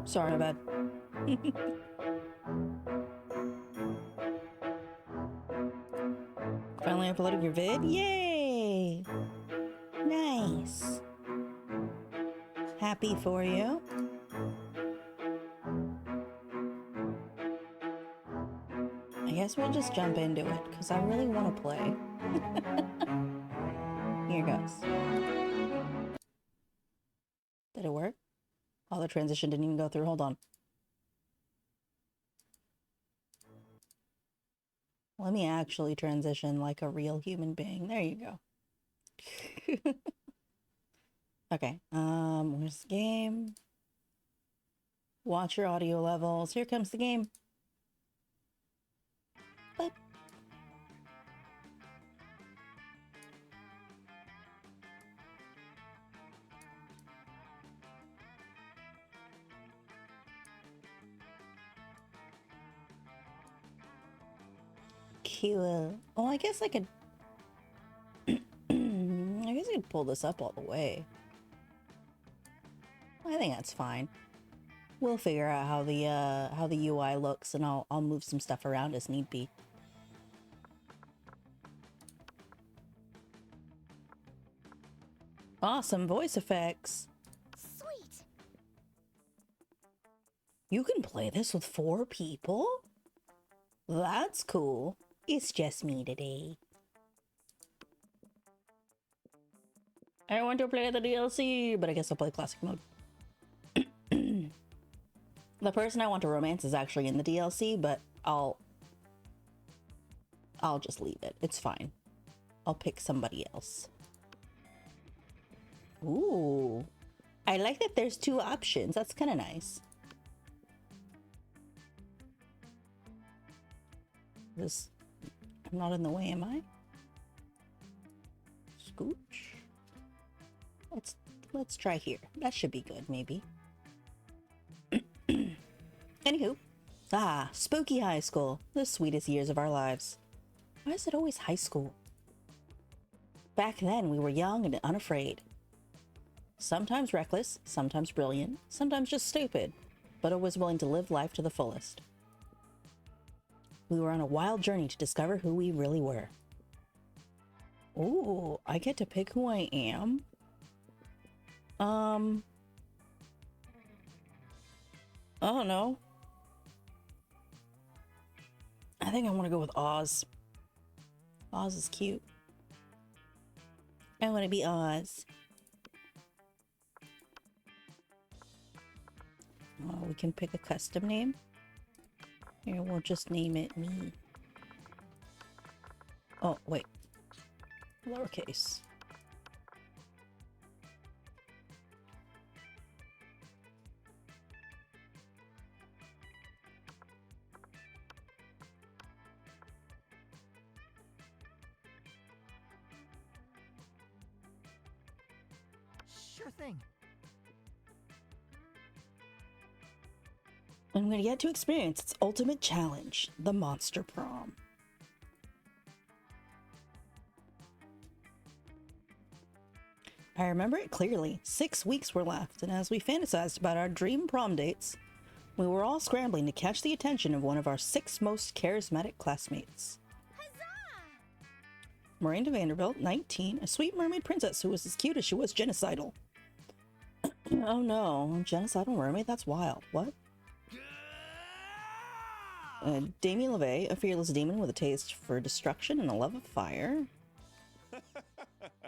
Sorry, bud. Finally uploaded your vid? Yay! Nice. Happy for you. I guess we'll just jump into it, because I really want to play. Here goes. Did it work? Oh, the transition didn't even go through. Hold on. Let me actually transition like a real human being. There you go. Okay, where's the game? Watch your audio levels. Here comes the game. Bye. Cool. Oh, I guess I could... I guess I could pull this up all the way. I think that's fine. We'll figure out how the UI looks, and I'll move some stuff around as need be. Awesome voice effects. Sweet. You can play this with 4 people? That's cool. It's just me today. I want to play the DLC, but I guess I'll play classic mode. The person I want to romance is actually in the DLC, but I'll just leave it. It's fine. I'll pick somebody else. Ooh. I like that there's 2 options. That's kind of nice. This... I'm not in the way, am I? Scooch. Let's try here. That should be good, maybe. Anywho. Ah, spooky high school. The sweetest years of our lives. Why is it always high school? Back then, we were young and unafraid. Sometimes reckless, sometimes brilliant, sometimes just stupid, but always willing to live life to the fullest. We were on a wild journey to discover who we really were. Ooh, I get to pick who I am? I don't know. I think I want to go with Oz. Oz is cute. I want to be Oz. Oh, we can pick a custom name. Here, we'll just name it me. Oh, wait. Lowercase. Sure thing. I'm gonna get to experience its ultimate challenge, the Monster Prom. I remember it clearly. 6 weeks were left, and as we fantasized about our dream prom dates, we were all scrambling to catch the attention of one of our 6 most charismatic classmates. Huzzah! Miranda Vanderbilt, 19, a sweet mermaid princess who was as cute as she was genocidal. Oh no, genocidal mermaid? That's wild. What? Damien LeVay, a fearless demon with a taste for destruction and a love of fire.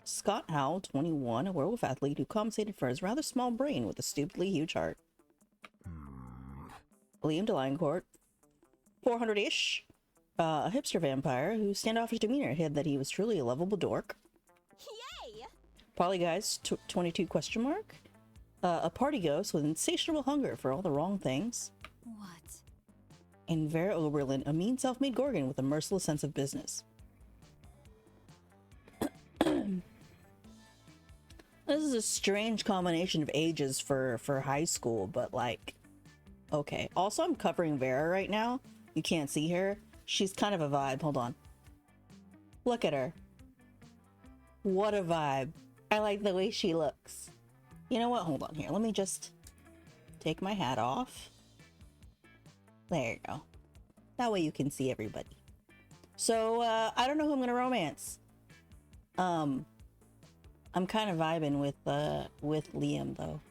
Scott Howell, 21, a werewolf athlete who compensated for his rather small brain with a stupidly huge heart. Liam DeLioncourt, 400-ish, a hipster vampire whose standoffish demeanor hid that he was truly a lovable dork. Yay! Polyguys, 22 question mark, a party ghost with insatiable hunger for all the wrong things. What? And Vera Oberlin, a mean self-made Gorgon with a merciless sense of business. This is a strange combination of ages for high school, but like, okay. Also, I'm covering Vera right now. You can't see her. She's kind of a vibe. Hold on. Look at her. What a vibe. I like the way she looks. You know what? Hold on here. Let me just take my hat off. There you go. That way you can see everybody. So, I don't know who I'm gonna romance. I'm kind of vibing with Liam, though.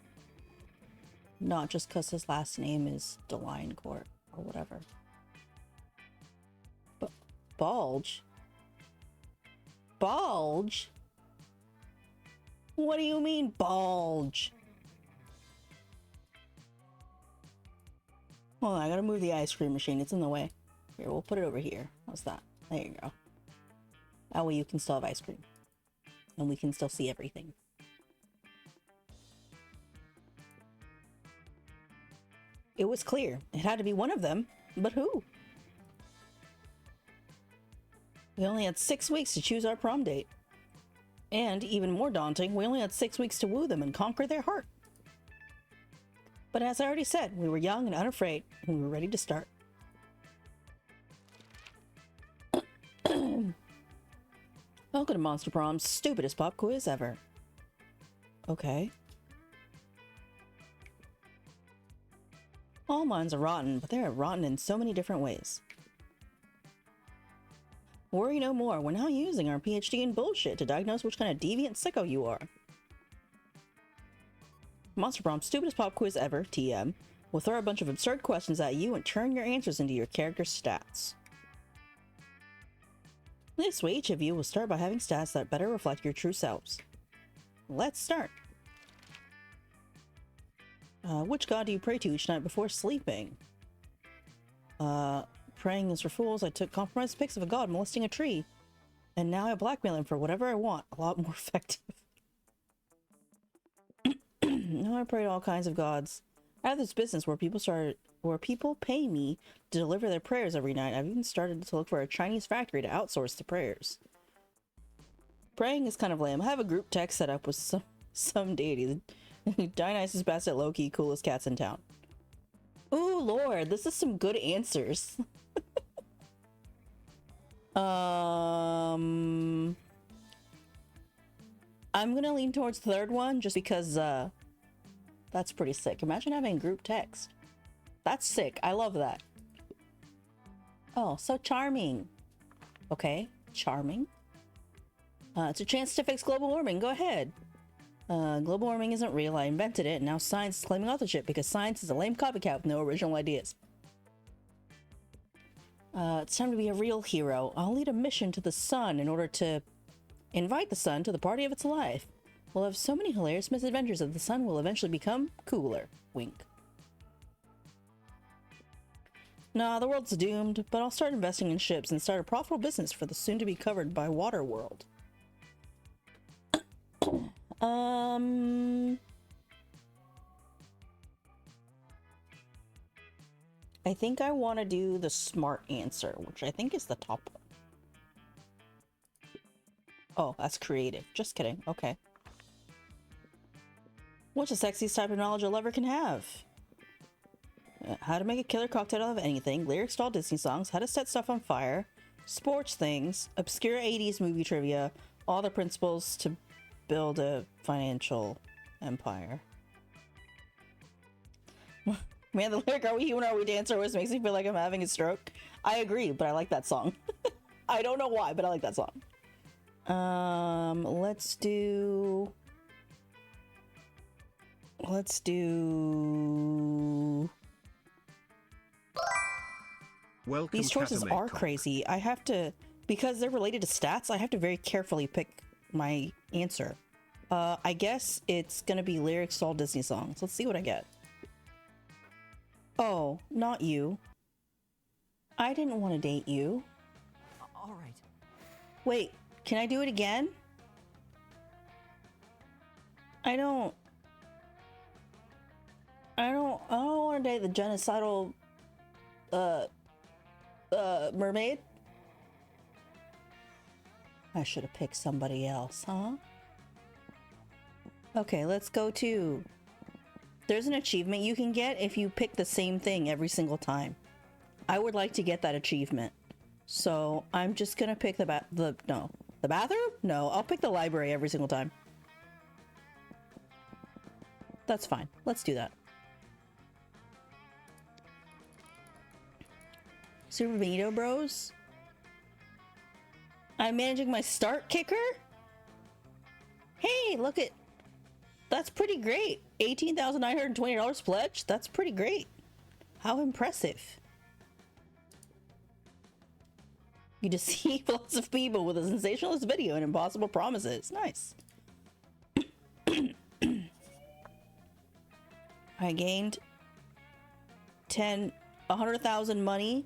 Not just because his last name is Delinecourt or whatever. But Bulge? Bulge? What do you mean, bulge? Hold on, I gotta move the ice cream machine. It's in the way. Here, we'll put it over here. How's that? There you go. That way you can still have ice cream. And we can still see everything. It was clear. It had to be one of them. But who? We only had 6 weeks to choose our prom date. And, even more daunting, we only had 6 weeks to woo them and conquer their heart. But as I already said, we were young and unafraid, and we were ready to start. Welcome to Monster Prom's stupidest pop quiz ever. Okay. All minds are rotten, but they are rotten in so many different ways. Worry no more, we're now using our PhD in bullshit to diagnose which kind of deviant sicko you are. Monster Prom's stupidest pop quiz ever, TM, will throw a bunch of absurd questions at you and turn your answers into your character's stats. This way, each of you will start by having stats that better reflect your true selves. Let's start. Which god do you pray to each night before sleeping? Praying is for fools. I took compromised pics of a god molesting a tree. And now I blackmail him for whatever I want. A lot more effective. Now I pray to all kinds of gods. I have this business where people pay me to deliver their prayers every night. I've even started to look for a Chinese factory to outsource the prayers. Praying is kind of lame. I have a group text set up with some deity. Dionysus, Bastet, Loki, coolest cats in town. Ooh, Lord, this is some good answers. I'm gonna lean towards the third one just because that's pretty sick. Imagine having group text. That's sick. I love that. Oh, so charming. Okay, charming. It's a chance to fix global warming. Go ahead. Global warming isn't real. I invented it, and now science is claiming authorship because science is a lame copycat with no original ideas. It's time to be a real hero. I'll lead a mission to the sun in order to invite the sun to the party of its life. We'll have so many hilarious misadventures that the sun will eventually become cooler. Wink. Nah, the world's doomed, but I'll start investing in ships and start a profitable business for the soon-to-be covered by water world. I think I want to do the smart answer, which I think is the top one. Oh, that's creative. Just kidding. Okay. What's the sexiest type of knowledge a lover can have? How to make a killer cocktail out of anything, lyrics to all Disney songs, how to set stuff on fire, sports things, obscure 80s movie trivia, all the principles to build a financial empire. Man, the lyric, "Are we human, are we dancer?" always makes me feel like I'm having a stroke. I agree, but I like that song. I don't know why, but I like that song. Let's do... Welcome, These choices are crazy. I have to... Because they're related to stats, I have to very carefully pick my answer. I guess it's gonna be lyrics to all Disney songs. Let's see what I get. Oh, not you. I didn't want to date you. All right. Wait, can I do it again? I don't want to date the genocidal mermaid. I should have picked somebody else, huh? Okay, let's go to... There's an achievement you can get if you pick the same thing every single time. I would like to get that achievement. So I'm just gonna pick the bathroom? No, I'll pick the library every single time. That's fine. Let's do that. Super Benito Bros. I'm managing my start kicker? Hey, look at... That's pretty great. $18,920 pledge? That's pretty great. How impressive. You deceive lots of people with a sensationalist video and impossible promises. Nice. I gained 100,000 money,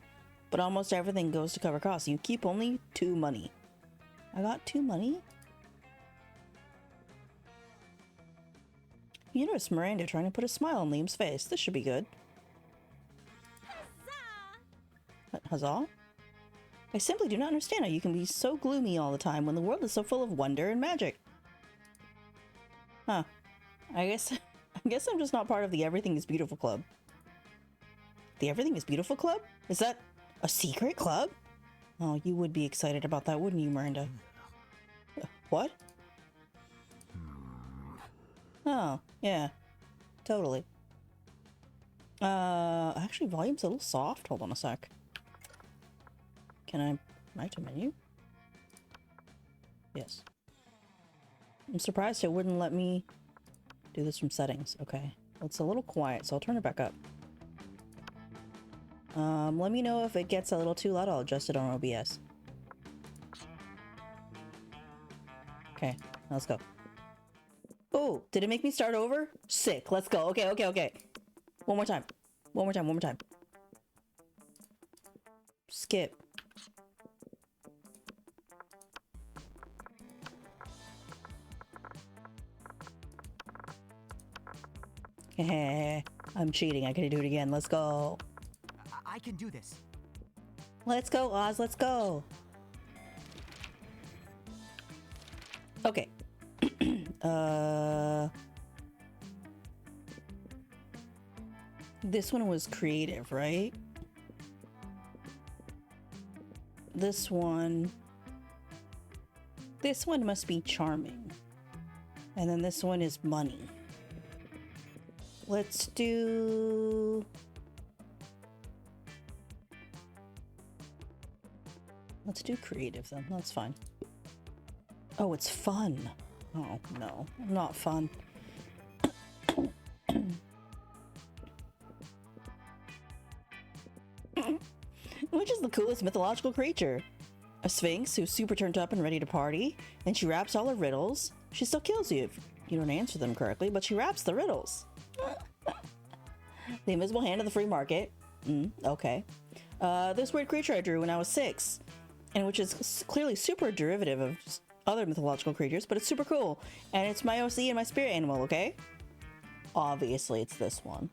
but almost everything goes to cover costs. You keep only 2 money. I got 2 money? You notice Miranda trying to put a smile on Liam's face. This should be good. Huzzah! Huzzah? I simply do not understand how you can be so gloomy all the time when the world is so full of wonder and magic. Huh. I guess I'm just not part of the Everything is Beautiful club. The Everything is Beautiful club? Is that a secret club? Oh, you would be excited about that, wouldn't you, Miranda? What? Oh, yeah. Totally. Actually, volume's a little soft. Hold on a sec. Can I to menu? Yes. I'm surprised it wouldn't let me do this from settings. Okay. It's a little quiet, so I'll turn it back up. Let me know if it gets a little too loud. I'll adjust it on OBS. Okay, let's go. Oh, did it make me start over? Sick. Let's go. Okay, okay, okay. One more time. One more time, one more time. Skip. I'm cheating. I can do it again. Let's go. I can do this. Let's go, Oz. Let's go. Okay. This one was creative, right? This one must be charming. And then this one is money. Let's do... Let's do creative then. That's fine. Oh, it's fun. Oh, no. Not fun. Which is the coolest mythological creature? A sphinx who's super turned up and ready to party, and she raps all her riddles. She still kills you if you don't answer them correctly, but she raps the riddles. The invisible hand of the free market. Okay. This weird creature I drew when I was 6, and which is clearly super derivative of other mythological creatures, but it's super cool. And it's my OC and my spirit animal, okay? Obviously, it's this one.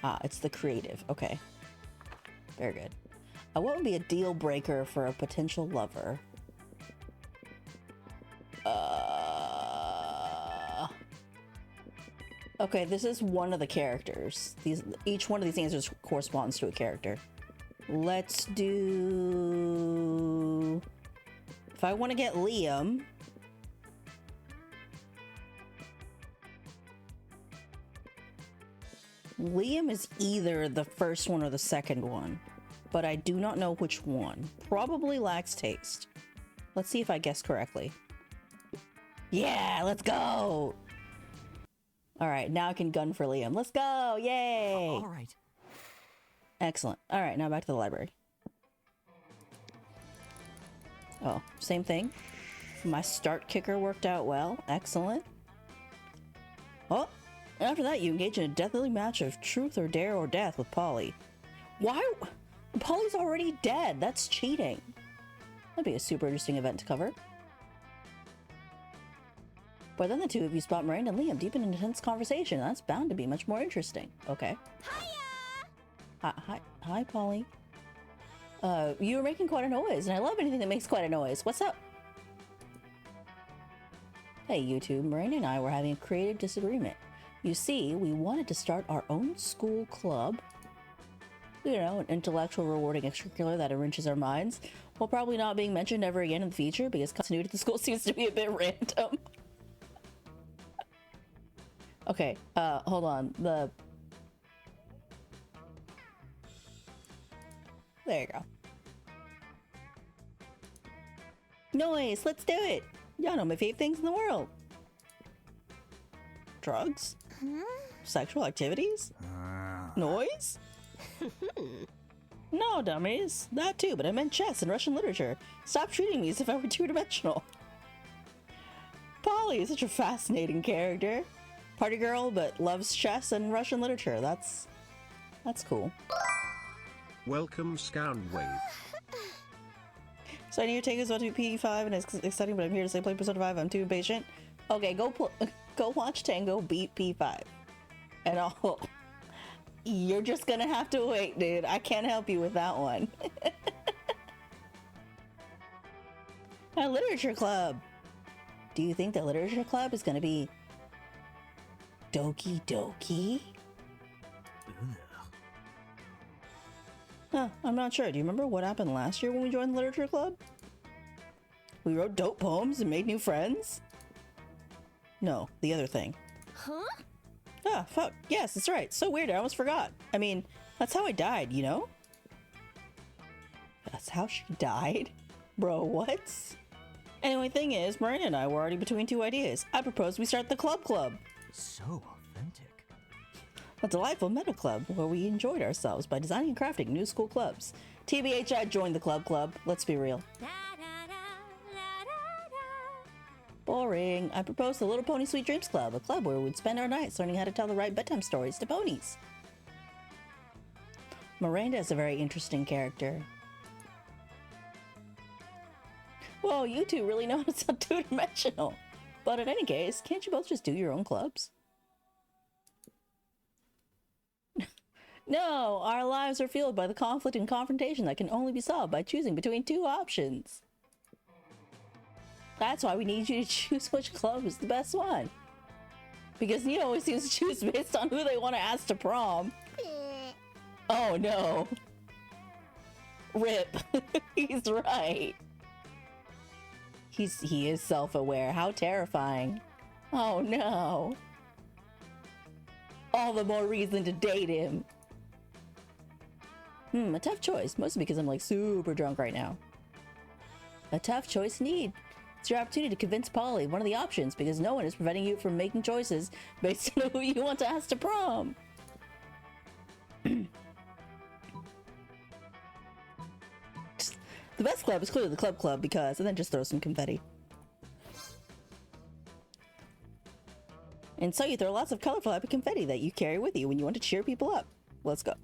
Ah, it's the creative. Okay. Very good. What would be a deal breaker for a potential lover? Okay, this is one of the characters. Each one of these answers corresponds to a character. Let's do... If I want to get Liam... Liam is either the first one or the second one, but I do not know which one. Probably lacks taste. Let's see if I guess correctly. Yeah, let's go! Alright, now I can gun for Liam. Let's go! Yay! Alright. Excellent. Alright, now back to the library. Oh, same thing. My start kicker worked out well. Excellent. Oh! After that, you engage in a deathly match of truth or dare or death with Polly. Why? Polly's already dead. That's cheating. That'd be a super interesting event to cover. But then the two of you spot Miranda and Liam deep in an intense conversation. That's bound to be much more interesting. Okay. Hi, Polly. You were making quite a noise, and I love anything that makes quite a noise. What's up? Hey, you two. Miranda and I were having a creative disagreement. You see, we wanted to start our own school club. You know, an intellectual, rewarding extracurricular that enriches our minds, while probably not being mentioned ever again in the future because continuity at the school seems to be a bit random. Okay, hold on. There you go. Noise, let's do it. Y'all know my favorite things in the world. Drugs? Sexual activities? Noise? No, dummies. That too, but I meant chess and Russian literature. Stop treating me as if I were two-dimensional. Polly is such a fascinating character. Party girl, but loves chess and Russian literature. That's cool. Welcome, Scoundwave. So I need your take is about to be P5 and it's exciting, but I'm here to say play Persona 5. I'm too impatient. Okay, go watch Tango beat P5. And I'll... You're just gonna have to wait, dude. I can't help you with that one. A literature club. Do you think the literature club is gonna be Doki Doki? Huh, I'm not sure. Do you remember what happened last year when we joined the literature club? We wrote dope poems and made new friends? No, the other thing. Huh? Ah, fuck. Yes, that's right. So weird, I almost forgot. I mean, that's how I died, you know? That's how she died? Bro, what? Anyway, thing is, Marina and I were already between two ideas. I proposed we start the club. So authentic. A delightful meta club where we enjoyed ourselves by designing and crafting new school clubs. TBH, I joined the club. Let's be real. Boring. I proposed the Little Pony Sweet Dreams Club, a club where we would spend our nights learning how to tell the right bedtime stories to ponies. Miranda is a very interesting character. Whoa, you two really know how to sound two-dimensional. But in any case, can't you both just do your own clubs? No, our lives are fueled by the conflict and confrontation that can only be solved by choosing between two options. That's why we need you to choose which club is the best one. Because Nina always seems to choose based on who they want to ask to prom. Oh no. Rip. He's right. He is self-aware. How terrifying. Oh no. All the more reason to date him. A tough choice. Mostly because I'm like super drunk right now. A tough choice indeed. It's your opportunity to convince Polly one of the options because no one is preventing you from making choices based on who you want to ask to prom. The best club is clearly the club because, and then just throw some confetti. And so you throw lots of colorful happy confetti that you carry with you when you want to cheer people up. Let's go.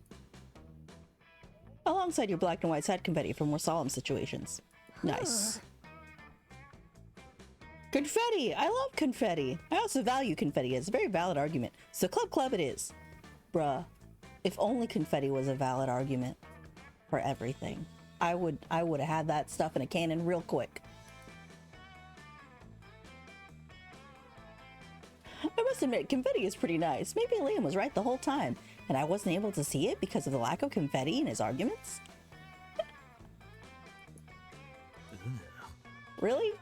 Alongside your black and white sad confetti for more solemn situations. Nice. Confetti! I love confetti! I also value confetti. It's a very valid argument. So club it is. Bruh, if only confetti was a valid argument for everything. I would have had that stuff in a cannon real quick. I must admit, confetti is pretty nice. Maybe Liam was right the whole time, and I wasn't able to see it because of the lack of confetti in his arguments? Really?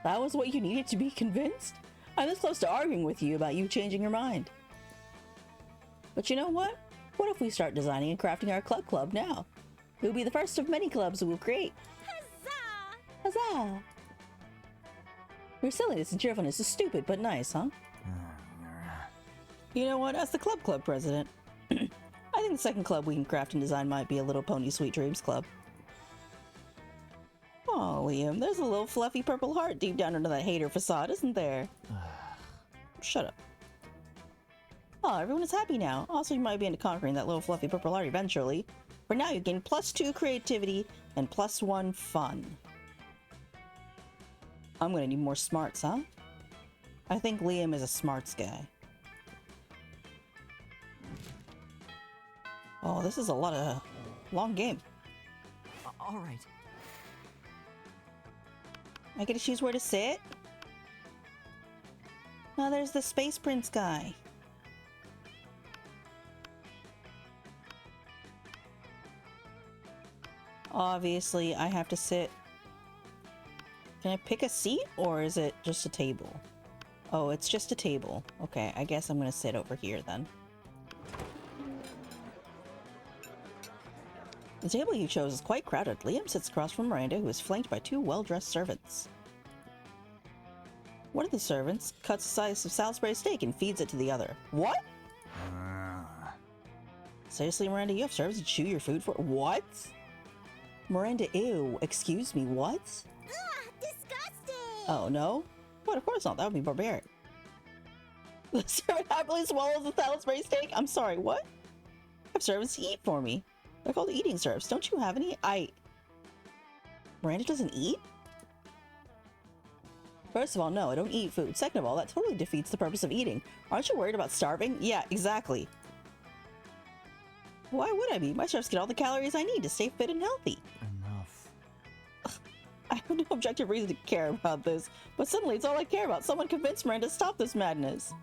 That was what you needed to be convinced? I'm this close to arguing with you about you changing your mind. But you know what? What if we start designing and crafting our club now? It will be the first of many clubs we'll create. Huzzah! Huzzah! Your silliness and cheerfulness is stupid but nice, huh? You know what? As the club president, I think the second club we can craft and design might be a Little Pony Sweet Dreams Club. Oh, Liam, there's a little fluffy purple heart deep down under that hater facade, isn't there? Shut up. Oh, everyone is happy now. Also, you might be into conquering that little fluffy purple heart eventually. For now, you gain +2 creativity and +1 fun. I'm gonna need more smarts, huh? I think Liam is a smarts guy. Oh, this is a lot of long game. All right. I get to choose where to sit? Oh, there's the Space Prince guy. Obviously, I have to sit. Can I pick a seat, or is it just a table? Oh, it's just a table. Okay, I guess I'm gonna sit over here then. The table you chose is quite crowded. Liam sits across from Miranda, who is flanked by two well-dressed servants. One of the servants cuts a slice of Salisbury steak and feeds it to the other. What? Seriously, Miranda, you have servants to chew your food for? What? Miranda, ew. Excuse me, what? Ugh, disgusting! Oh, no? What, of course not. That would be barbaric. The servant happily swallows the Salisbury steak. I'm sorry, what? I have servants to eat for me. They're called eating serfs. Don't you have any? Miranda doesn't eat? First of all, no, I don't eat food. Second of all, that totally defeats the purpose of eating. Aren't you worried about starving? Yeah, exactly. Why would I be? My serfs get all the calories I need to stay fit and healthy. Enough. I have no objective reason to care about this, but suddenly it's all I care about. Someone convince Miranda to stop this madness.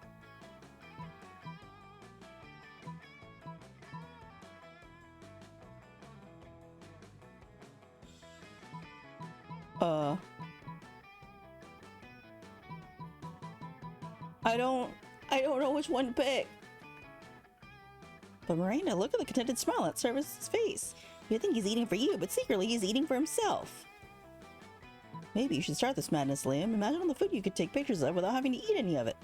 I don't know which one to pick. But Miranda, look at the contented smile on Service's face. You think he's eating for you, but secretly he's eating for himself. Maybe you should start this madness, Liam. Imagine all the food you could take pictures of without having to eat any of it.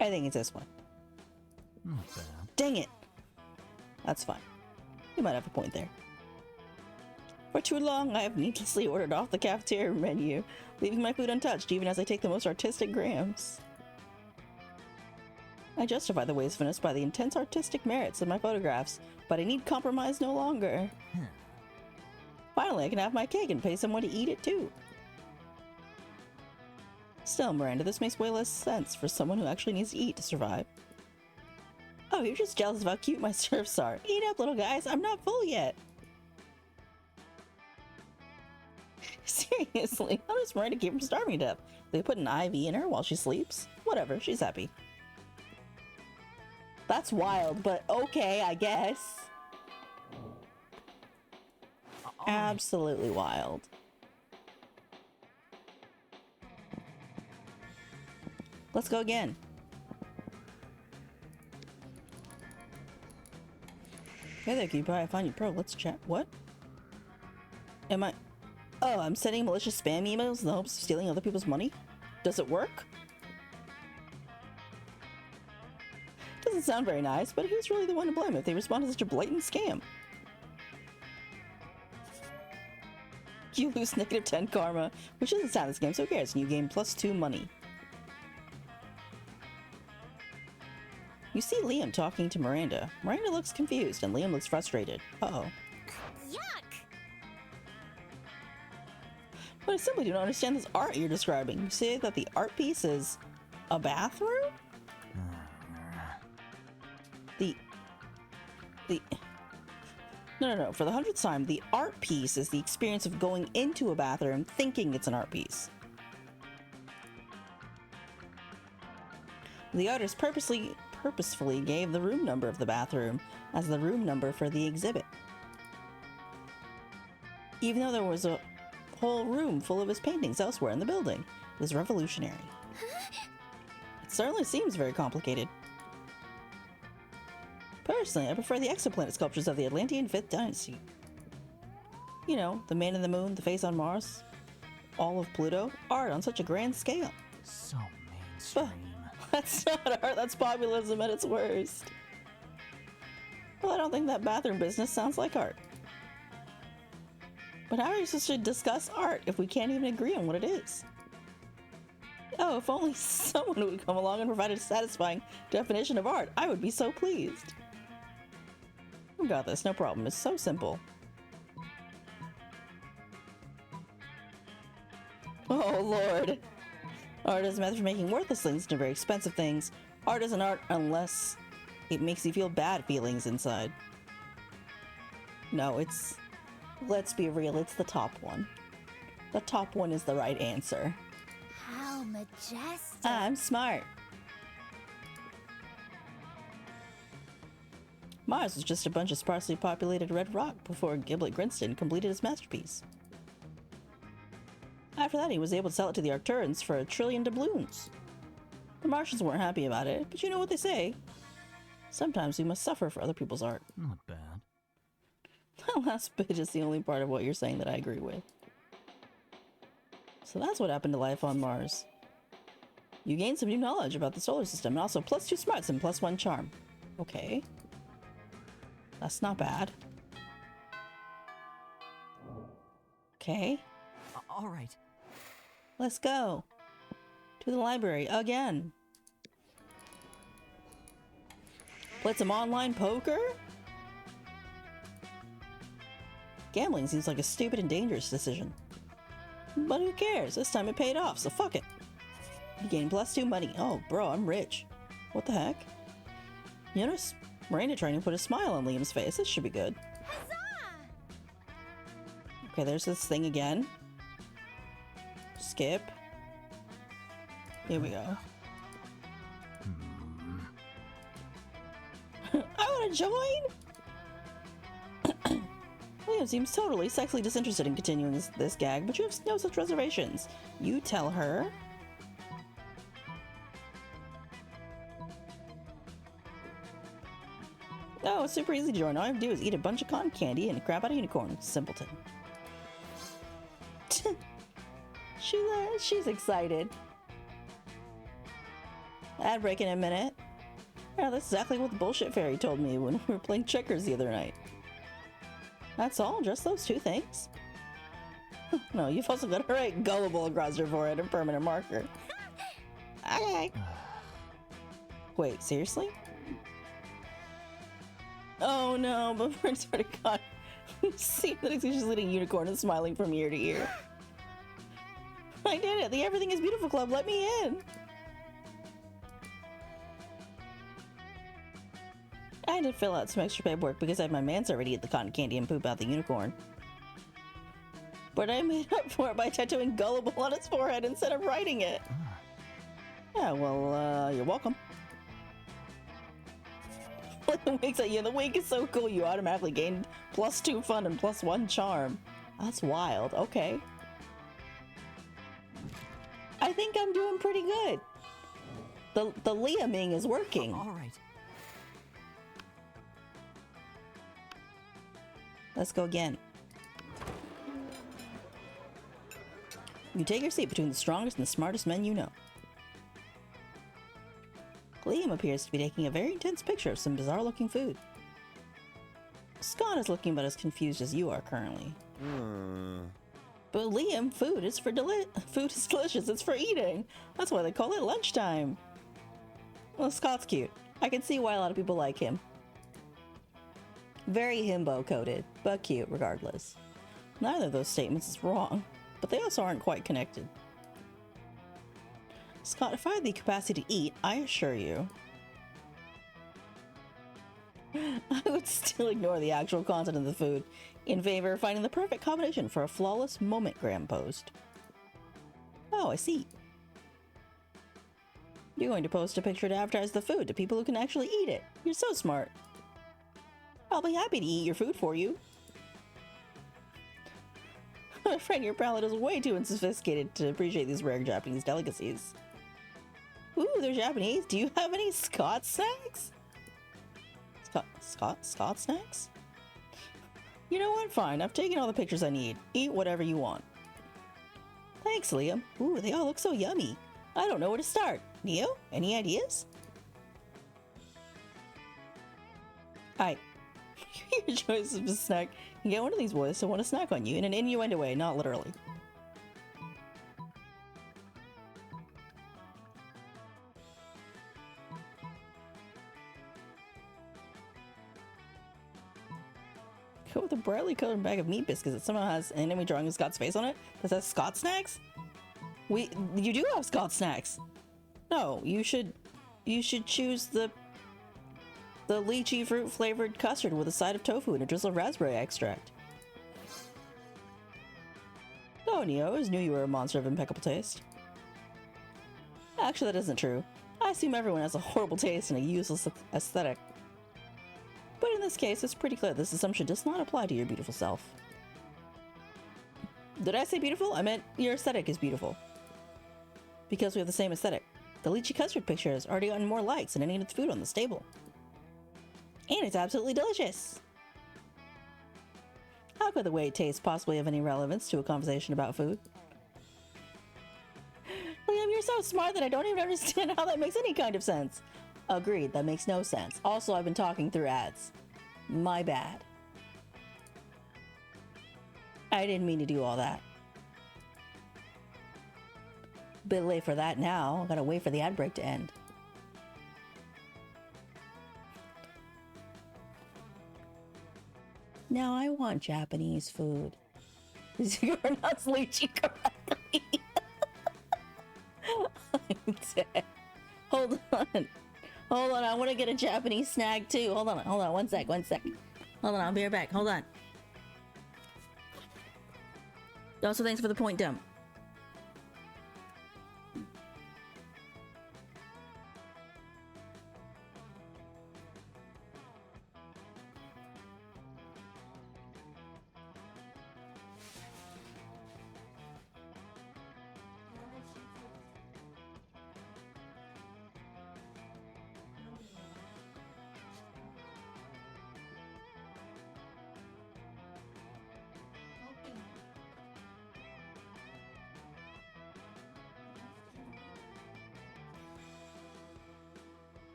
I think it's this one. Not bad. Dang it! That's fine. You might have a point there. For too long, I have needlessly ordered off the cafeteria menu, leaving my food untouched even as I take the most artistic grams. I justify the wastefulness by the intense artistic merits of my photographs, but I need compromise no longer. Finally, I can have my cake and pay someone to eat it too. Still, Miranda, this makes way less sense for someone who actually needs to eat to survive. Oh, you're just jealous of how cute my serfs are. Eat up, little guys. I'm not full yet. Seriously, how does Miranda keep from starving to death? They put an IV in her while she sleeps? Whatever, she's happy. That's wild, but okay, I guess. Absolutely wild. Let's go again. Hey there, cutie pie. I found you pro. Let's chat. What? Am I... Oh, I'm sending malicious spam emails in the hopes of stealing other people's money? Does it work? Doesn't sound very nice, but who's really the one to blame if they respond to such a blatant scam? You lose -10 karma, which doesn't sound this game, so who cares? And you gain +2 money. You see Liam talking to Miranda. Miranda looks confused, and Liam looks frustrated. Uh-oh. Yuck! But I simply do not understand this art you're describing. You say that the art piece is a bathroom? No. For the 100th time, the art piece is the experience of going into a bathroom thinking it's an art piece. The artist purposefully gave the room number of the bathroom as the room number for the exhibit. Even though there was a whole room full of his paintings elsewhere in the building, it was revolutionary. It certainly seems very complicated. Personally, I prefer the exoplanet sculptures of the Atlantean 5th Dynasty. You know, the man in the moon, the face on Mars, all of Pluto, art on such a grand scale. So mainstream. That's not art, that's populism at its worst. Well, I don't think that bathroom business sounds like art. But how are you supposed to discuss art if we can't even agree on what it is? Oh, if only someone would come along and provide a satisfying definition of art, I would be so pleased. We got this, no problem. It's so simple. Oh, Lord. Art is a method for making worthless things into very expensive things. Art isn't art unless it makes you feel bad feelings inside. No, it's... Let's be real, it's the top one. The top one is the right answer. How majestic! I'm smart. Mars was just a bunch of sparsely populated red rock before Giblet Grinston completed his masterpiece. After that, he was able to sell it to the Arcturans for 1 trillion doubloons. The Martians weren't happy about it, but you know what they say. Sometimes we must suffer for other people's art. Not bad. That last bit is the only part of what you're saying that I agree with. So that's what happened to life on Mars. You gained some new knowledge about the solar system, and also +2 smarts and +1 charm. Okay. That's not bad. Okay. All right. Let's go. To the library again. Played some online poker? Gambling seems like a stupid and dangerous decision. But who cares? This time it paid off, so fuck it. You gained +2 money. Oh, bro, I'm rich. What the heck? You notice Miranda trying to put a smile on Liam's face. This should be good. Okay, there's this thing again. Skip. Here we go. I want to join! Liam seems totally sexually disinterested in continuing this gag, but you have no such reservations. You tell her. Oh, it's super easy to join. All I have to do is eat a bunch of cotton candy and crap out a unicorn. Simpleton. She's excited. Ad break in a minute. Yeah, that's exactly what the bullshit fairy told me when we were playing checkers the other night. That's all? Just those 2 things? No, you've also got to write gullible across your forehead and permanent marker. Okay. Wait, seriously? Oh no, before it started caught. See that she's leading unicorn and smiling from ear to ear. I did it! The Everything is Beautiful Club let me in! I did fill out some extra paperwork because I had my mans already eat the cotton candy and poop out the unicorn. But I made up for it by tattooing gullible on his forehead instead of writing it. Yeah, well, you're welcome. Liam winks at you, and the wink is so cool you automatically gained +2 fun and +1 charm. That's wild. Okay. I think I'm doing pretty good. The Liaming is working. All right. Let's go again. You take your seat between the strongest and the smartest men you know. Liam appears to be taking a very intense picture of some bizarre-looking food. Scott is looking about as confused as you are currently. But Liam, food is delicious. It's for eating. That's why they call it lunchtime. Well, Scott's cute. I can see why a lot of people like him. Very himbo-coded, but cute regardless. Neither of those statements is wrong, but they also aren't quite connected. Scott, if I had the capacity to eat, I assure you, I would still ignore the actual content of the food in favor of finding the perfect combination for a flawless moment-gram post. Oh, I see. You're going to post a picture to advertise the food to people who can actually eat it. You're so smart. I'll be happy to eat your food for you. I'm afraid your palate is way too unsophisticated to appreciate these rare Japanese delicacies. Ooh, they're Japanese. Do you have any Scott snacks? Scott snacks? You know what? Fine. I've taken all the pictures I need. Eat whatever you want. Thanks, Liam. Ooh, they all look so yummy. I don't know where to start. Neo, any ideas? Your choice of a snack. You can get one of these boys to want to snack on you in an innuendo way, not literally. Go with a brightly colored bag of meat biscuits that somehow has an enemy drawing Scott's face on it that says Scott snacks? You do have Scott snacks. No, you should choose the lychee fruit flavored custard with a side of tofu and a drizzle of raspberry extract. Oh, Neo, I always knew you were a monster of impeccable taste. Actually, that isn't true. I assume everyone has a horrible taste and a useless aesthetic. But in this case, it's pretty clear this assumption does not apply to your beautiful self. Did I say beautiful? I meant your aesthetic is beautiful. Because we have the same aesthetic. The lychee custard picture has already gotten more likes than any of the food on this table. And it's absolutely delicious. How could the way it tastes possibly have any relevance to a conversation about food? Liam, you're so smart that I don't even understand how that makes any kind of sense. Agreed, that makes no sense. Also, I've been talking through ads. My bad. I didn't mean to do all that. Bit late for that now. I gotta wait for the ad break to end. Now I want Japanese food. You're not lychee correctly. I'm dead. Hold on. Hold on, I want to get a Japanese snack too. Hold on, one sec. Hold on, I'll be right back. Hold on. Also, thanks for the point dump.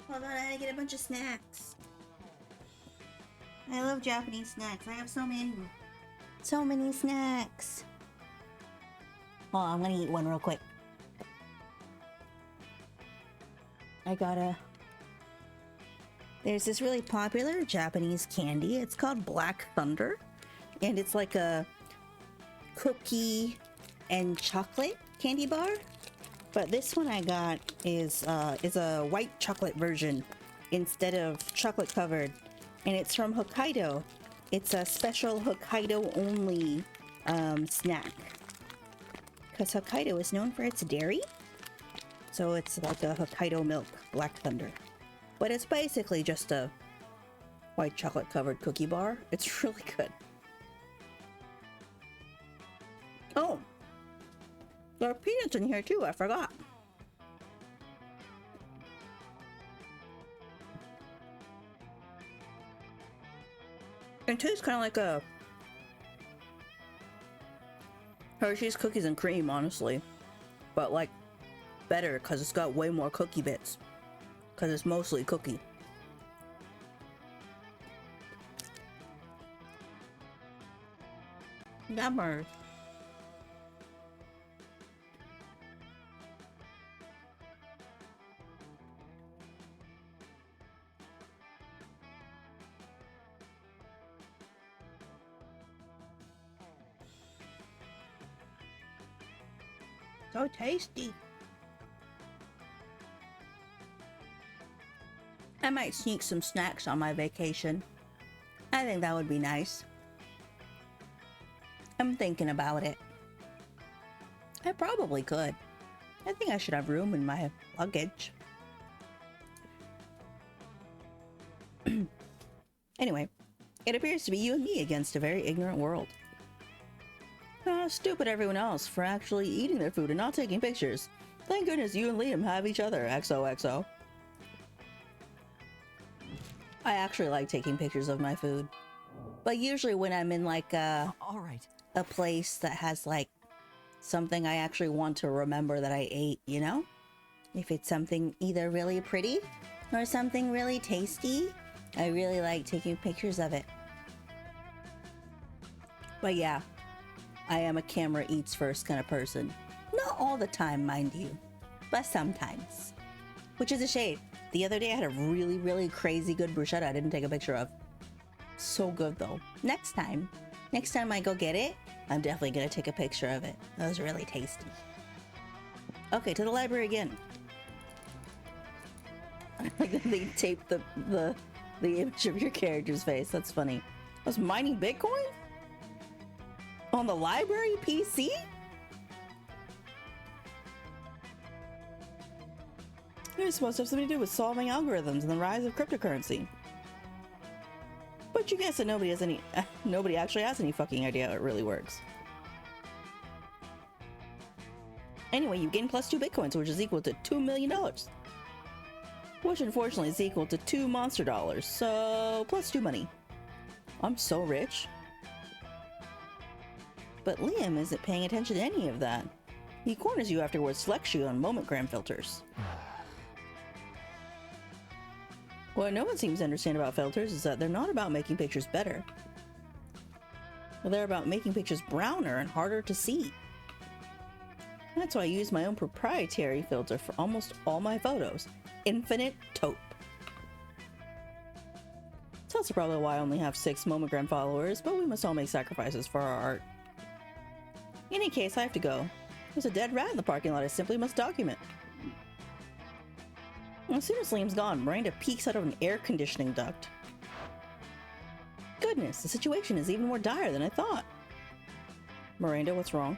Hold on, I gotta get a bunch of snacks. I love Japanese snacks. I have so many. So many snacks. Hold on, I'm gonna eat one real quick. There's this really popular Japanese candy. It's called Black Thunder. And it's like a cookie and chocolate candy bar. But this one I got is a white chocolate version instead of chocolate covered, and it's from Hokkaido. It's a special Hokkaido only snack because Hokkaido is known for its dairy, so it's like a Hokkaido milk Black Thunder, but it's basically just a white chocolate covered cookie bar. It's really good. Oh, there are peanuts in here too, I forgot. It tastes kind of like a Hershey's cookies and cream, honestly. But like better because it's got way more cookie bits. Because it's mostly cookie. Yummers. So tasty. I might sneak some snacks on my vacation. I think that would be nice. I'm thinking about it. I probably could. I think I should have room in my luggage. Anyway, it appears to be you and me against a very ignorant world. Stupid everyone else for actually eating their food and not taking pictures. Thank goodness you and Liam have each other, XOXO. I actually like taking pictures of my food. But usually when I'm in like a place that has like something I actually want to remember that I ate, you know? If it's something either really pretty or something really tasty, I really like taking pictures of it. But yeah, I am a camera eats first kind of person. Not all the time, mind you, but sometimes. Which is a shame. The other day I had a really, really crazy good bruschetta I didn't take a picture of. So good though. Next time I go get it, I'm definitely gonna take a picture of it. That was really tasty. Okay, to the library again. Like they taped the image of your character's face. That's funny. I was mining Bitcoin? On the library PC? It was supposed to have something to do with solving algorithms and the rise of cryptocurrency. But What'd you guess that nobody actually has any fucking idea how it really works? Anyway, you gain plus 2 bitcoins, which is equal to $2 million. Which unfortunately is equal to 2 monster dollars, so plus 2 money. I'm so rich. But Liam isn't paying attention to any of that. He corners you afterwards, selects you on momentgram filters. What no one seems to understand about filters is that they're not about making pictures better. They're about making pictures browner and harder to see. That's why I use my own proprietary filter for almost all my photos. Infinite Taupe. It's also probably why I only have 6 momentgram followers, but we must all make sacrifices for our art. In any case, I have to go. There's a dead rat in the parking lot I simply must document. As soon as Liam's gone, Miranda peeks out of an air conditioning duct. Goodness, the situation is even more dire than I thought. Miranda, what's wrong?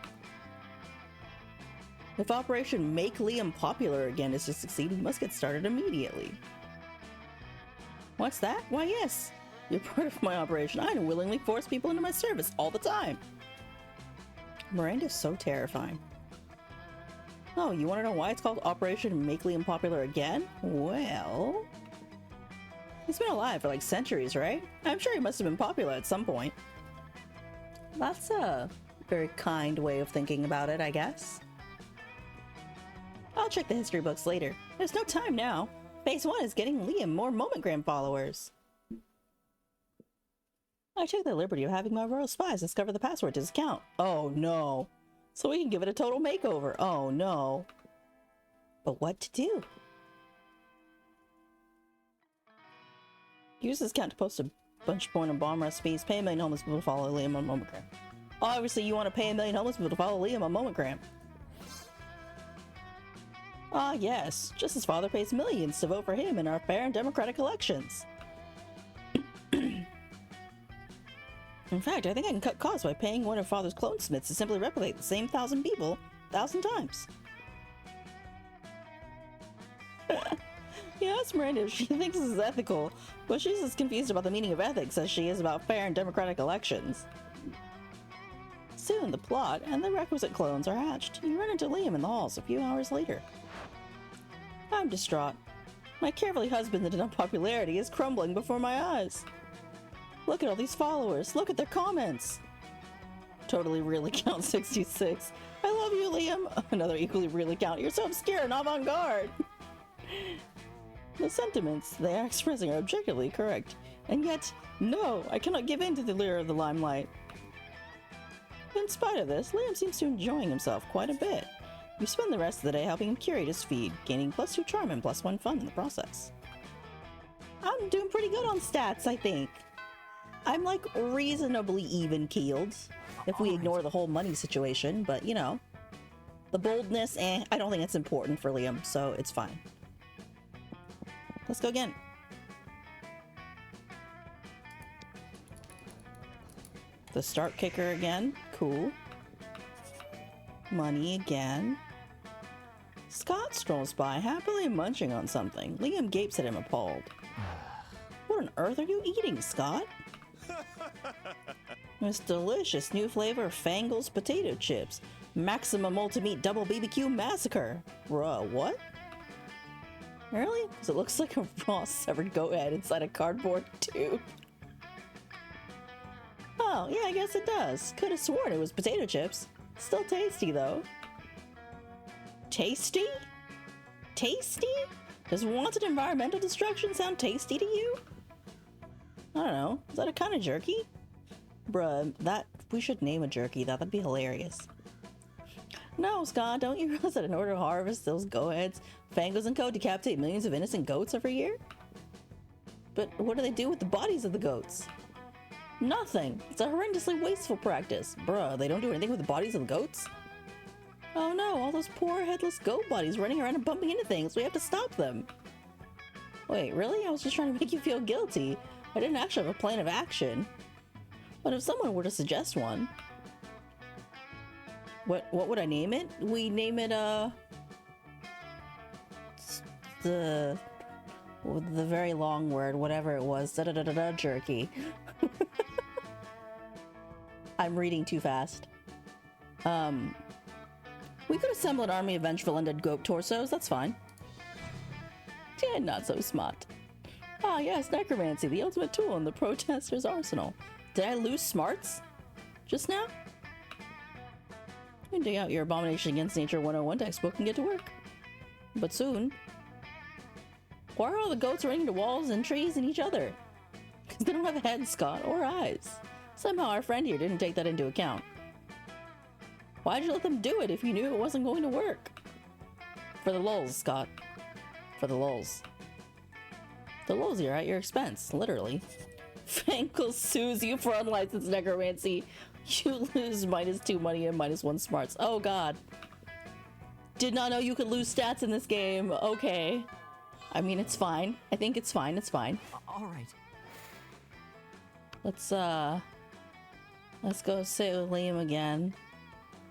If Operation Make Liam Popular again is to succeed, we must get started immediately. What's that? Why, yes. You're part of my operation. I willingly force people into my service all the time. Miranda's so terrifying. Oh, you want to know why it's called Operation Make Liam Popular again? Well... he's been alive for like centuries, right? I'm sure he must have been popular at some point. That's a very kind way of thinking about it, I guess. I'll check the history books later. There's no time now. Phase 1 is getting Liam more momentgram followers. I took the liberty of having my royal spies discover the password to his account. Oh no. So we can give it a total makeover. Oh no. But what to do? Use this account to post a bunch of porn and bomb recipes. Pay 1 million homeless people to follow Liam on momentgram. Obviously you want to pay 1 million homeless people to follow Liam on momentgram. Ah yes, just as father pays millions to vote for him in our fair and democratic elections. In fact, I think I can cut costs by paying one of father's clonesmiths to simply replicate the same 1,000 people 1,000 times. Yes, Miranda, she thinks this is ethical, but she's as confused about the meaning of ethics as she is about fair and democratic elections. Soon the plot and the requisite clones are hatched. You run into Liam in the halls a few hours later. I'm distraught. My carefully husbanded unpopularity is crumbling before my eyes. Look at all these followers. Look at their comments. Totally real account 66. I love you, Liam. Another equally real account. You're so obscure and avant-garde. The sentiments they are expressing are objectively correct. And yet, no, I cannot give in to the lure of the limelight. In spite of this, Liam seems to be enjoying himself quite a bit. You spend the rest of the day helping him curate his feed, gaining +2 charm and +1 fun in the process. I'm doing pretty good on stats, I think. I'm like reasonably even-keeled, if we ignore the whole money situation, but you know. The boldness, I don't think it's important for Liam, so it's fine. Let's go again. The start kicker again, cool. Money again. Scott strolls by, happily munching on something. Liam gapes at him, appalled. What on earth are you eating, Scott? This delicious new flavor of Fangles potato chips. Maximum Multi-Meat Double BBQ Massacre. Bruh, what? Really? Because it looks like a raw severed goat head inside a cardboard tube. Oh, yeah, I guess it does. Could have sworn it was potato chips. Still tasty, though. Tasty? Tasty? Does wanted environmental destruction sound tasty to you? I don't know. Is that a kind of jerky? Bruh, we should name a jerky. That'd be hilarious. No, Scott, don't you realize that in order to harvest those go-heads, Fangos and Co. decapitate millions of innocent goats every year? But what do they do with the bodies of the goats? Nothing. It's a horrendously wasteful practice. Bruh, they don't do anything with the bodies of the goats? Oh no, all those poor headless goat bodies running around and bumping into things. We have to stop them. Wait, really? I was just trying to make you feel guilty. I didn't actually have a plan of action. But if someone were to suggest one... What would I name it? We name it, the very long word, whatever it was, da-da-da-da-da jerky. I'm reading too fast. We could assemble an army of vengeful undead goat torsos. That's fine. Yeah, not so smart. Ah, yes, necromancy, the ultimate tool in the protester's arsenal. Did I lose smarts just now? You can dig out your Abomination Against Nature 101 textbook and get to work. But soon. Why are all the goats running to walls and trees and each other? Because they don't have heads, Scott, or eyes. Somehow our friend here didn't take that into account. Why'd you let them do it if you knew it wasn't going to work? For the lulz, Scott. For the lulz. The lulz are at your expense, literally. Fankel sues you for unlicensed necromancy. You lose -2 money and -1 smarts. Oh god. Did not know you could lose stats in this game. Okay. I mean, it's fine. I think it's fine. It's fine. All right. Let's go sit with Liam again.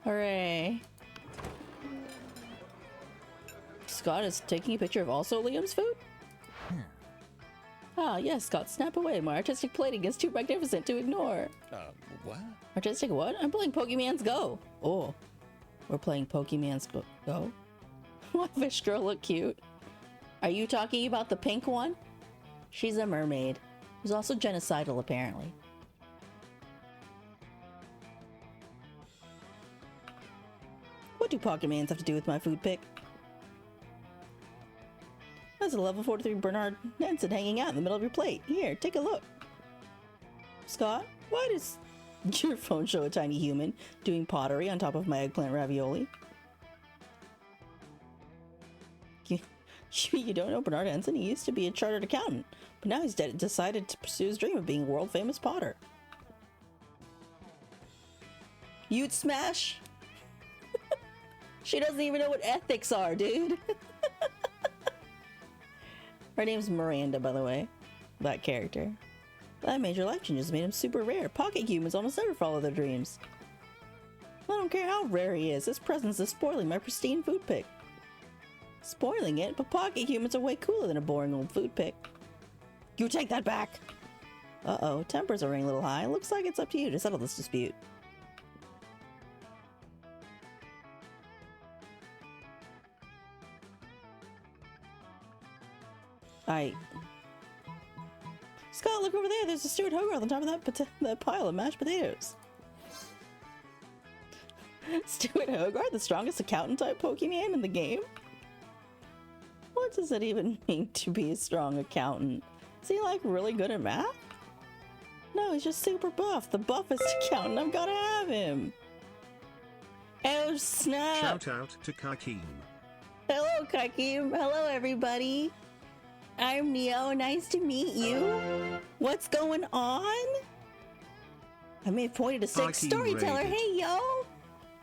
Hooray. Scott is taking a picture of also Liam's food? Ah, yes, Scott, snap away. My artistic plating is too magnificent to ignore. What? Artistic what? I'm playing Pokemon's Go. Oh, we're playing Pokemon's Go? Why fish girl look cute? Are you talking about the pink one? She's a mermaid. Who's also genocidal, apparently. What do Pokemons have to do with my food pick? There's a level 43 Bernard Nansen hanging out in the middle of your plate. Here, take a look. Scott, why does your phone show a tiny human doing pottery on top of my eggplant ravioli? You don't know Bernard Henson? He used to be a chartered accountant, but now he's decided to pursue his dream of being a world-famous potter. You'd smash? She doesn't even know what ethics are, dude. Her name's Miranda, by the way. That character. That major life changes made him super rare. Pocket humans almost never follow their dreams. I don't care how rare he is. His presence is spoiling my pristine food pick. Spoiling it? But pocket humans are way cooler than a boring old food pick. You take that back! Uh-oh, tempers are running a little high. Looks like it's up to you to settle this dispute. Scott, look over there. There's a Stuart Hogarth on top of that pile of mashed potatoes. Stuart Hogarth, the strongest accountant type Pokemon in the game? What does it even mean to be a strong accountant? Is he like really good at math? No, he's just super buff. The buffest accountant. I've got to have him. Oh, snap. Shout out to Kakeem. Hello, Kakeem. Hello, everybody. I'm Neo. Nice to meet you. What's going on? I may have pointed a sick Kakeem storyteller. raided. Hey, yo.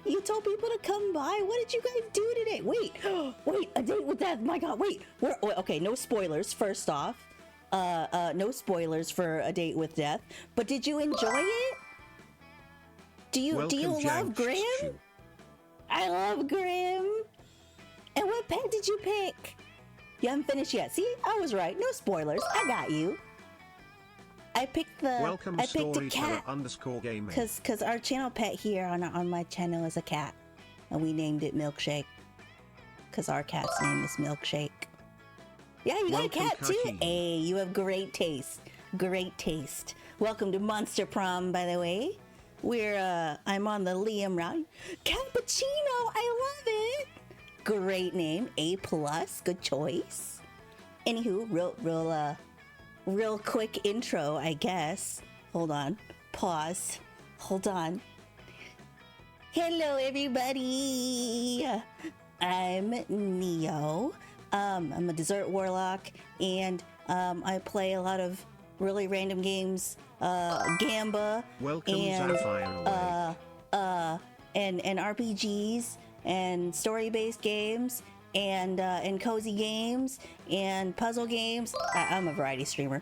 You told people to come by. What did you guys do today? Wait, wait, a date with death. My God, wait. Okay, no spoilers. First off, no spoilers for a date with death. But did you enjoy it? Do you love Grim? I love Grim. And what pet did you pick? You haven't finished yet. See, I was right. No spoilers. I got you. I picked a cat _gaming. because our channel pet here on my channel is a cat, and we named it Milkshake because our cat's name is Milkshake. Yeah, you got a cat too. Kakeem. Hey, you have great taste. Great taste. Welcome to Monster Prom, by the way. I'm on the Liam route. Cappuccino, I love it. Great name. A+. Good choice. Anywho, real quick intro, I guess. Hold on. Pause. Hold on. Hello, everybody. I'm Neo. I'm a dessert warlock, and I play a lot of really random games. Gamba. Welcome, and Sapphire Away. and RPGs and story-based games and cozy games and puzzle games. I'm a variety streamer.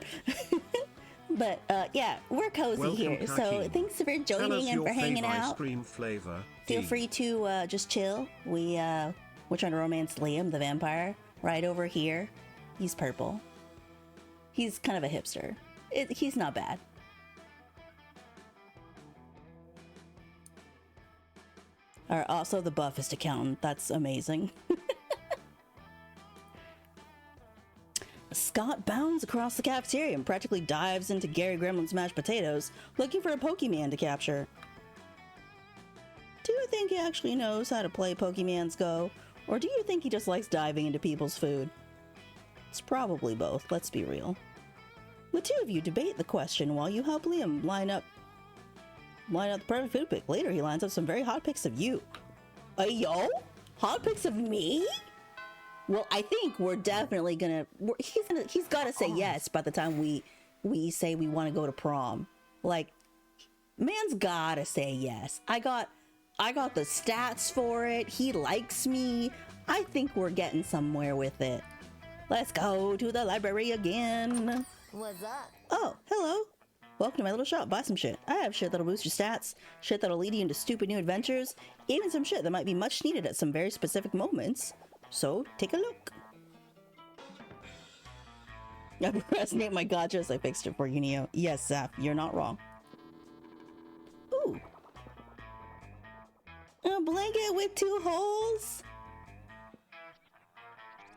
But yeah, we're cozy Welcome, here. So Kakeem. thanks for Tell us joining and your for hanging favorite ice out. cream flavor. Feel D. free to just chill. We're trying to romance Liam, the vampire, right over here. He's purple. He's kind of a hipster. He's not bad. Also the buffest accountant. That's amazing. Scott bounds across the cafeteria and practically dives into Gary Gremlin's mashed potatoes, looking for a Pokemon to capture. Do you think he actually knows how to play Pokemon's Go? Or do you think he just likes diving into people's food? It's probably both, let's be real. The two of you debate the question while you help Liam line up the perfect food pick. Later, he lines up some very hot pics of you. Yo? Hot pics of me? Well, I think we're definitely gonna... He's gotta say yes by the time we say we want to go to prom. Like, man's gotta say yes. I got the stats for it. He likes me. I think we're getting somewhere with it. Let's go to the library again. What's up? Oh, hello. Welcome to my little shop. Buy some shit. I have shit that'll boost your stats, shit that'll lead you into stupid new adventures, even some shit that might be much needed at some very specific moments. So, take a look. I procrastinate my gotchas. I fixed it for you, Neo. Yes, Zap, you're not wrong. Ooh. A blanket with 2 holes?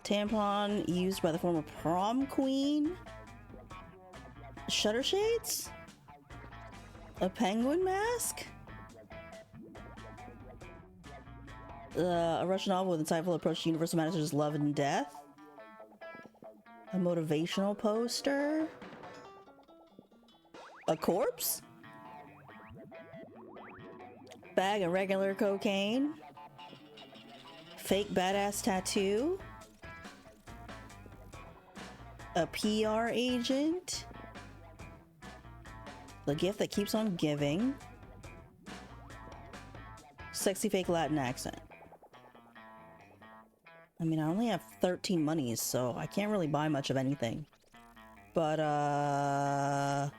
Tampon used by the former prom queen? Shutter shades? A penguin mask? A Russian novel with insightful approach to universal matters such as love and death? A motivational poster? A corpse? Bag of regular cocaine? Fake badass tattoo? A PR agent? The gift that keeps on giving? Sexy fake Latin accent. I mean, I only have 13 monies, so I can't really buy much of anything. But, I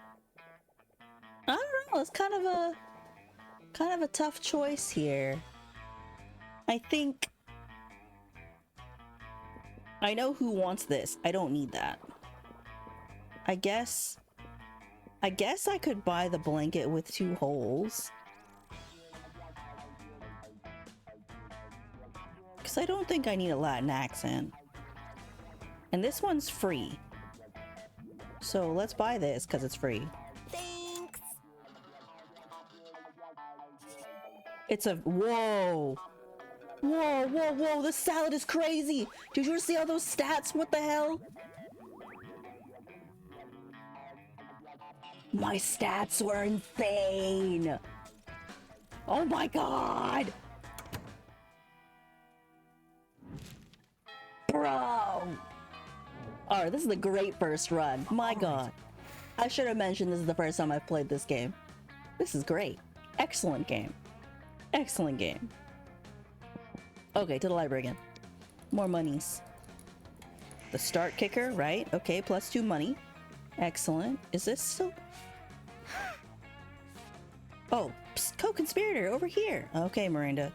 don't know, it's kind of a tough choice here. I think... I know who wants this. I don't need that. I guess I could buy the blanket with 2 holes. Because I don't think I need a Latin accent. And this one's free. So let's buy this because it's free. Thanks. It's a... Whoa! Whoa, whoa, whoa! This salad is crazy! Did you see all those stats? What the hell? My stats were insane! Oh my god! Bro! Alright, this is a great first run. My god. I should have mentioned this is the first time I've played this game. This is great. Excellent game. Excellent game. Okay, to the library again. More monies. The start kicker, right? Okay, plus 2 money. Excellent. Is this still... Oh, psst, co-conspirator over here. Okay, Miranda.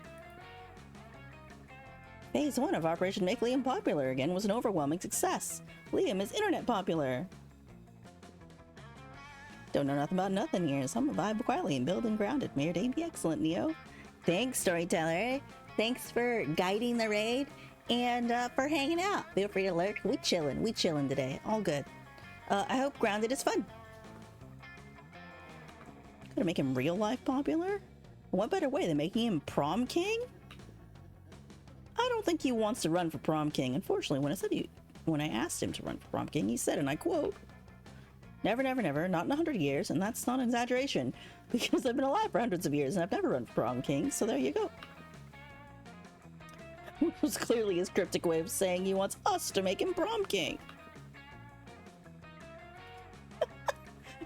Phase 1 of Operation Make Liam Popular again was an overwhelming success. Liam is internet popular. Don't know nothing about nothing here, so I'm gonna vibe quietly and build and grounded. May your day be excellent, Neo. Thanks, storyteller. Thanks for guiding the raid and for hanging out. Feel free to lurk. We chillin' today. All good. I hope Grounded is fun. Gotta make him real life popular? What better way than making him prom king? I don't think he wants to run for prom king. Unfortunately, when I asked him to run for prom king, he said, and I quote, "Never, never, never, not in 100 years," and that's not an exaggeration, because I've been alive for hundreds of years and I've never run for prom king, so there you go. It was clearly his cryptic way of saying he wants us to make him prom king.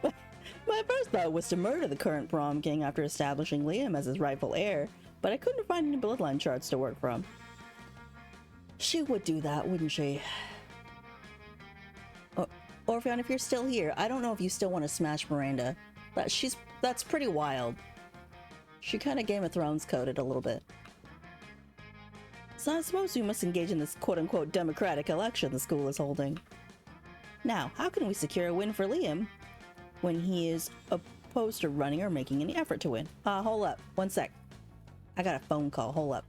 My first thought was to murder the current prom king after establishing Liam as his rightful heir, but I couldn't find any bloodline charts to work from. She would do that, wouldn't she? Orpheon, if you're still here, I don't know if you still want to smash Miranda. That's pretty wild. She kind of Game of Thrones coded a little bit. So I suppose we must engage in this quote-unquote democratic election the school is holding. Now, how can we secure a win for Liam when he is opposed to running or making any effort to win? Hold up, one sec. I got a phone call. Hold up.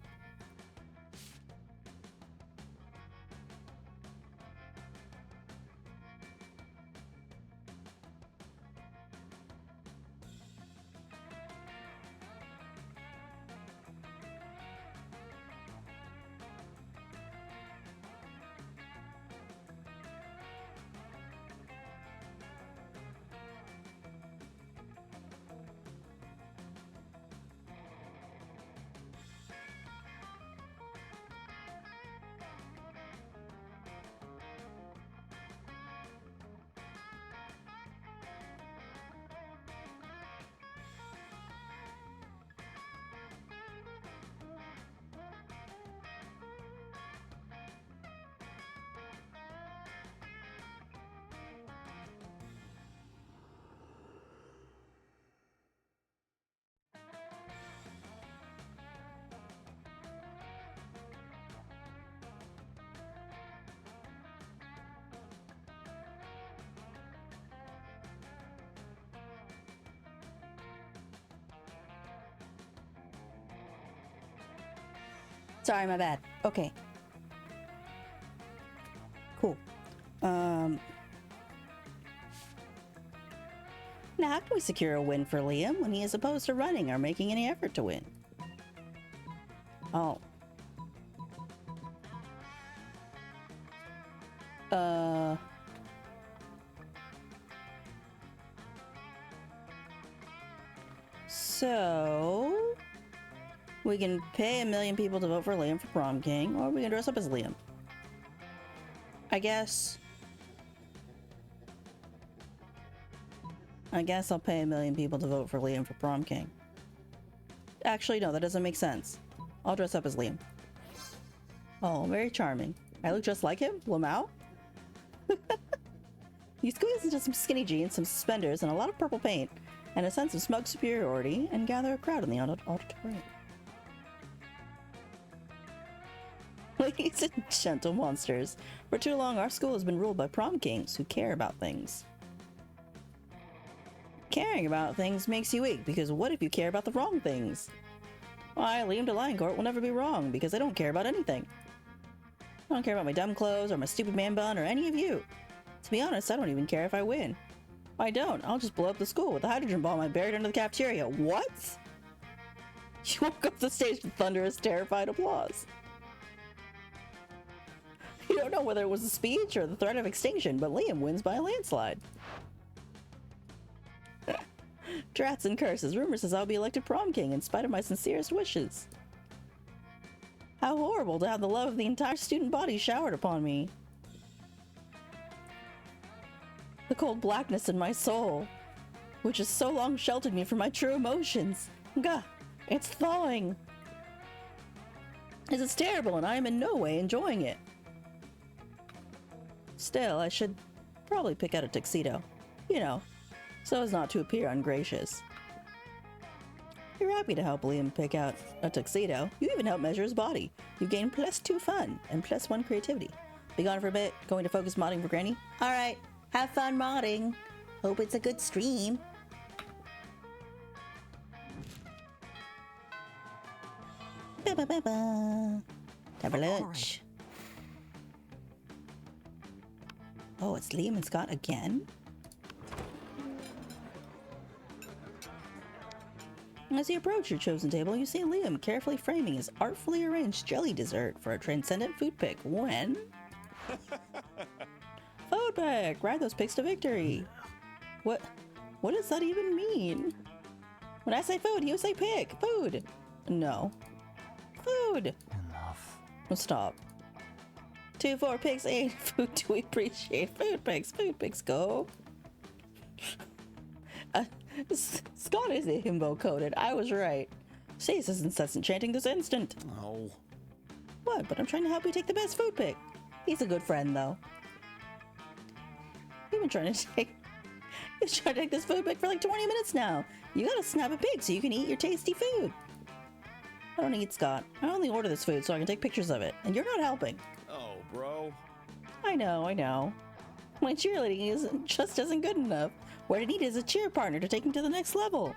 Sorry, my bad. Okay. Cool. Now how can we secure a win for Liam when he is opposed to running or making any effort to win? Oh. So we can pay 1 million people to vote for Liam for prom king, or we can dress up as Liam. I guess I'll pay 1 million people to vote for Liam for prom king. Actually, no, that doesn't make sense. I'll dress up as Liam. Oh, very charming. I look just like him? Lamau? You squeeze into some skinny jeans, some suspenders, and a lot of purple paint, and a sense of smug superiority, and gather a crowd in the auditorium. Ladies and gentle monsters, for too long our school has been ruled by prom kings who care about things. Caring about things makes you weak, because what if you care about the wrong things? Why, Liam de Lioncourt will never be wrong, because I don't care about anything. I don't care about my dumb clothes, or my stupid man bun, or any of you. To be honest, I don't even care if I win. If I don't, I'll just blow up the school with a hydrogen bomb I buried under the cafeteria. What? You walk up the stage with thunderous, terrified applause. You don't know whether it was a speech or the threat of extinction, but Liam wins by a landslide. Drats and curses. Rumor says I'll be elected prom king in spite of my sincerest wishes. How horrible to have the love of the entire student body showered upon me. The cold blackness in my soul, which has so long sheltered me from my true emotions. Gah, it's thawing. This is terrible, and I am in no way enjoying it. Still, I should probably pick out a tuxedo. You know, so as not to appear ungracious. You're happy to help Liam pick out a tuxedo. You even help measure his body. You gain +2 fun and +1 creativity. Be gone for a bit, going to focus modding for Granny? Alright, have fun modding. Hope it's a good stream. Ba-ba-ba-ba. Time for lunch. Oh, it's Liam and Scott again? As you approach your chosen table, you see Liam carefully framing his artfully arranged jelly dessert for a transcendent food pick when... Food pick! Ride those picks to victory! What does that even mean? When I say food, you say pick! Food! No. Food! Enough. Stop. 2, 4 picks, 8 food to appreciate. Food picks, go! Scott is a himbo coded. I was right. Cease this incessant chanting this instant. Oh. What? But I'm trying to help you take the best food pick. He's a good friend, though. He's trying to take this food pick for like 20 minutes now. You gotta snap a pig so you can eat your tasty food. I don't eat, Scott. I only order this food so I can take pictures of it, and you're not helping. Oh, bro. I know. My cheerleading just isn't good enough. What I need is a cheer partner to take him to the next level.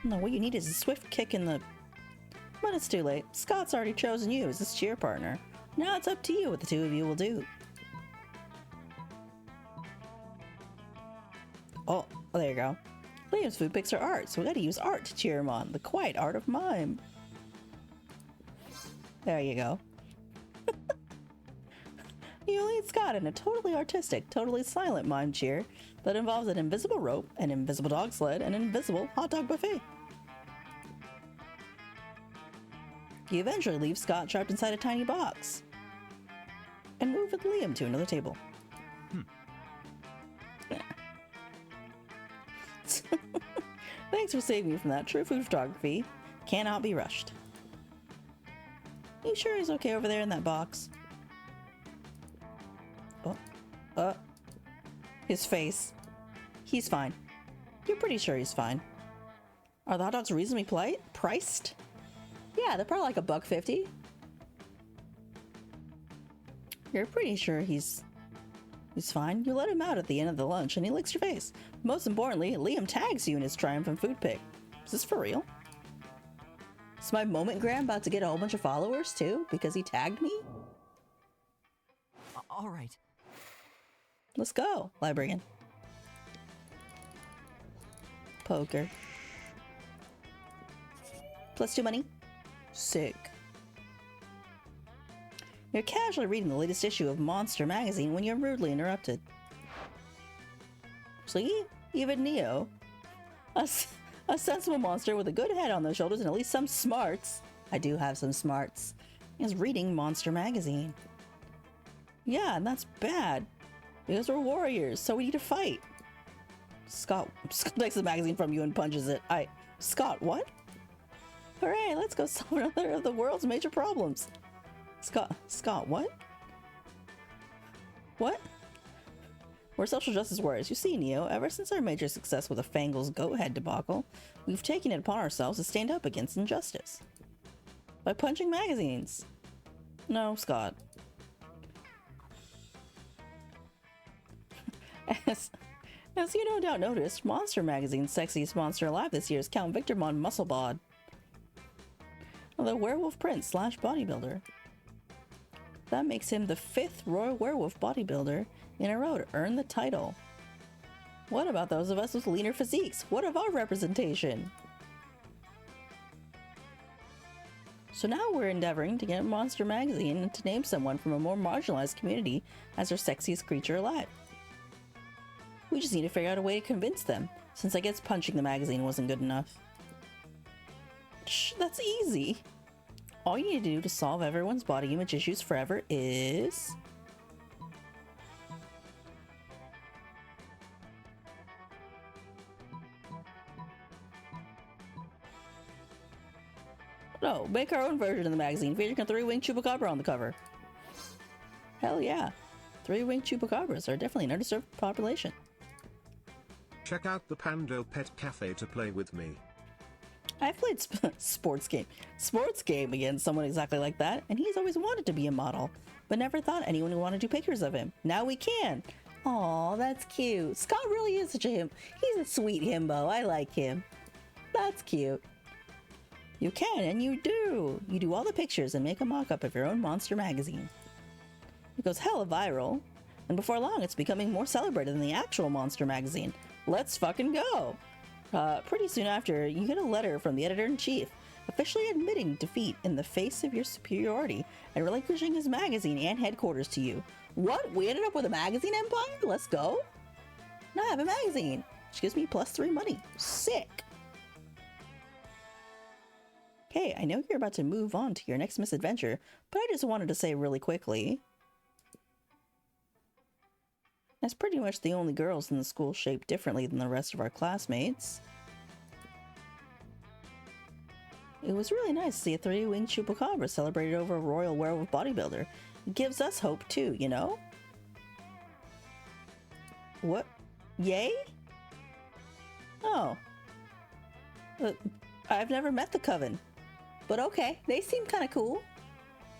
No, what you need is a swift kick in the But it's too late. Scott's already chosen you as his cheer partner. Now it's up to you what the two of you will do. Oh, there you go. Liam's food picks are art, so we gotta use art to cheer him on. The quiet art of mime. There you go. You lead Scott in a totally artistic, totally silent mime cheer that involves an invisible rope, an invisible dog sled, and an invisible hot dog buffet. You eventually leave Scott trapped inside a tiny box and move with Liam to another table. Thanks for saving me from that. True food photography cannot be rushed. You sure he's okay over there in that box? His face. He's fine. You're pretty sure he's fine. Are the hot dogs reasonably priced? Yeah, they're probably like $1.50. You're pretty sure he's fine. You let him out at the end of the lunch and he licks your face. Most importantly, Liam tags you in his triumphant food pic. Is this for real? Is my moment gram about to get a whole bunch of followers too because he tagged me? All right. Let's go, librarian. Poker. +2 money. Sick. You're casually reading the latest issue of Monster magazine when you're rudely interrupted. See? Even Neo, a sensible monster with a good head on their shoulders and at least some smarts, I do have some smarts, is reading Monster magazine. Yeah, and that's bad. Because we're warriors, so we need to fight. Scott takes the magazine from you and punches it. Scott, what? Hooray, let's go solve another of the world's major problems. Scott, what? What? We're social justice warriors. You see, Neo, ever since our major success with a Fangles goat head debacle, we've taken it upon ourselves to stand up against injustice. By punching magazines. No, Scott. As you no doubt noticed, Monster Magazine's sexiest monster alive this year is Count Victor Von Musclebod, the werewolf prince / bodybuilder. That makes him the 5th royal werewolf bodybuilder in a row to earn the title. What about those of us with leaner physiques? What of our representation? So now we're endeavoring to get Monster Magazine to name someone from a more marginalized community as their sexiest creature alive. We just need to figure out a way to convince them, since I guess punching the magazine wasn't good enough. Shh, that's easy. All you need to do to solve everyone's body image issues forever is... No, make our own version of the magazine featuring a 3-winged chupacabra on the cover. Hell yeah. 3-winged chupacabras are definitely an underserved population. Check out the Pando Pet Cafe to play with me. I've played sports game against someone exactly like that, and he's always wanted to be a model, but never thought anyone would want to do pictures of him. Now we can. Aw, that's cute. Scott really is such a him. He's a sweet himbo. I like him. That's cute. You can, and you do. You do all the pictures and make a mock-up of your own Monster magazine. It goes hella viral, and before long it's becoming more celebrated than the actual Monster magazine. Let's fucking go! Pretty soon after, you get a letter from the editor-in-chief, officially admitting defeat in the face of your superiority and relinquishing his magazine and headquarters to you. What? We ended up with a magazine empire? Let's go! Now I have a magazine, which gives me +3 money. Sick! Okay, I know you're about to move on to your next misadventure, but I just wanted to say really quickly, as pretty much the only girls in the school shaped differently than the rest of our classmates, it was really nice to see a 3-winged chupacabra celebrated over a royal werewolf bodybuilder. It gives us hope too, you know? What? Yay? Oh. I've never met the Coven. But okay, they seem kind of cool.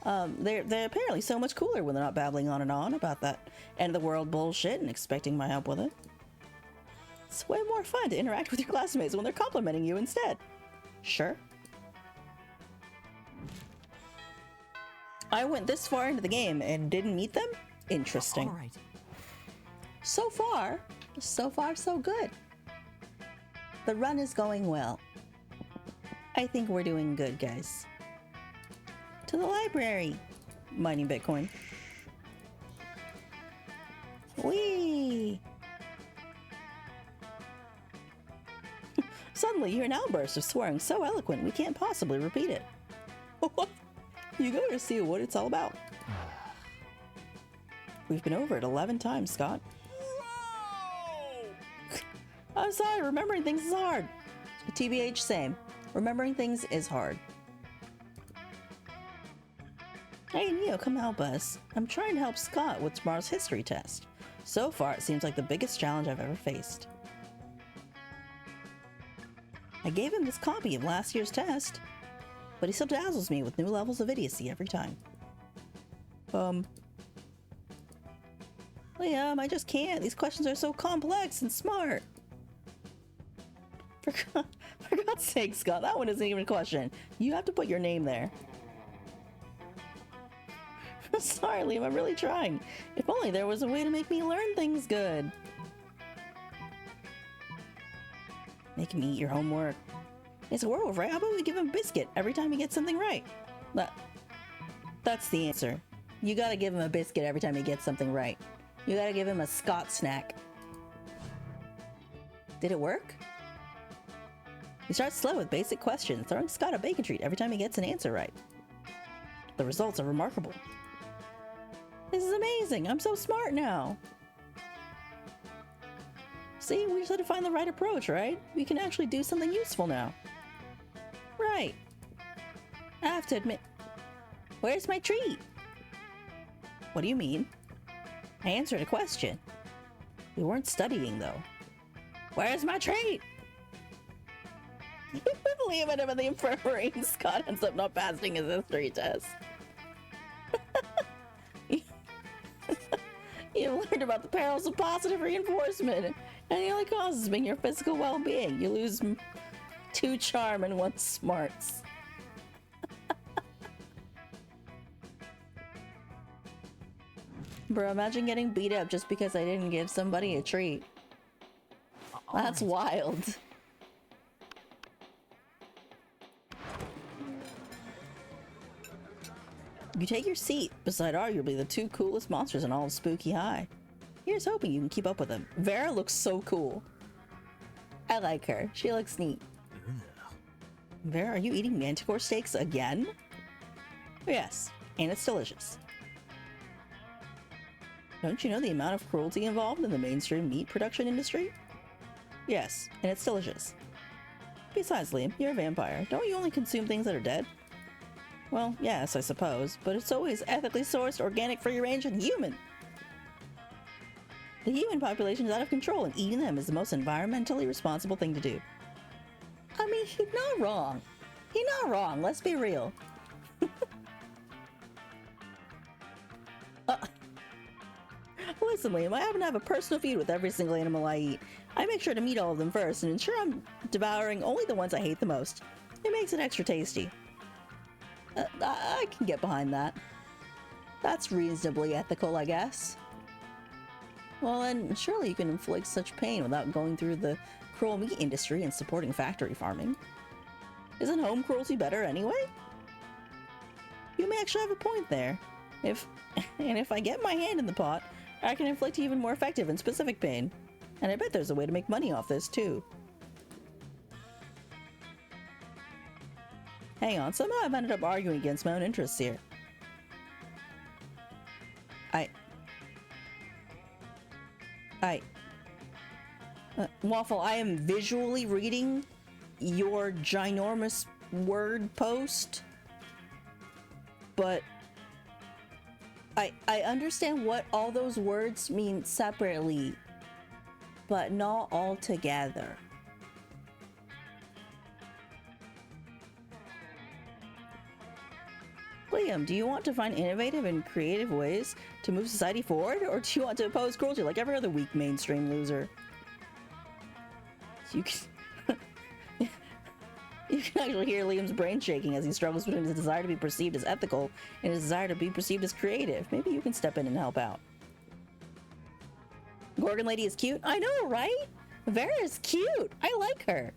They're apparently so much cooler when they're not babbling on and on about that end of the world bullshit and expecting my help with it. It's way more fun to interact with your classmates when they're complimenting you instead. Sure. I went this far into the game and didn't meet them? Interesting. All right. So far so good. The run is going well. I think we're doing good, guys. To the library. Mining Bitcoin. Whee! Suddenly, you hear an outburst of swearing so eloquent we can't possibly repeat it. You go to see what it's all about. We've been over it 11 times, Scott. I'm sorry, remembering things is hard. TBH, same. Remembering things is hard. Hey, Neo, come help us. I'm trying to help Scott with tomorrow's history test. So far, it seems like the biggest challenge I've ever faced. I gave him this copy of last year's test, but he still dazzles me with new levels of idiocy every time. Liam, I just can't. These questions are so complex and smart. For God's sake, Scott, that one isn't even a question. You have to put your name there. Sorry, Liam, I'm really trying. If only there was a way to make me learn things good. Making me eat your homework. It's a werewolf, right? How about we give him a biscuit every time he gets something right? That's the answer. You gotta give him a biscuit every time he gets something right. You gotta give him a Scott snack. Did it work? You start slow with basic questions, throwing Scott a bacon treat every time he gets an answer right. The results are remarkable. This is amazing! I'm so smart now! See, we just had to find the right approach, right? We can actually do something useful now. Right. I have to admit... Where's my treat? What do you mean? I answered a question. We weren't studying, though. Where's my treat? Liam and him in the infirmary, and Scott ends up not passing his history test. You've learned about the perils of positive reinforcement, and it only causes being your physical well-being. You lose 2 charm and 1 smarts. Bro, imagine getting beat up just because I didn't give somebody a treat. That's wild. You take your seat beside arguably the 2 coolest monsters in all of Spooky High. Here's hoping you can keep up with them. Vera looks so cool. I like her. She looks neat. Vera, are you eating manticore steaks again? Yes, and it's delicious. Don't you know the amount of cruelty involved in the mainstream meat production industry? Yes, and it's delicious. Besides, Liam, you're a vampire. Don't you only consume things that are dead? Well, yes, I suppose, but it's always ethically sourced, organic, free-range, and human. The human population is out of control, and eating them is the most environmentally responsible thing to do. I mean, he's not wrong. He's not wrong, let's be real. Listen, Liam, I happen to have a personal feud with every single animal I eat. I make sure to meet all of them first and ensure I'm devouring only the ones I hate the most. It makes it extra tasty. I can get behind that. That's reasonably ethical, I guess. Well, then, surely you can inflict such pain without going through the cruel meat industry and supporting factory farming. Isn't home cruelty better anyway? You may actually have a point there. If I get my hand in the pot, I can inflict even more effective and specific pain. And I bet there's a way to make money off this, too. Hang on, somehow I've ended up arguing against my own interests here. Waffle, I am visually reading your ginormous word post, but I understand what all those words mean separately, but not all together. Liam, do you want to find innovative and creative ways to move society forward, or do you want to oppose cruelty like every other weak mainstream loser? You can... You can actually hear Liam's brain shaking as he struggles between his desire to be perceived as ethical and his desire to be perceived as creative. Maybe you can step in and help out. Gorgon Lady is cute. I know, right? Vera is cute. I like her.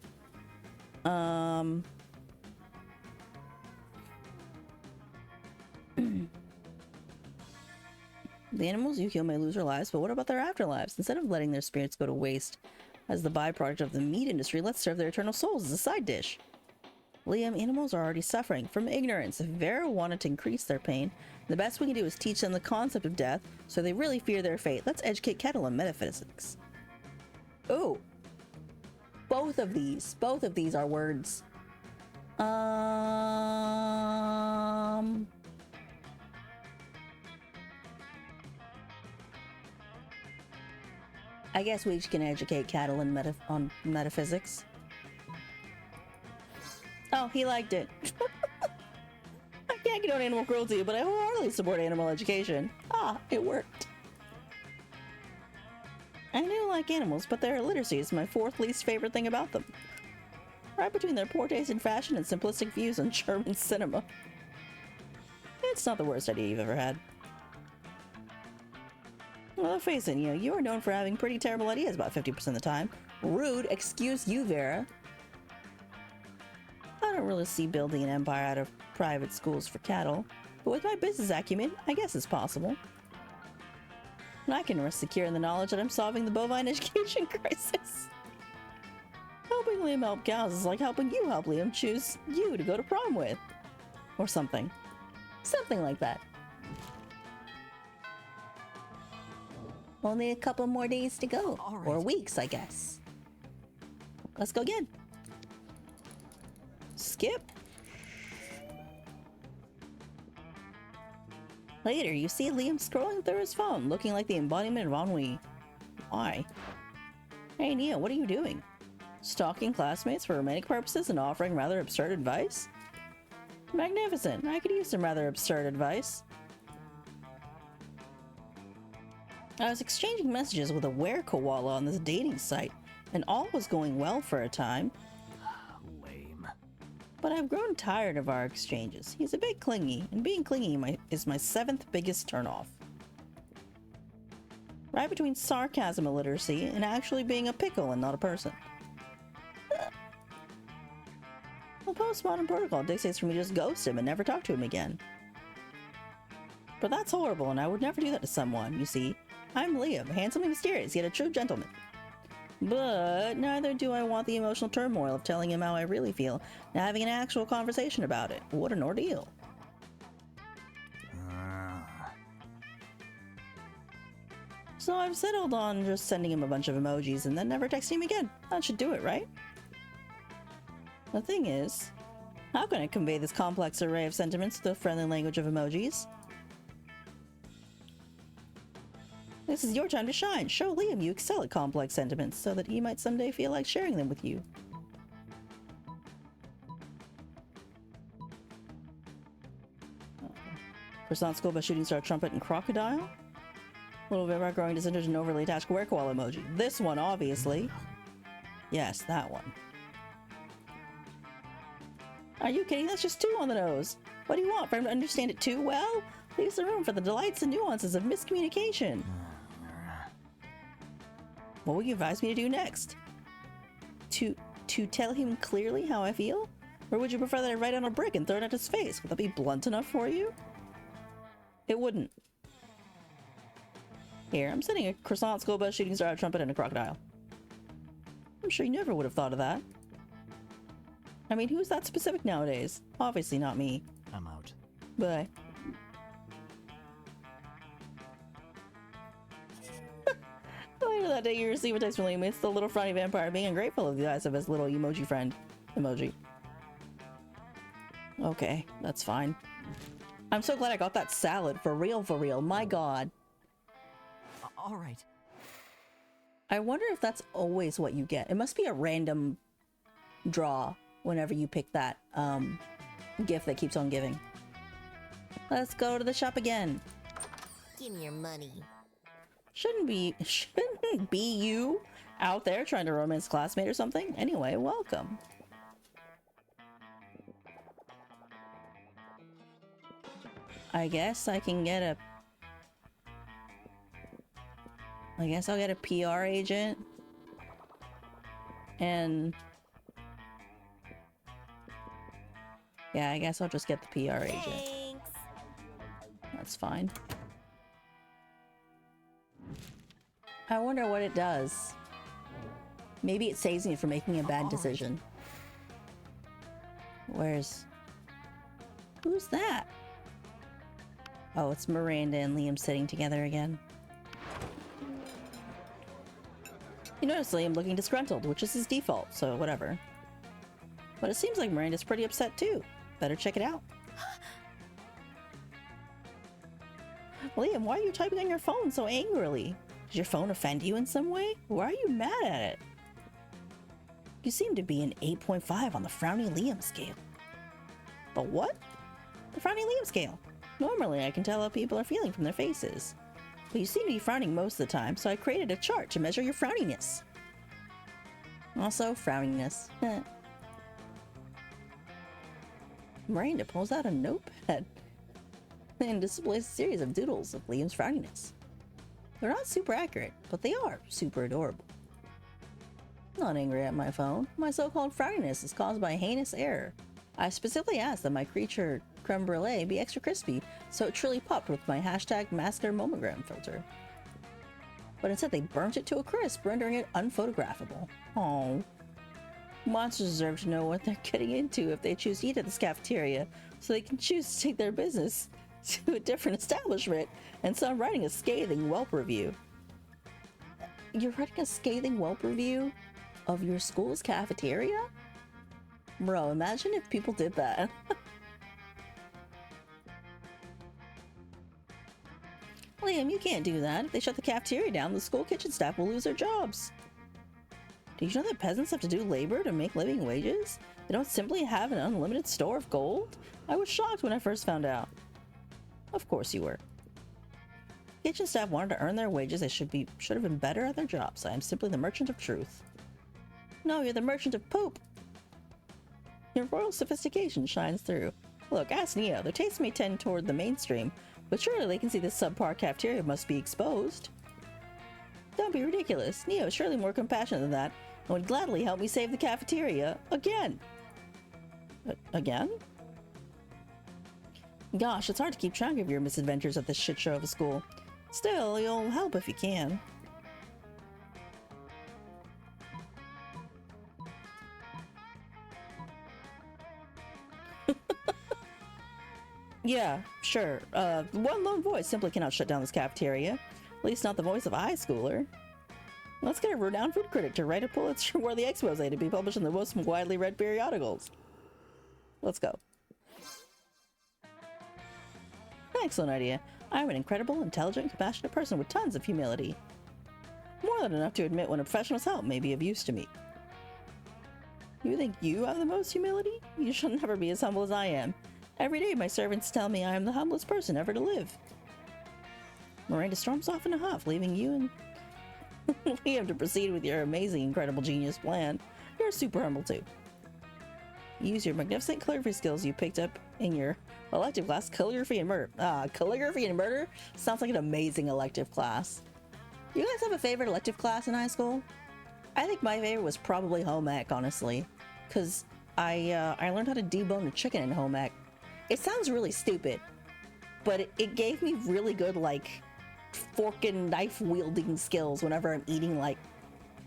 The animals you kill may lose their lives, but what about their afterlives? Instead of letting their spirits go to waste as the byproduct of the meat industry, let's serve their eternal souls as a side dish. Liam, animals are already suffering from ignorance. If Vera wanted to increase their pain, the best we can do is teach them the concept of death so they really fear their fate. Let's educate Kettle on metaphysics. Oh. Both of these are words. I guess we can educate Cattle on metaphysics. Oh, he liked it. I can't condone animal cruelty, but I wholeheartedly support animal education. Ah, it worked. I do like animals, but their illiteracy is my fourth least favorite thing about them. Right between their poor taste in fashion and simplistic views on German cinema. It's not the worst idea you've ever had. Well, face it, you are known for having pretty terrible ideas about 50% of the time. Rude, excuse you, Vera. I don't really see building an empire out of private schools for cattle, but with my business acumen, I guess it's possible. And I can rest secure in the knowledge that I'm solving the bovine education crisis. Helping Liam help cows is like helping you help Liam choose you to go to prom with. Or something. Something like that. Only a couple more days to go. All right. Or weeks, I guess. Let's go again. Skip. Later, you see Liam scrolling through his phone, looking like the embodiment of ennui. Why? Hey, Nia, what are you doing? Stalking classmates for romantic purposes and offering rather absurd advice? Magnificent. I could use some rather absurd advice. I was exchanging messages with a were-koala on this dating site, and all was going well for a time. Lame. But I've grown tired of our exchanges. He's a bit clingy, and being clingy is my seventh biggest turnoff. Right between sarcasm illiteracy and actually being a pickle and not a person. Well, postmodern protocol dictates for me to just ghost him and never talk to him again. But that's horrible, and I would never do that to someone, you see. I'm Liam, handsomely mysterious, yet a true gentleman. But neither do I want the emotional turmoil of telling him how I really feel and having an actual conversation about it. What an ordeal. So I've settled on just sending him a bunch of emojis and then never texting him again. That should do it, right? The thing is, how can I convey this complex array of sentiments to the friendly language of emojis? This is your time to shine. Show Liam you excel at complex sentiments so that he might someday feel like sharing them with you. Croissant school by shooting star trumpet and crocodile? Little Vera growing disinterested and overly attached were-koala emoji. This one, obviously. Yes, that one. Are you kidding? That's just two on the nose. What do you want? For him to understand it too well? Leaves the room for the delights and nuances of miscommunication. What would you advise me to do next? To tell him clearly how I feel? Or would you prefer that I write on a brick and throw it at his face? Would that be blunt enough for you? It wouldn't. Here, I'm sending a croissant, school bus, shooting star, a trumpet, and a crocodile. I'm sure you never would have thought of that. I mean, who's that specific nowadays? Obviously not me. I'm out. Bye. Later that day, you receive a text from Liam. It's the little frowny vampire being ungrateful of the eyes of his little emoji friend. Emoji. Okay, that's fine. I'm so glad I got that salad. For real, for real. My god. All right. I wonder if that's always what you get. It must be a random draw whenever you pick that gift that keeps on giving. Let's go to the shop again. Give me your money. Shouldn't be you out there trying to romance a classmate or something. Anyway, welcome. I guess I can get a... I guess I'll get a PR agent. And... yeah, I guess I'll just get the PR agent. Thanks. That's fine. I wonder what it does. Maybe it saves me from making a bad decision. Where's... who's that? Oh, it's Miranda and Liam sitting together again. You notice Liam looking disgruntled, which is his default, so whatever. But it seems like Miranda's pretty upset too. Better check it out. Liam, why are you typing on your phone so angrily? Does your phone offend you in some way? Why are you mad at it? You seem to be an 8.5 on the Frowny Liam scale. The what? The Frowny Liam scale. Normally, I can tell how people are feeling from their faces. But you seem to be frowning most of the time, so I created a chart to measure your frowniness. Also, frowniness. Miranda pulls out a notepad and displays a series of doodles of Liam's frowniness. They're not super accurate, but they are super adorable. I'm not angry at my phone. My so-called frowniness is caused by a heinous error. I specifically asked that my creature creme brulee be extra crispy, so it truly popped with my hashtag masculine momogram filter. But instead they burnt it to a crisp, rendering it unphotographable. Oh. Monsters deserve to know what they're getting into if they choose to eat at this cafeteria, so they can choose to take their business to a different establishment, and so I'm writing a scathing Yelp review. You're writing a scathing Yelp review of your school's cafeteria? Bro, imagine if people did that. Liam, you can't do that. If they shut the cafeteria down, the school kitchen staff will lose their jobs. Do you know that peasants have to do labor to make living wages? They don't simply have an unlimited store of gold? I was shocked when I first found out. Of course you were. Kitchen staff wanted to earn their wages. They should have been better at their jobs. I am simply the merchant of truth. No, you're the merchant of poop. Your royal sophistication shines through. Look, ask Neo. Their tastes may tend toward the mainstream, but surely they can see this subpar cafeteria must be exposed. Don't be ridiculous. Neo is surely more compassionate than that and would gladly help me save the cafeteria again. Again? Gosh, it's hard to keep track of your misadventures at this shit show of a school. Still, you'll help if you can. Yeah, sure. One lone voice simply cannot shut down this cafeteria. At least not the voice of a high schooler. Let's get a renowned food critic to write a Pulitzer-worthy expose to be published in the most widely read periodicals. Let's go. Excellent idea. I'm an incredible, intelligent, compassionate person with tons of humility. More than enough to admit when a professional's help may be of use to me. You think you have the most humility? You shall never be as humble as I am. Every day my servants tell me I am the humblest person ever to live. Miranda storms off in a huff, leaving you and Liam to proceed with your amazing, incredible genius plan. You're super humble too. Use your magnificent calligraphy skills you picked up in your elective class, calligraphy and murder. Calligraphy and murder sounds like an amazing elective class. You guys have a favorite elective class in high school? I think my favorite was probably home ec, honestly, because I learned how to debone a chicken in home ec. It sounds really stupid, but it gave me really good, like, fork and knife wielding skills whenever I'm eating, like,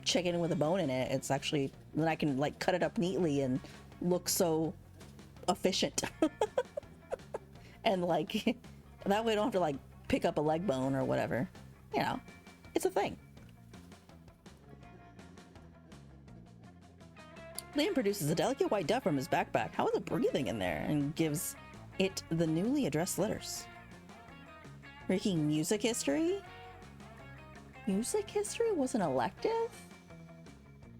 chicken with a bone in it. It's actually, then I can, like, cut it up neatly and look so efficient. And, like, that way I don't have to, like, pick up a leg bone or whatever. You know, it's a thing. Liam produces a delicate white duck from his backpack. How is it breathing in there? And gives it the newly addressed letters. Freaking music history? Music history was an elective?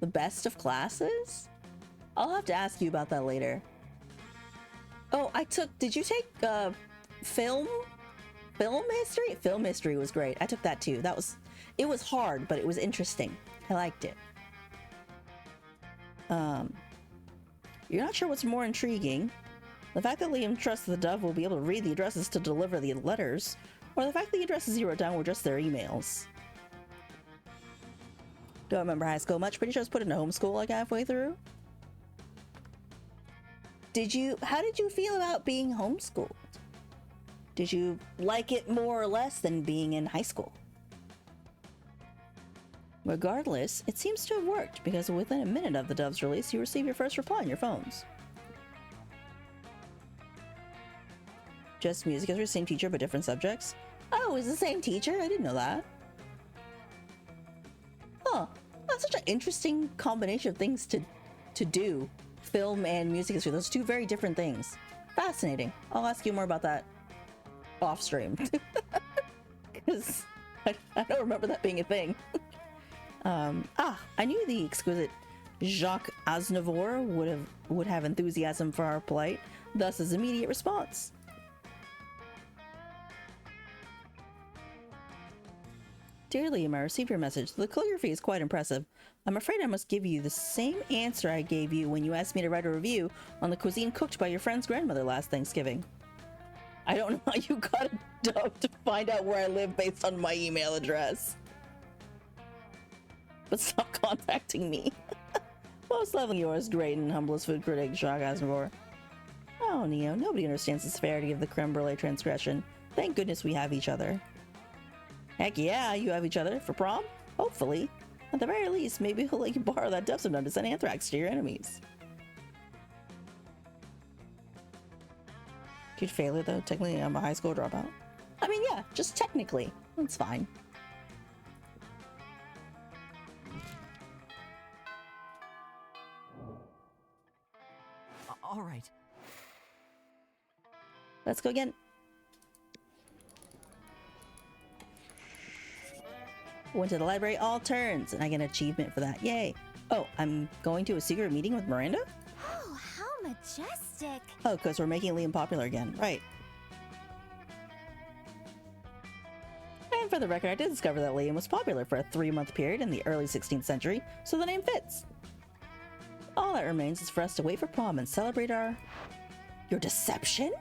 The best of classes? I'll have to ask you about that later. Oh, did you take film history? Film history was great. I took that too. It was hard, but it was interesting. I liked it. You're not sure what's more intriguing, The fact that Liam trusts the dove will be able to read the addresses to deliver the letters, or the fact that the addresses he wrote down were just their emails. Don't remember high school much. Pretty sure I was put into homeschool like halfway through. How did you feel about being homeschooled? Did you like it more or less than being in high school? Regardless, it seems to have worked because within a minute of the dove's release, you receive your first reply on your phones. Just music as your same teacher but different subjects? Oh, it's the same teacher? I didn't know that. Huh. That's such an interesting combination of things to do. Film and music history. Those are two very different things. Fascinating. I'll ask you more about that off stream. Because I don't remember that being a thing. I knew the exquisite Jacques Aznavour would have enthusiasm for our plight, thus his immediate response. Dear Liam, I received your message. The calligraphy is quite impressive. I'm afraid I must give you the same answer I gave you when you asked me to write a review on the cuisine cooked by your friend's grandmother last Thanksgiving. I don't know how you got a dove to find out where I live based on my email address. But stop contacting me. Most loving yours, great and humblest food critic, Jacques Aznavour. Oh, Neo, nobody understands the severity of the creme brulee transgression. Thank goodness we have each other. Heck yeah, you have each other for prom? Hopefully. At the very least, maybe he'll let you borrow that dove sometime to send anthrax to your enemies. You'd fail it though. Technically, I'm a high school dropout. I mean, yeah, just technically. That's fine. All right. Let's go again. Went to the library all turns, and I get an achievement for that. Yay. Oh, I'm going to a secret meeting with Miranda? Oh, how majestic. Oh, because we're making Liam popular again. Right. And for the record, I did discover that Liam was popular for a 3-month period in the early 16th century, so the name fits. All that remains is for us to wait for prom and celebrate your deception?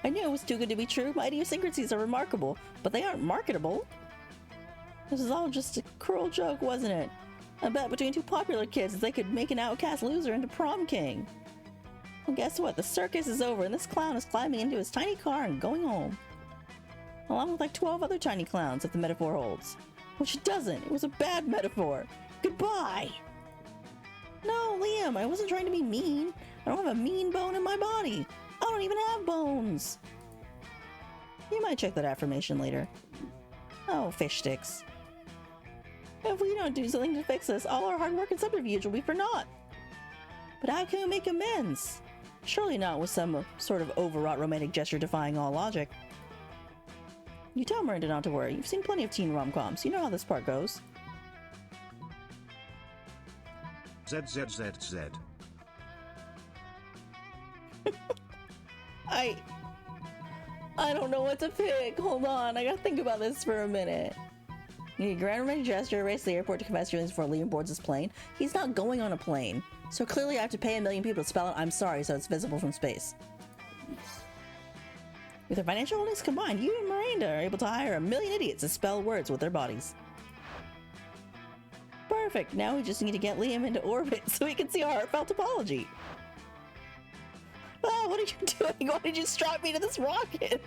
I knew it was too good to be true. My idiosyncrasies are remarkable, but they aren't marketable. This is all just a cruel joke, wasn't it? I bet between two popular kids they could make an outcast loser into prom king. Well, guess what? The circus is over and this clown is climbing into his tiny car and going home. Along with like 12 other tiny clowns, if the metaphor holds. Which it doesn't. It was a bad metaphor. Goodbye! No, Liam, I wasn't trying to be mean. I don't have a mean bone in my body. I don't even have bones. You might check that affirmation later. Oh, fish sticks. If we don't do something to fix this, all our hard work and subterfuge will be for naught. But how can we make amends? Surely not with some sort of overwrought romantic gesture defying all logic. You tell Miranda not to worry. You've seen plenty of teen rom-coms. You know how this part goes. ZZZZ. I don't know what to pick. Hold on, I gotta think about this for a minute. You need a grand romantic gesture, race to the airport to confess feelings before Liam boards his plane. He's not going on a plane. So clearly I have to pay 1 million people to spell out I'm sorry so it's visible from space. With their financial holdings combined, you and Miranda are able to hire 1 million idiots to spell words with their bodies. Perfect, now we just need to get Liam into orbit so he can see a heartfelt apology. Ah, what are you doing? Why did you strap me to this rocket?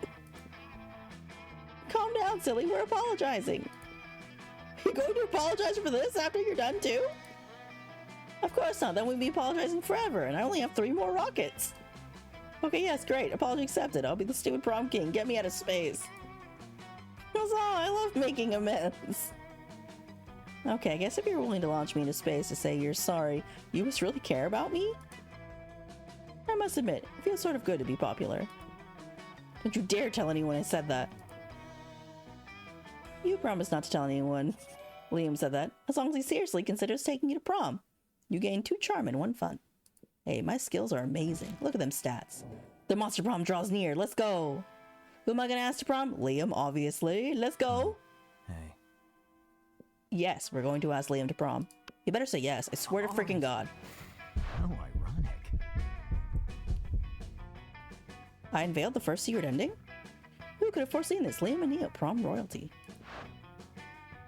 Calm down, silly, we're apologizing. You're going to apologize for this after you're done too? Of course not, then we'd be apologizing forever, and I only have 3 more rockets. Okay, yes, great, apology accepted. I'll be the stupid prom king, get me out of space. That's all, I love making amends. Okay, I guess if you're willing to launch me into space to say you're sorry, you must really care about me? I must admit, it feels sort of good to be popular. Don't you dare tell anyone I said that. You promised not to tell anyone. Liam said that, as long as he seriously considers taking you to prom. You gain 2 charm and 1 fun. Hey, my skills are amazing. Look at them stats. The monster prom draws near. Let's go. Who am I gonna ask to prom? Liam, obviously. Let's go. Hey. Yes, we're going to ask Liam to prom. You better say yes. I swear to freaking God. How ironic. I unveiled the first secret ending? Who could have foreseen this? Liam and Neo, prom royalty.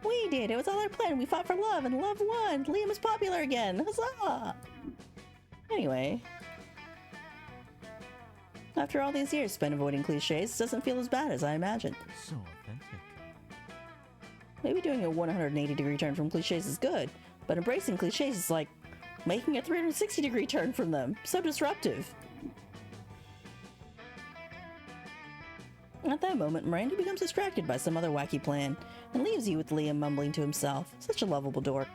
We did! It was all our plan. We fought for love, and love won! Liam is popular again! Huzzah! Anyway. After all these years spent avoiding cliches, it doesn't feel as bad as I imagined. So authentic. Maybe doing a 180-degree turn from cliches is good, but embracing cliches is like making a 360-degree turn from them. So disruptive. At that moment, Miranda becomes distracted by some other wacky plan and leaves you with Liam mumbling to himself. Such a lovable dork.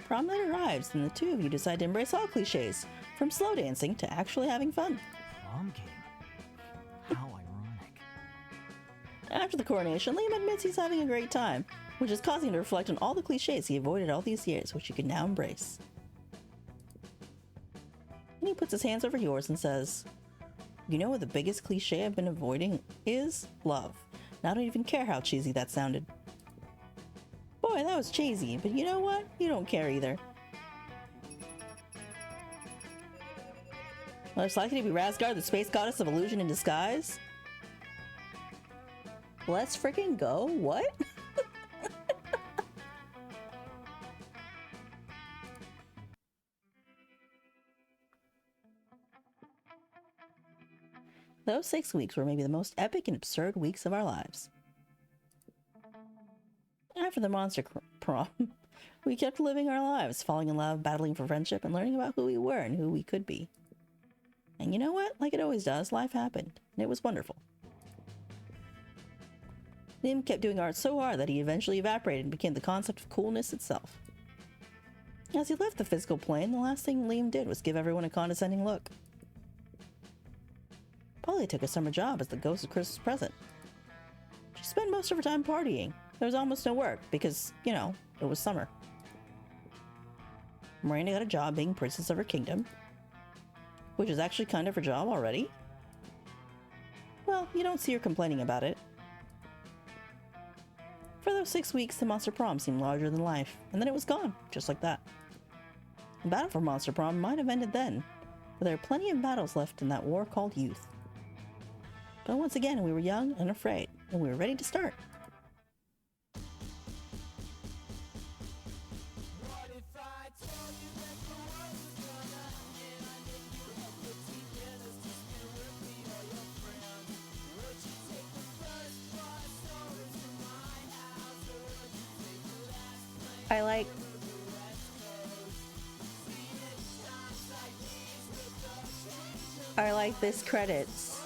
Prom night arrives, and the two of you decide to embrace all cliches, from slow dancing to actually having fun. Prom game. How ironic. After the coronation, Liam admits he's having a great time, which is causing him to reflect on all the cliches he avoided all these years, which you can now embrace. And he puts his hands over yours and says, "You know what the biggest cliche I've been avoiding is? Love. And I don't even care how cheesy that sounded." Boy, that was cheesy, but you know what? You don't care either. Well, it's likely to be Razgard, the space goddess of illusion in disguise. Let's freaking go. What? Those 6 weeks were maybe the most epic and absurd weeks of our lives. After the monster prom, we kept living our lives, falling in love, battling for friendship, and learning about who we were and who we could be. And you know what? Like it always does, life happened, and it was wonderful. Liam kept doing art so hard that he eventually evaporated and became the concept of coolness itself. As he left the physical plane, the last thing Liam did was give everyone a condescending look. Polly took a summer job as the ghost of Christmas present. She spent most of her time partying. There was almost no work because, you know, it was summer. Miranda got a job being princess of her kingdom, which is actually kind of her job already. Well, you don't see her complaining about it. For those 6 weeks, the Monster Prom seemed larger than life, and then it was gone, just like that. The battle for Monster Prom might have ended then, but there are plenty of battles left in that war called youth. But once again, we were young and afraid, and we were ready to start. I like this credits.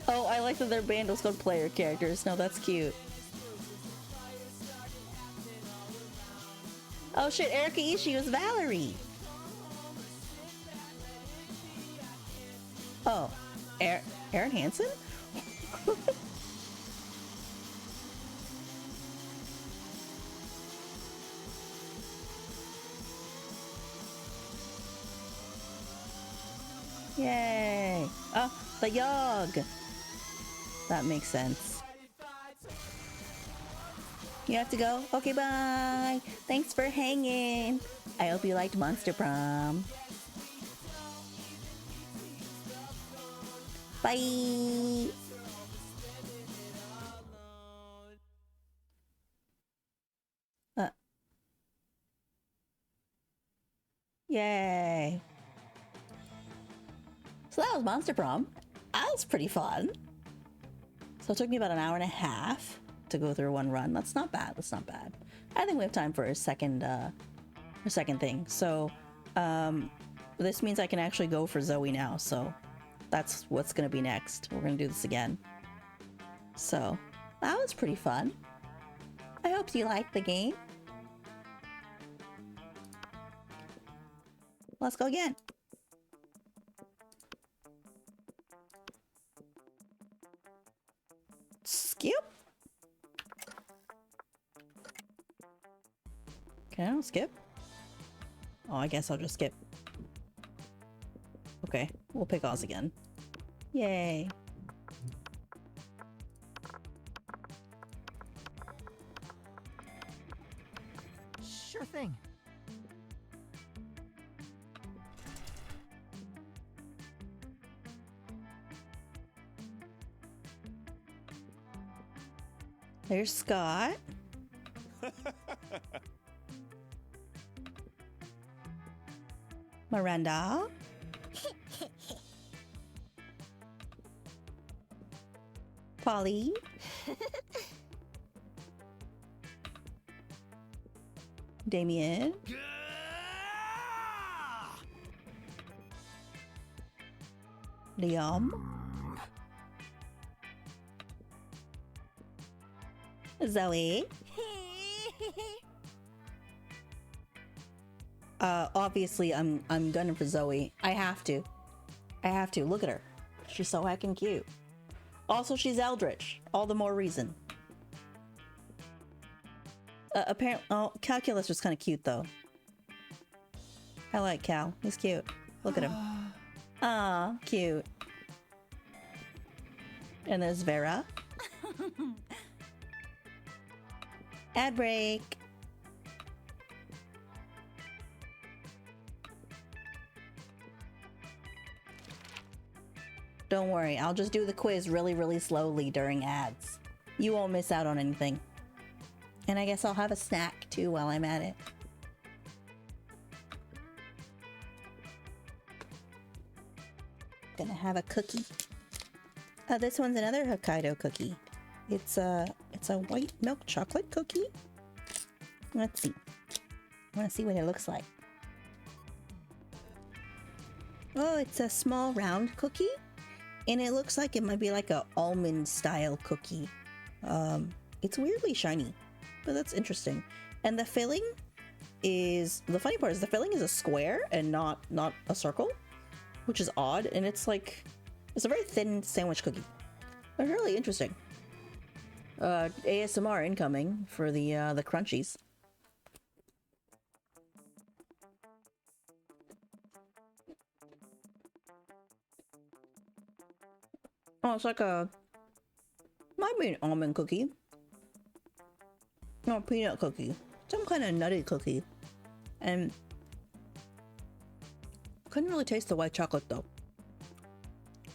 Oh, I like that their band was called player characters. No, that's cute. Oh shit, Erika Ishii was Valerie. Oh, Aaron Hansen? Yay! Oh, the Yog! That makes sense. You have to go? Okay, bye! Thanks for hanging! I hope you liked Monster Prom. Bye! Yay! So that was Monster Prom. That was pretty fun. So it took me about an hour and a half to go through one run. That's not bad. That's not bad. I think we have time for a second thing. So this means I can actually go for Zoe now. So that's what's going to be next. We're going to do this again. So that was pretty fun. I hope you liked the game. Let's go again. Skip. Okay, I'll skip. Oh, I guess I'll just skip. Okay, we'll pick Oz again. Yay. Sure thing. There's Scott. Miranda. Polly. Damien. Liam. Zoe. Obviously I'm gunning for Zoe. I have to. Look at her. She's so heckin' cute. Also, she's Eldritch. All the more reason. Apparently, oh, calculus was kind of cute though. I like Cal. He's cute. Look at him. Ah, cute. And there's Vera. Ad break. Don't worry, I'll just do the quiz really, really slowly during ads. You won't miss out on anything. And I guess I'll have a snack too while I'm at it. Gonna have a cookie. This one's another Hokkaido cookie. It's a white milk chocolate cookie. Let's see. I want to see what it looks like. Oh, it's a small round cookie. And it looks like it might be like a almond style cookie. It's weirdly shiny, but that's interesting. And the filling is, the funny part is the filling is a square and not a circle, which is odd. And it's like, it's a very thin sandwich cookie. But really interesting. ASMR incoming for the crunchies. Oh, it's like a, might be an almond cookie. No, peanut cookie. Some kind of nutty cookie. And couldn't really taste the white chocolate though.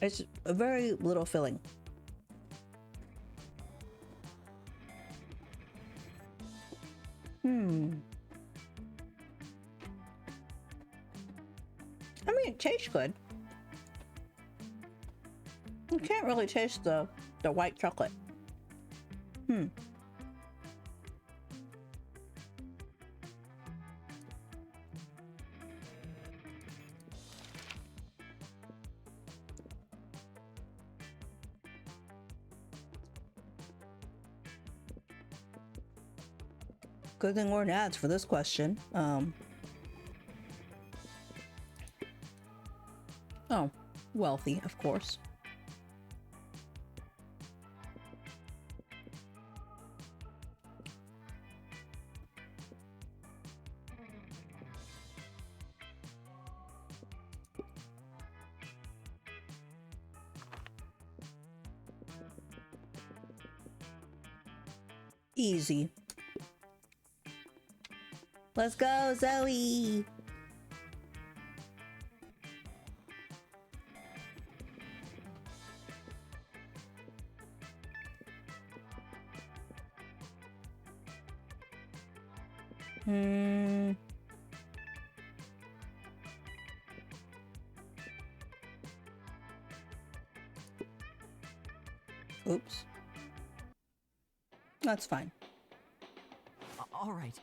It's a very little filling. I mean, it tastes good. You can't really taste the white chocolate. Good thing we're in ads for this question. Oh, wealthy, of course. Easy. Let's go, Zoe! Oops. That's fine. All right.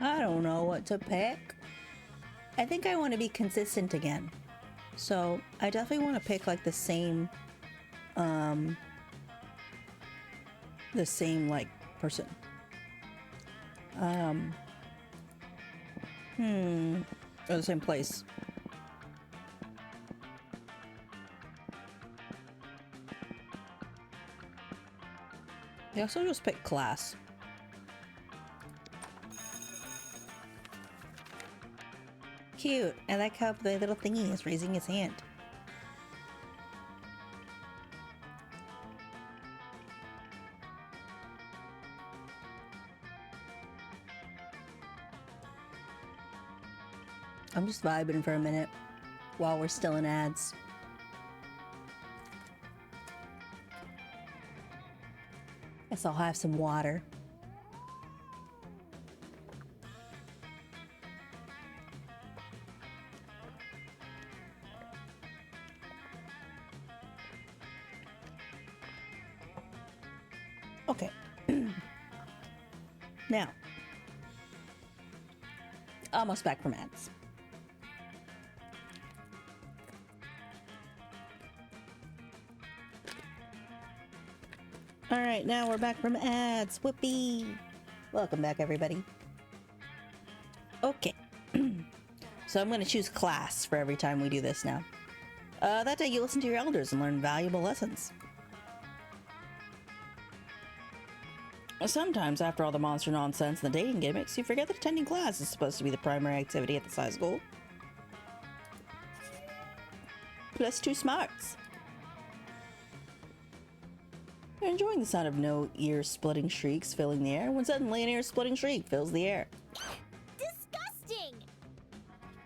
I don't know what to pick. I think I want to be consistent again. So I definitely want to pick like the same like person. Or the same place. I also just pick class. Cute. I like how the little thingy is raising his hand. I'm just vibing for a minute while we're still in ads. Guess I'll have some water. Okay. Now, almost back from ads. All right, now we're back from ads. Whoopee! Welcome back, everybody. Okay. So I'm going to choose class for every time we do this now. That day you listen to your elders and learn valuable lessons. Sometimes, after all the monster nonsense and the dating gimmicks, you forget that attending class is supposed to be the primary activity at this high school. Plus 2 smarts. You're enjoying the sound of no ear-splitting shrieks filling the air when suddenly an ear-splitting shriek fills the air. Disgusting!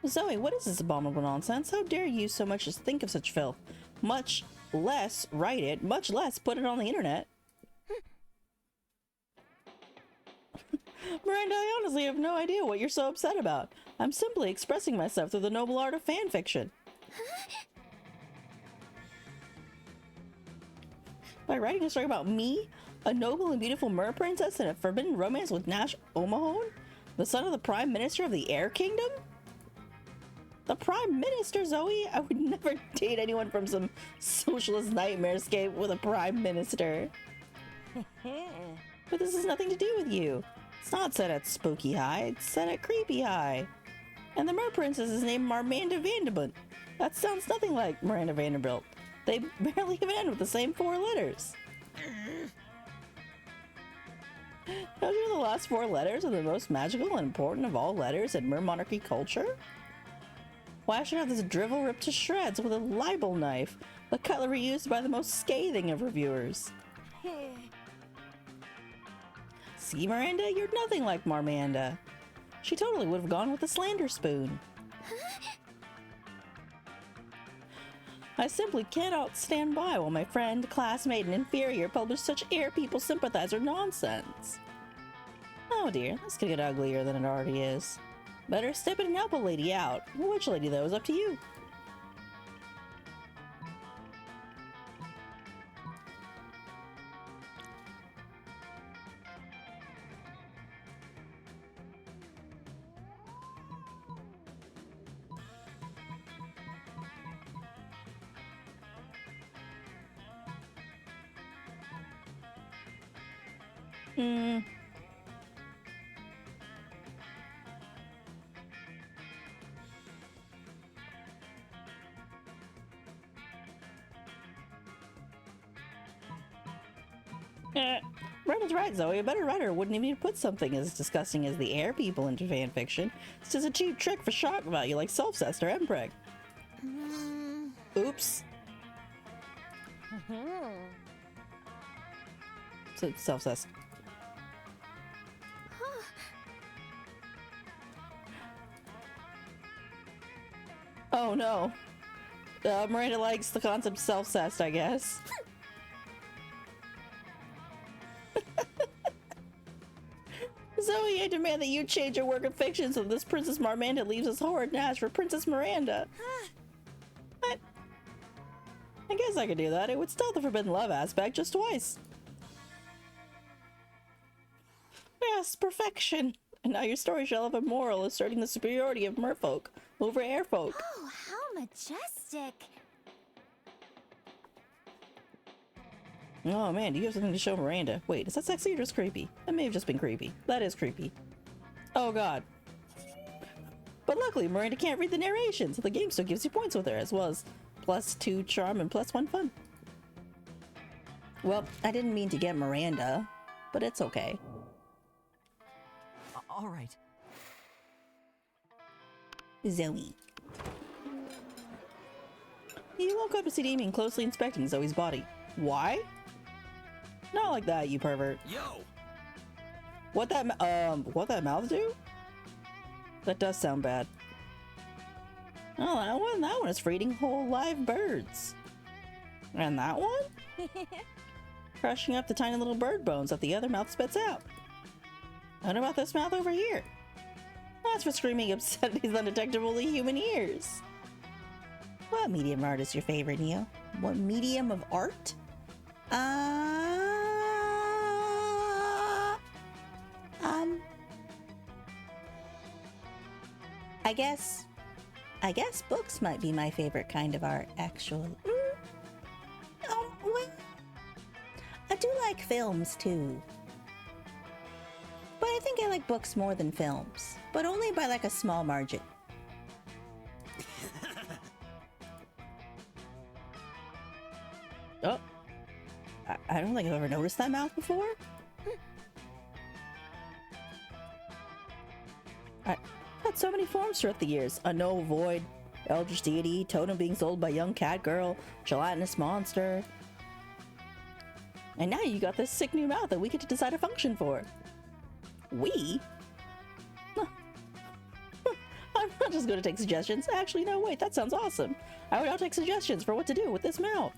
Zoe, what is this abominable nonsense? How dare you so much as think of such filth? Much less write it, much less put it on the internet. Miranda, I honestly have no idea what you're so upset about. I'm simply expressing myself through the noble art of fan fiction. By writing a story about me, a noble and beautiful mer princess in a forbidden romance with Nash Omahone, the son of the Prime Minister of the Air Kingdom? The Prime Minister, Zoe? I would never date anyone from some socialist nightmarescape with a Prime Minister. But this has nothing to do with you. It's not set at Spooky High, it's set at Creepy High. And the mer princess is named Miranda Vanderbilt. That sounds nothing like Miranda Vanderbilt. They barely even end with the same 4 letters. Don't you know the last 4 letters are the most magical and important of all letters in mer monarchy culture? Why should I have this drivel ripped to shreds with a libel knife, the cutlery used by the most scathing of reviewers? See, Miranda, you're nothing like Marmanda. She totally would have gone with a slander spoon. I simply cannot stand by while my friend, classmate, and inferior publish such air people sympathizer nonsense. Oh dear, this could get uglier than it already is. Better step in and help a lady out. Which lady, though, is up to you. Brenda's right, Zoe. A better writer wouldn't even put something as disgusting as the air people into fan fiction. It's just a cheap trick for shock value like self-cessed or mpreg. Oops. So it's self-cessed. Oh no. Miranda likes the concept self-cessed, I guess. Zoe, I demand that you change your work of fiction so this Princess Marmanda leaves us horrid Nash for Princess Miranda. I guess I could do that. It would still have the forbidden love aspect just twice. Yes, perfection. And now your story shall have a moral asserting the superiority of merfolk over airfolk. Oh, how majestic. Oh man, do you have something to show Miranda? Wait, is that sexy or just creepy? That may have just been creepy. That is creepy. Oh god. But luckily, Miranda can't read the narration, so the game still gives you points with her, as well as +2 charm and +1 fun. Well, I didn't mean to get Miranda, but it's okay. All right. Zoe. You woke up to see Damien closely inspecting Zoe's body. Why? Not like that, you pervert. Yo! What that mouth do? That does sound bad. Oh, that one is for eating whole live birds. And that one? Crushing up the tiny little bird bones that the other mouth spits out. What about this mouth over here? That's for screaming obscenities undetectable to human ears. What medium of art is your favorite, Neo? What medium of art? I guess books might be my favorite kind of art, actually. Well, I do like films too. But I think I like books more than films, but only by like a small margin. Oh, I don't think I've ever noticed that mouth before. I had so many forms throughout the years. Unknown void, eldritch deity, totem being sold by young cat girl, gelatinous monster. And now you got this sick new mouth that we get to decide a function for. We? Huh. I'm not just going to take suggestions. Actually, no, wait, that sounds awesome. I would now take suggestions for what to do with this mouth.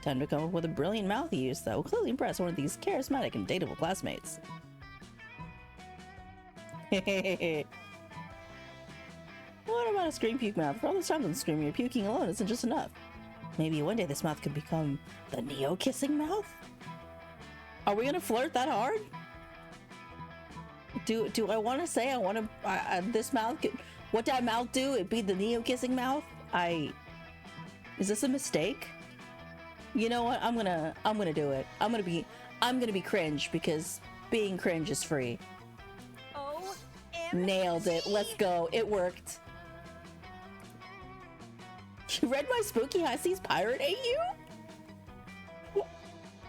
Time to come up with a brilliant mouth use that will clearly impress one of these charismatic and dateable classmates. What about a scream puke mouth? For all those times on screaming, you're puking alone isn't just enough. Maybe one day this mouth could become the Neo-kissing mouth? Are we gonna flirt that hard? Do I want to say I want to this mouth could, what that mouth do? It be the Neo-kissing mouth? Is this a mistake? You know what? I'm gonna do it. I'm gonna be cringe because being cringe is free. Nailed it. Let's go. It worked. You read my Spooky High Seas Pirate AU?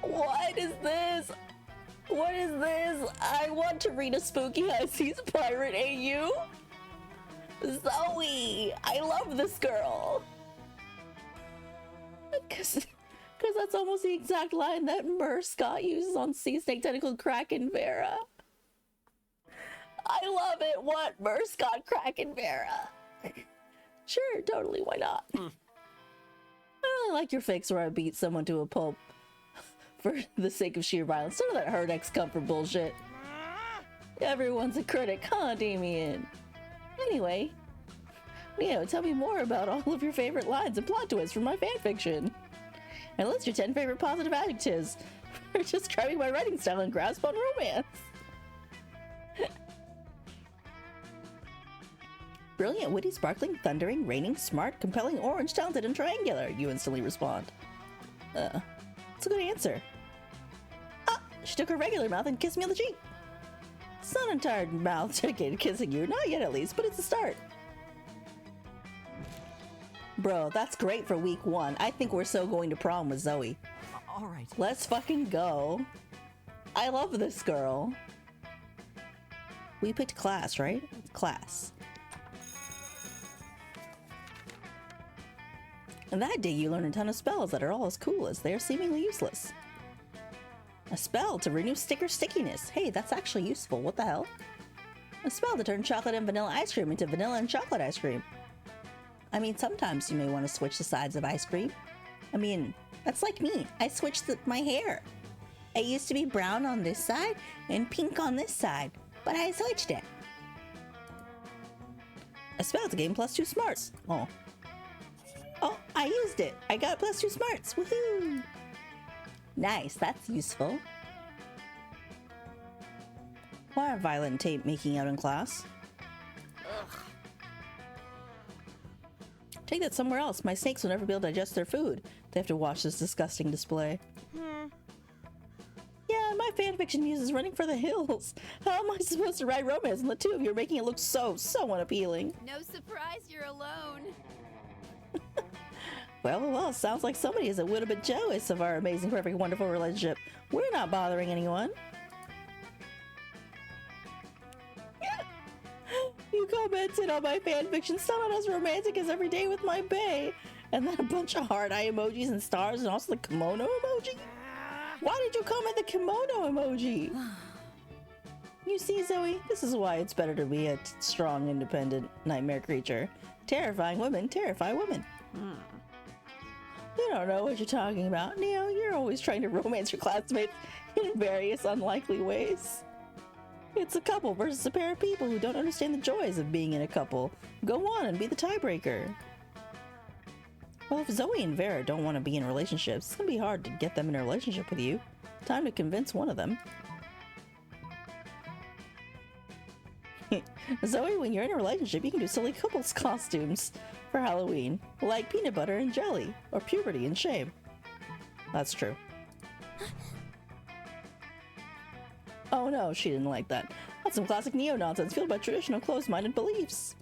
What is this? What is this? I want to read a Spooky High Seas Pirate AU. Zoe, I love this girl. Because that's almost the exact line that Mer Scott uses on Sea Snake Tentacle Kraken Vera. I love it. What? Mer Scott Kraken Vera. Sure, totally. Why not? I really like your fix where I beat someone to a pulp for the sake of sheer violence. None of that hurt ex comfort bullshit. Everyone's a critic, huh, Damien? Anyway, Neo, tell me more about all of your favorite lines and plot twists from my fanfiction. And list your 10 favorite positive adjectives for describing my writing style and grasp on romance. Brilliant, witty, sparkling, thundering, raining, smart, compelling, orange, talented, and triangular, you instantly respond. It's a good answer. Ah, she took her regular mouth and kissed me on the cheek. It's not an entire mouth dedicated to kissing you, not yet at least, but it's a start. Bro, that's great for week 1. I think we're so going to prom with Zoe. All right. Let's fucking go. I love this girl. We picked class, right? Class. And that day you learn a ton of spells that are all as cool as they are seemingly useless. A spell to renew sticker stickiness. Hey, that's actually useful. What the hell? A spell to turn chocolate and vanilla ice cream into vanilla and chocolate ice cream. I mean, sometimes you may want to switch the sides of ice cream. I mean, that's like me. I switched my hair. It used to be brown on this side and pink on this side, but I switched it. A spell to gain +2 smarts. Oh, I used it. I got +2 smarts. Woohoo! Nice, that's useful. Why are Violet and Tate making out in class? Ugh. Take that somewhere else. My snakes will never be able to digest their food. They have to watch this disgusting display. Yeah, my fanfiction muse is running for the hills. How am I supposed to write romance when the two of you are making it look so unappealing? No surprise you're alone. Well, sounds like somebody is a little bit jealous of our amazing, perfect, wonderful relationship. We're not bothering anyone. You commented on my fanfiction, someone as romantic as every day with my bae. And then a bunch of heart eye emojis and stars and also the kimono emoji? Why did you comment the kimono emoji? You see, Zoe, this is why it's better to be a strong, independent nightmare creature. Terrifying women terrify women. You don't know what you're talking about. Neo, you're always trying to romance your classmates in various unlikely ways. It's a couple versus a pair of people who don't understand the joys of being in a couple. Go on and be the tiebreaker. Well, if Zoe and Vera don't want to be in relationships, it's going to be hard to get them in a relationship with you. Time to convince one of them. Zoe, when you're in a relationship, you can do silly couples costumes for Halloween, like peanut butter and jelly, or puberty and shame. That's true. Oh no, she didn't like that. That's some classic neo-nonsense fueled by traditional closed-minded beliefs.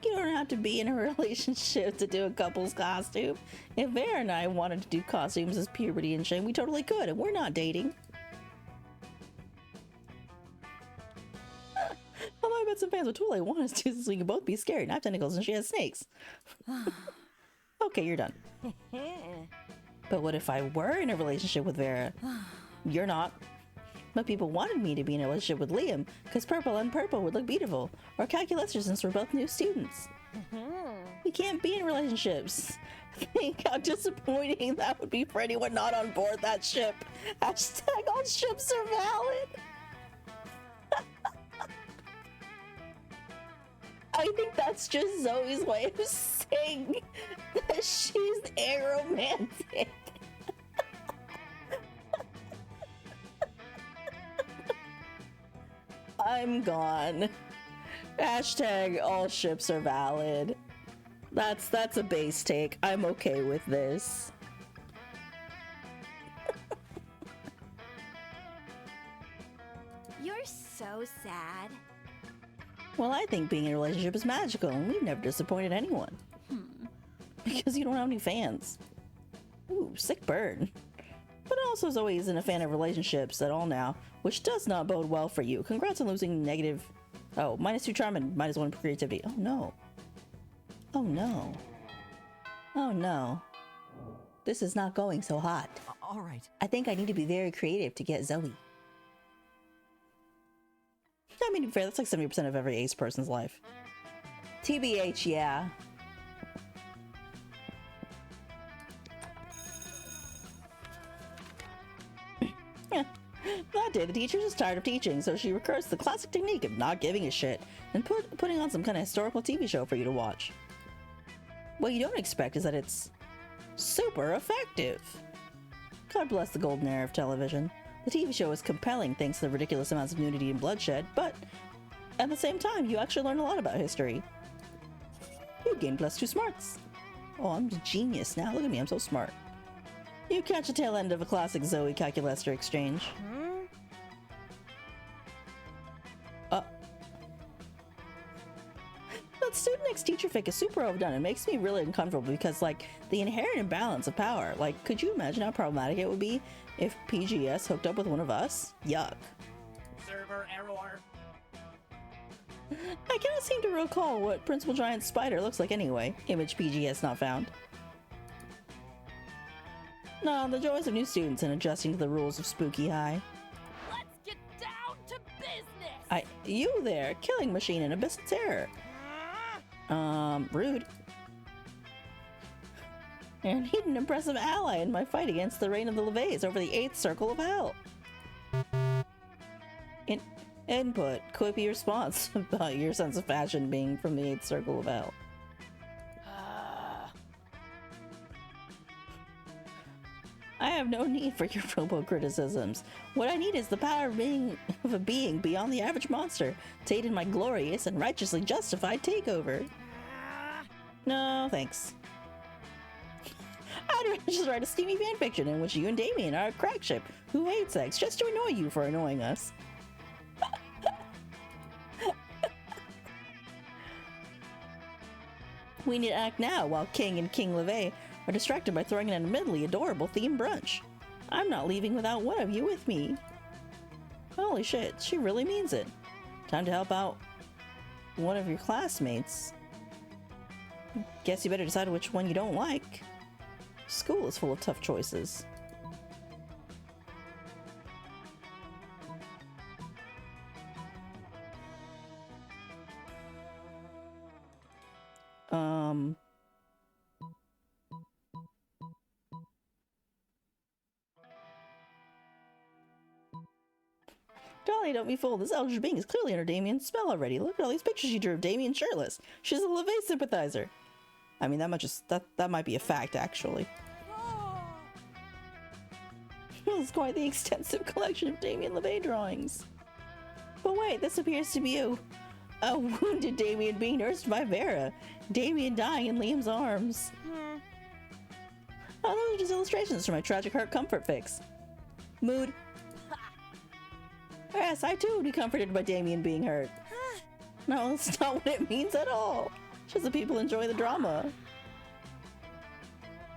You don't have to be in a relationship to do a couple's costume. If Vera and I wanted to do costumes as puberty and shame, we totally could, and we're not dating. Although I bet some fans would totally want us to, so we can both be scary and I have tentacles and she has snakes. Okay, you're done. But what if I were in a relationship with Vera? You're not. But people wanted me to be in a relationship with Liam, because purple on purple would look beautiful. Or calculus, since we're both new students. We can't be in relationships. Think how disappointing that would be for anyone not on board that ship. Hashtag all ships are valid. I think that's just Zoe's way of saying that she's aromantic. I'm gone. Hashtag all ships are valid. That's a base take. I'm okay with this. You're so sad. Well, I think being in a relationship is magical, and we've never disappointed anyone. Because you don't have any fans. Ooh, sick burn. But also Zoe isn't a fan of relationships at all now, which does not bode well for you. Congrats on losing negative... Oh, -2 charm and -1 creativity. Oh no. Oh no. Oh no. This is not going so hot. All right. I think I need to be very creative to get Zoe. I mean, to be fair, that's like 70% of every ace person's life. TBH, yeah. That day, the teacher was tired of teaching, so she recurs to the classic technique of not giving a shit and putting on some kind of historical TV show for you to watch. What you don't expect is that it's super effective. God bless the golden era of television. The TV show is compelling thanks to the ridiculous amounts of nudity and bloodshed, but at the same time, you actually learn a lot about history. You gain +2 smarts. Oh, I'm a genius now. Look at me, I'm so smart. You catch the tail end of a classic Zoe Calculester exchange. That student X teacher fic is super overdone. It makes me really uncomfortable because, like, the inherent imbalance of power. Like, could you imagine how problematic it would be if PGS hooked up with one of us? Yuck. Server error. I cannot seem to recall what Principal Giant Spider looks like anyway. Image PGS not found. No, the joys of new students and adjusting to the rules of Spooky High. Let's get down to business. You there, killing machine and abyss of terror. Rude. And need an impressive ally in my fight against the reign of the Levays over the 8th circle of hell. Input, quippy response about your sense of fashion being from the 8th circle of hell. I have no need for your robo criticisms. What I need is the power of a being beyond the average monster to aid in my glorious and righteously justified takeover. No, thanks. I'd rather just write a steamy fanfiction in which you and Damien are a crack ship who hate sex just to annoy you for annoying us. We need to act now while King and King LeVay are distracted by throwing an admittedly adorable themed brunch. I'm not leaving without one of you with me. Holy shit, she really means it. Time to help out one of your classmates. Guess you better decide which one you don't like. School is full of tough choices. Dolly, don't be fooled. This eldritch being is clearly under Damien's spell already. Look at all these pictures she drew of Damien shirtless. She's a LeVay sympathizer. I mean, that might be a fact, actually. This is quite the extensive collection of Damien LeVay drawings. But wait, this appears to be a wounded Damien being nursed by Vera. Damien dying in Liam's arms. Oh, those are just illustrations for my tragic heart comfort fix. Mood. Yes, I too would be comforted by Damien being hurt. No, that's not what it means at all. Just the people enjoy the drama.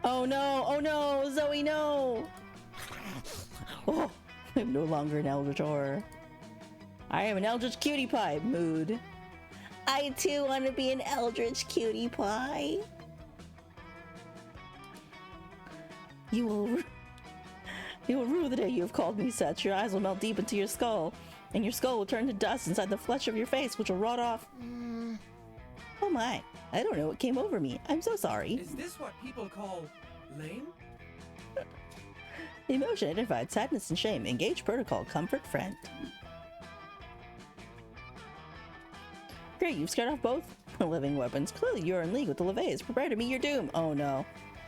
Oh no, Zoe, no! Oh, I'm no longer an eldritch horror. I am an eldritch cutie pie. Mood. I too want to be an eldritch cutie pie. You will rue the day you have called me such. Your eyes will melt deep into your skull, and your skull will turn to dust inside the flesh of your face, which will rot off. Oh my, I don't know what came over me. I'm so sorry. Is this what people call lame? Emotion identified, sadness and shame. Engage protocol, comfort friend. Great, you've scared off both living weapons. Clearly you're in league with the LeVays. Prepare to meet your doom. Oh no.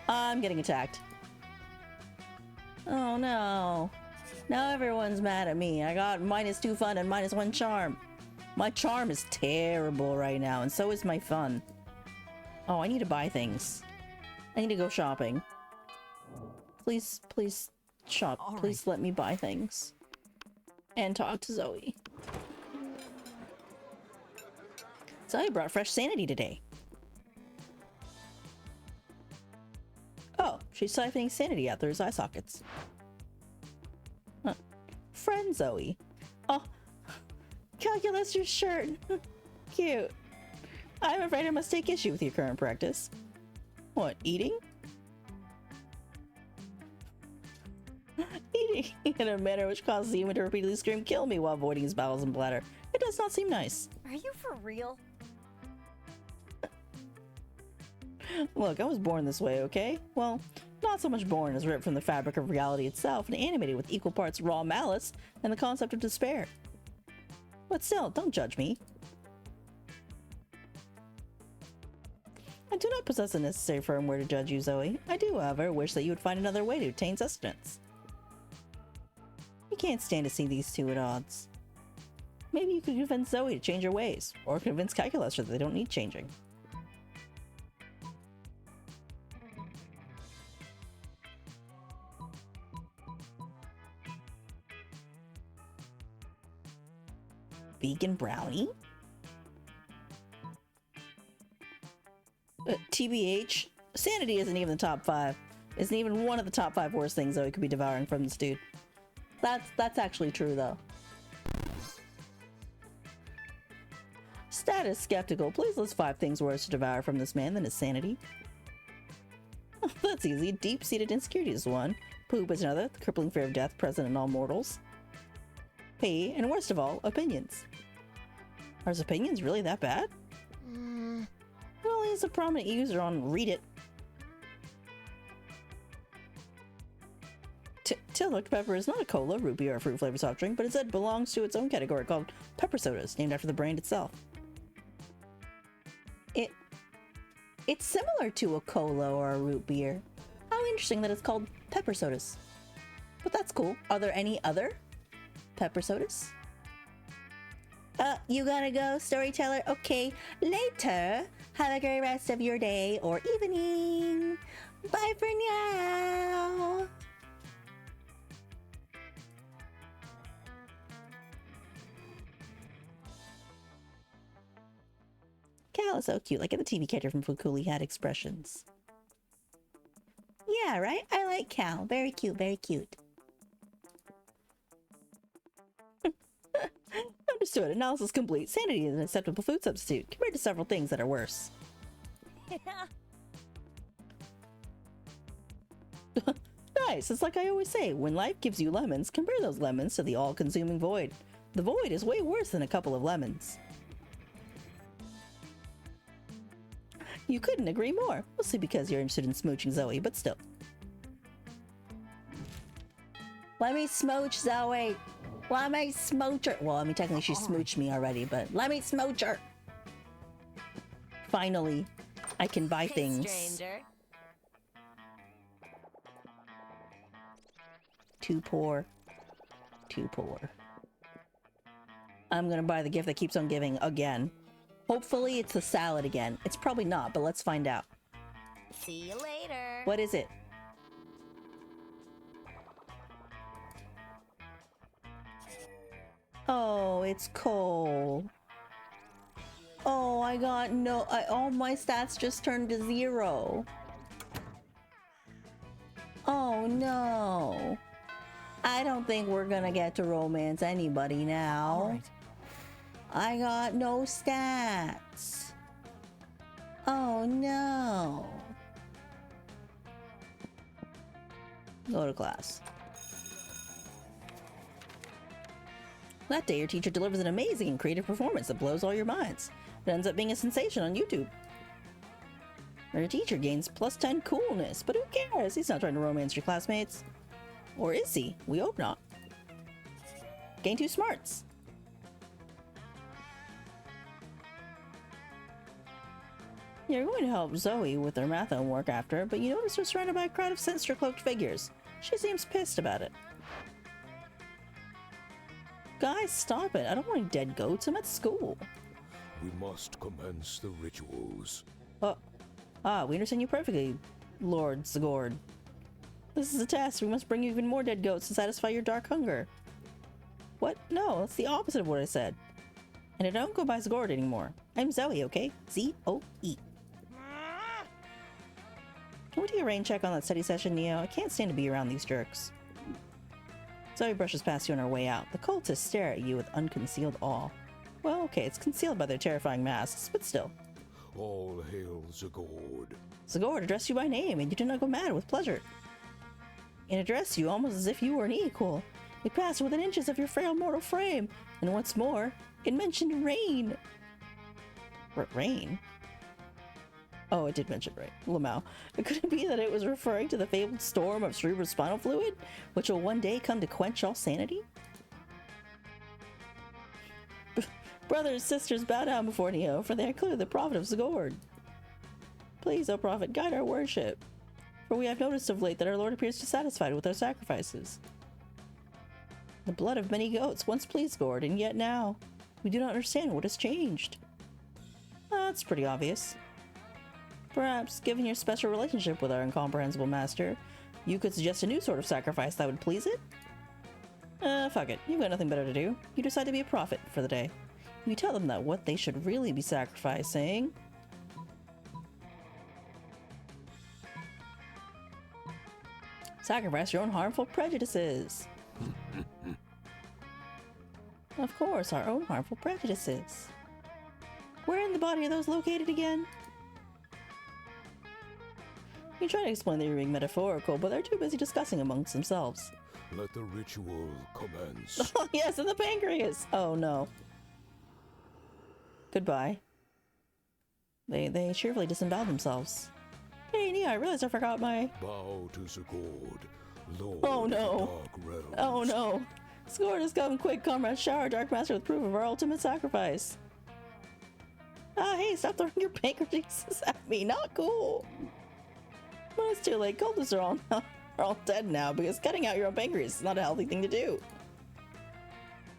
I'm getting attacked. Oh no. Now everyone's mad at me. I got -2 fun and -1 charm. My charm is terrible right now, and so is my fun. Oh, I need to buy things. I need to go shopping. Please shop. All Please let me buy things. And talk to Zoe. Zoe brought fresh sanity today. Oh, she's siphoning sanity out through his eye sockets. Huh. Friend Zoe. Oh, calculus your shirt. Cute. I'm afraid I must take issue with your current practice. What, eating? Eating in a manner which causes the human to repeatedly scream, "Kill me," while avoiding his bowels and bladder. It does not seem nice. Are you for real? Look, I was born this way, okay? Well, not so much born as ripped from the fabric of reality itself and animated with equal parts raw malice and the concept of despair. But still, don't judge me. I do not possess the necessary firmware to judge you, Zoe. I do, however, wish that you would find another way to obtain sustenance. You can't stand to see these two at odds. Maybe you could convince Zoe to change her ways, or convince Calculus that they don't need changing. Vegan brownie? TBH, sanity isn't even the top 5. Isn't even one of the top 5 worst things Zoe could be devouring from this dude. That's actually true, though. Status skeptical. Please list 5 things worse to devour from this man than his sanity. Oh, that's easy. Deep-seated insecurity is one. Poop is another. The crippling fear of death present in all mortals. P, and worst of all, opinions. Are his opinions really that bad? Well, he's a prominent user on Reddit. Dr. Pepper is not a cola, root beer, or fruit flavored soft drink, but instead belongs to its own category called pepper sodas, named after the brand itself. It's similar to a cola or a root beer. How interesting that it's called pepper sodas. But that's cool. Are there any other pepper sodas? You gotta go, storyteller. Okay, later. Have a great rest of your day or evening. Bye for now. Cal is so cute. Like the TV character from Fukuli had expressions. Yeah, right? I like Cal. Very cute, very cute. Understood. Analysis complete. Sanity is an acceptable food substitute compared to several things that are worse. Nice. It's like I always say, when life gives you lemons, compare those lemons to the all-consuming void. The void is way worse than a couple of lemons. You couldn't agree more. Mostly because you're interested in smooching Zoe, but still. Let me smooch Zoe. Let me smooch her. Well, I mean, technically she smooched me already, but let me smooch her. Finally, I can buy things. Stranger. Too poor. Too poor. I'm gonna buy the gift that keeps on giving again. Hopefully it's the salad again. It's probably not, but let's find out. See you later. What is it? Oh, it's coal. Oh, I got no... all my stats just turned to 0. Oh, no. I don't think we're gonna get to romance anybody now. All right. I got no stats. Oh, no. Go to class. That day, your teacher delivers an amazing and creative performance that blows all your minds. It ends up being a sensation on YouTube. Your teacher gains +10 coolness, but who cares? He's not trying to romance your classmates. Or is he? We hope not. Gain 2 smarts. You're going to help Zoe with her math homework after, but you notice her surrounded by a crowd of sinister-cloaked figures. She seems pissed about it. Guys, stop it. I don't want any dead goats. I'm at school. We must commence the rituals. We understand you perfectly, Lord Zagord. This is a test. We must bring you even more dead goats to satisfy your dark hunger. What? No, that's the opposite of what I said. And I don't go by Zagord anymore. I'm Zoe, okay? Z-O-E. Can we do a rain check on that study session, Neo? I can't stand to be around these jerks. Zoe brushes past you on her way out. The cultists stare at you with unconcealed awe. Well, okay, it's concealed by their terrifying masks, but still. All hail Zagord. Zagord addressed you by name, and you did not go mad with pleasure. It addressed you almost as if you were an equal. It passed within inches of your frail mortal frame, and what's more, it mentioned rain. Rain? Oh, it did mention rain. Lamau. Could it be that it was referring to the fabled storm of cerebrospinal fluid, which will one day come to quench all sanity? Brothers, sisters, bow down before Neo, for they are clearly the prophet of Zagord. Please, O prophet, guide our worship. For we have noticed of late that our Lord appears dissatisfied with our sacrifices. The blood of many goats once pleased Gord, and yet now we do not understand what has changed. That's pretty obvious. Perhaps, given your special relationship with our incomprehensible master, you could suggest a new sort of sacrifice that would please it? Fuck it. You've got nothing better to do. You decide to be a prophet for the day. You tell them that what they should really be sacrificing... Sacrifice your own harmful prejudices. Of course, our own harmful prejudices. Where in the body are those located again? You try to explain that you're being metaphorical, but they're too busy discussing amongst themselves. Let the ritual commence. Oh, yes, in the pancreas! Oh, no. Goodbye. They cheerfully disembowel themselves. Hey, Nia, I realized I forgot my... Bow to Zagord, Lord Oh, no. of the Dark Realms. Oh, no. Zagord has come quick, comrades. Shower Dark Master with proof of our ultimate sacrifice. Ah, hey, stop throwing your pancreases at me. Not cool. But it's too late. Cultists are all now. are all dead now because cutting out your own pancreas is not a healthy thing to do.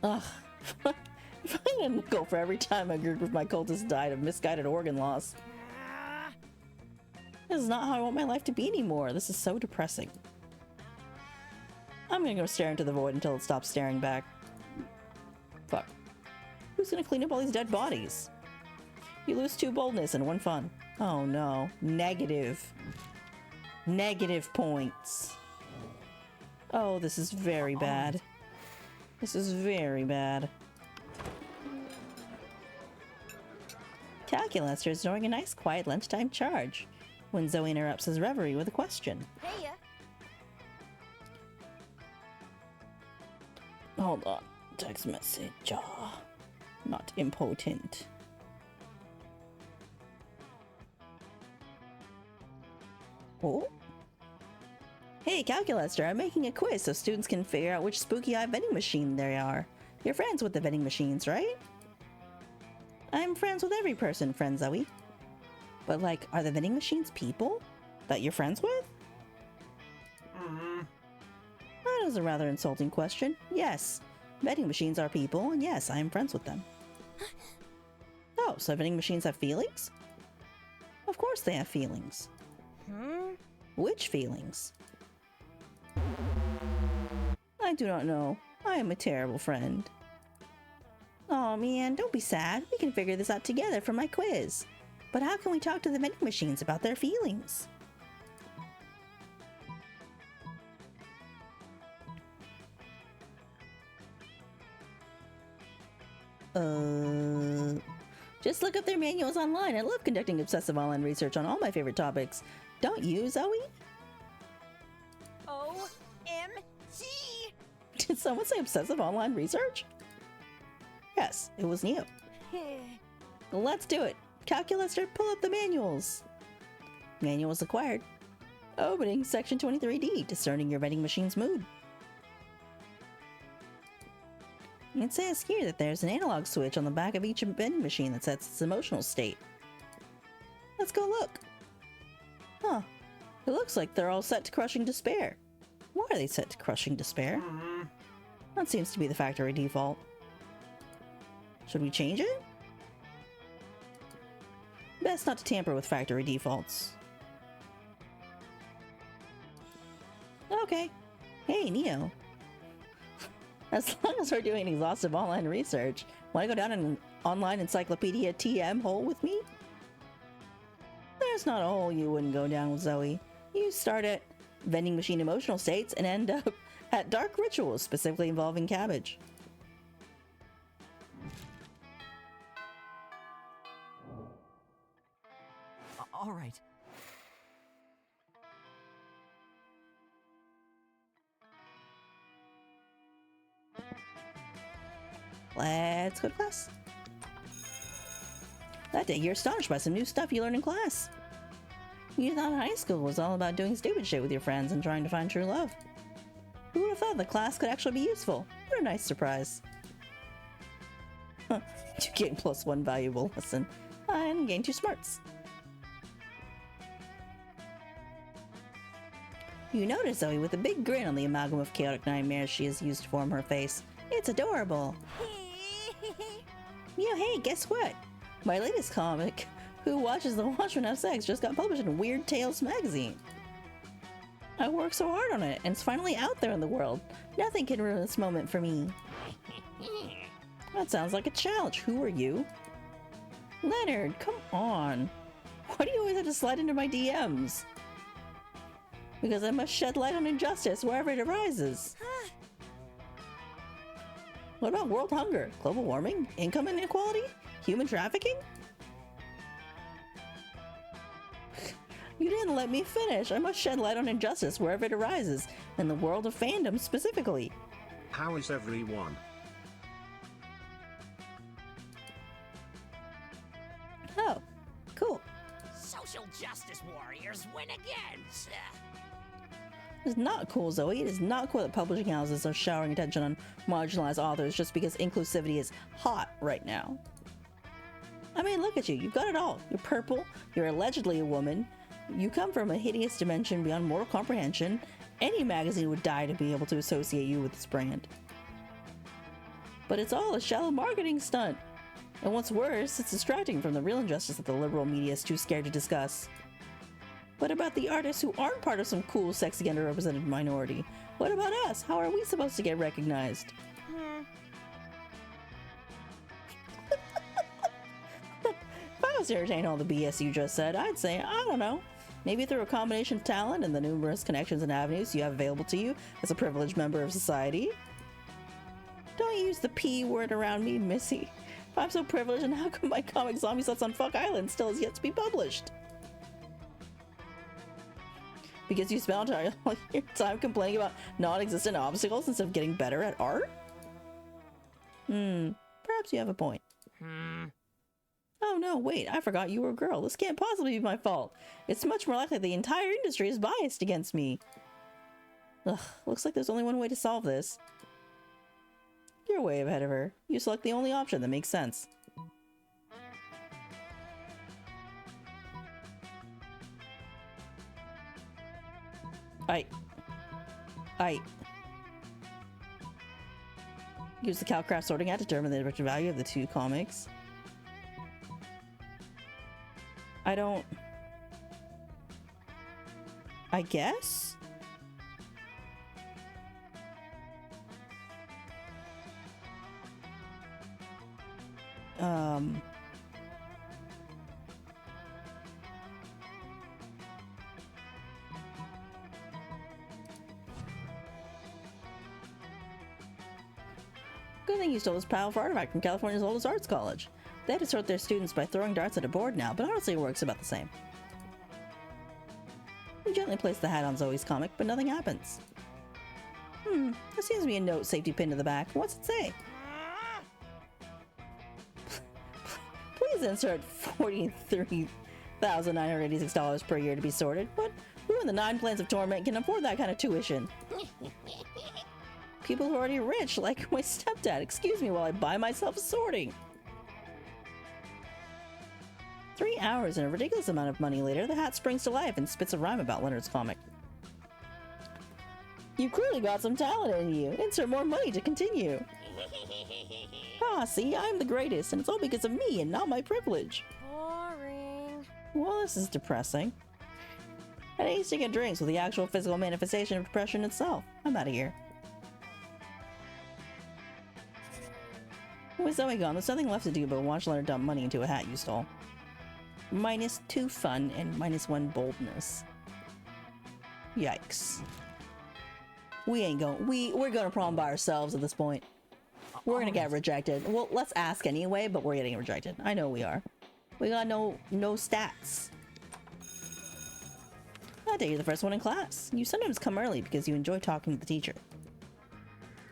Ugh. If I had a nickel for every time a group of my cultists died of misguided organ loss. This is not how I want my life to be anymore. This is so depressing. I'm gonna go stare into the void until it stops staring back. Fuck. Who's gonna clean up all these dead bodies? You lose 2 boldness and 1 fun. Oh no. Negative. Negative points. Oh, this is very bad. This is very bad. Calculus is throwing a nice quiet lunchtime charge when Zoe interrupts his reverie with a question. Hey, Hold on. Text message. Not important. Oh? Hey, Calculaster, I'm making a quiz so students can figure out which spooky eye vending machine they are. You're friends with the vending machines, right? I'm friends with every person, friend Zoe. But, like, are the vending machines people that you're friends with? That is a rather insulting question. Yes, vending machines are people, and yes, I am friends with them. Oh, so vending machines have feelings? Of course they have feelings. Which feelings? I do not know. I am a terrible friend. Oh man, don't be sad. We can figure this out together for my quiz. But how can we talk to the vending machines about their feelings? Just look up their manuals online. I love conducting obsessive online research on all my favorite topics. Don't you, Zoe? OMG! Did someone say obsessive online research? Yes, it was Neo. Let's do it. Calculator, pull up the manuals. Manuals acquired. Opening section 23D, discerning your vending machine's mood. It says here that there's an analog switch on the back of each vending machine that sets its emotional state. Let's go look. Huh. It looks like they're all set to crushing despair. Why are they set to crushing despair? That seems to be the factory default. Should we change it? Best not to tamper with factory defaults. Okay. Hey, Neo. As long as we're doing exhaustive online research, want to go down an online encyclopedia TM hole with me? There's not a hole you wouldn't go down with, Zoe. You start at vending machine emotional states and end up at dark rituals specifically involving cabbage. All right. Let's go to class. That day, you're astonished by some new stuff you learned in class. You thought high school was all about doing stupid shit with your friends and trying to find true love. Who would have thought the class could actually be useful? What a nice surprise. Huh, you gain +1 valuable lesson and gain 2 smarts. You notice Zoe with a big grin on the amalgam of chaotic nightmares she has used to form her face. It's adorable. Yeah, hey, guess what? My latest comic, Who Watches the Watchmen Have Sex, just got published in Weird Tales magazine. I worked so hard on it, and it's finally out there in the world. Nothing can ruin this moment for me. That sounds like a challenge. Who are you? Leonard, come on. Why do you always have to slide into my DMs? Because I must shed light on injustice wherever it arises. What about world hunger, global warming, income inequality, human trafficking? You didn't let me finish. I must shed light on injustice wherever it arises, in the world of fandom specifically. How is everyone? Oh, cool. Social justice warriors win again, sir. It's not cool, Zoe. It is not cool that publishing houses are showering attention on marginalized authors just because inclusivity is hot right now. I mean, look at you. You've got it all. You're purple. You're allegedly a woman. You come from a hideous dimension beyond mortal comprehension. Any magazine would die to be able to associate you with this brand. But it's all a shallow marketing stunt. And what's worse, it's distracting from the real injustice that the liberal media is too scared to discuss. What about the artists who aren't part of some cool, sexy, underrepresented minority? What about us? How are we supposed to get recognized? If I was to entertain all the BS you just said, I'd say, I don't know. Maybe through a combination of talent and the numerous connections and avenues you have available to you as a privileged member of society. Don't use the P word around me, Missy. If I'm so privileged, and how come my comic Zombie Sluts on Fuck Island still has yet to be published? Because you spent all your time complaining about non-existent obstacles instead of getting better at art? Perhaps you have a point. Oh no, wait, I forgot you were a girl. This can't possibly be my fault. It's much more likely the entire industry is biased against me. Ugh, looks like there's only one way to solve this. You're way ahead of her. You select the only option that makes sense. Use the Calcraft sorting hat to determine the direction value of the two comics. I guess? Good thing you stole this powerful artifact from California's oldest arts college. They had to sort their students by throwing darts at a board now, but honestly it works about the same. You gently place the hat on Zoe's comic, but nothing happens. There seems to be a note safety pinned to the back. What's it say? Please insert $43,986 per year to be sorted, but who in the 9 Planes of Torment can afford that kind of tuition? People who are already rich, like my stepdad. Excuse me while I buy myself sorting. 3 hours and a ridiculous amount of money later, the hat springs to life and spits a rhyme about Leonard's comic. You clearly got some talent in you. Insert more money to continue. Ah, see, I'm the greatest, and it's all because of me and not my privilege. Boring. Well, this is depressing. I need to get drinks with the actual physical manifestation of depression itself. I'm out of here. With Zoe gone, there's nothing left to do but watch Leonard dump money into a hat you stole. -2 fun and -1 boldness. Yikes. We're going to prom by ourselves at this point. We're gonna get rejected. Well, let's ask anyway, but we're getting rejected. I know we are. We got no stats. That day you're the first one in class. You sometimes come early because you enjoy talking to the teacher.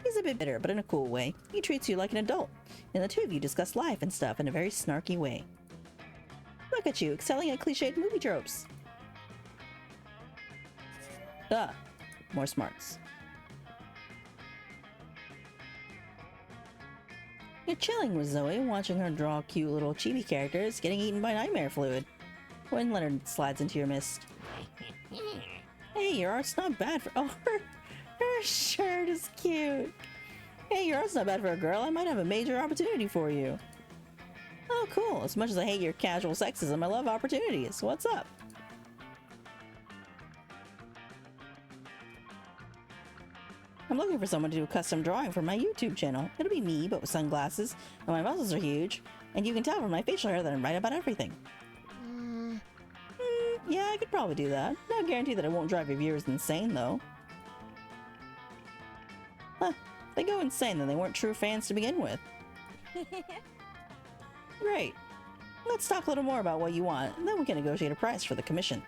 He's a bit bitter, but in a cool way. He treats you like an adult, and the two of you discuss life and stuff in a very snarky way. Look at you, excelling at cliched movie tropes. More smarts. You're chilling with Zoe, watching her draw cute little chibi characters getting eaten by nightmare fluid, when Leonard slides into your midst. Hey, your art's not bad for— oh, her shirt is cute. Hey, your art's not bad for a girl. I might have a major opportunity for you. Oh, cool. As much as I hate your casual sexism, I love opportunities. What's up? I'm looking for someone to do a custom drawing for my YouTube channel. It'll be me, but with sunglasses, and my muscles are huge, and you can tell from my facial hair that I'm right about everything. Yeah, I could probably do that. No guarantee that I won't drive your viewers insane, though. Huh. If they go insane, then they weren't true fans to begin with. Great. Let's talk a little more about what you want, and then we can negotiate a price for the commission.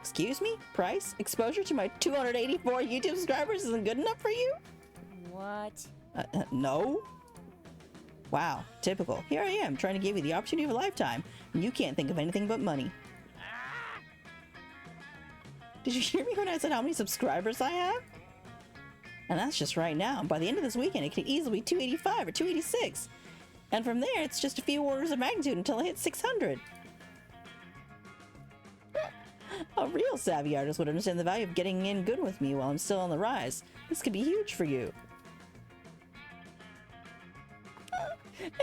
Excuse me? Price? Exposure to my 284 YouTube subscribers isn't good enough for you? What? No? Wow, typical. Here I am, trying to give you the opportunity of a lifetime, and you can't think of anything but money. Did you hear me when I said how many subscribers I have? And that's just right now. By the end of this weekend, it could easily be 285 or 286. And from there, it's just a few orders of magnitude until I hit 600. A A real savvy artist would understand the value of getting in good with me while I'm still on the rise. This could be huge for you.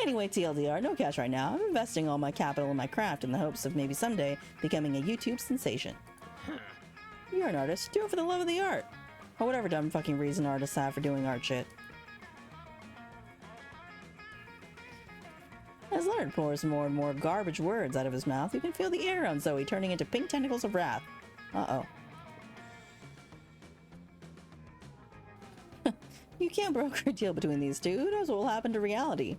Anyway, TLDR, no cash right now. I'm investing all my capital in my craft in the hopes of maybe someday becoming a YouTube sensation. You're an artist. Do it for the love of the art. Or whatever dumb fucking reason artists have for doing art shit. As Leonard pours more and more garbage words out of his mouth, you can feel the air on Zoe turning into pink tentacles of wrath. Uh-oh. You can't broker a deal between these two. Who knows what will happen to reality?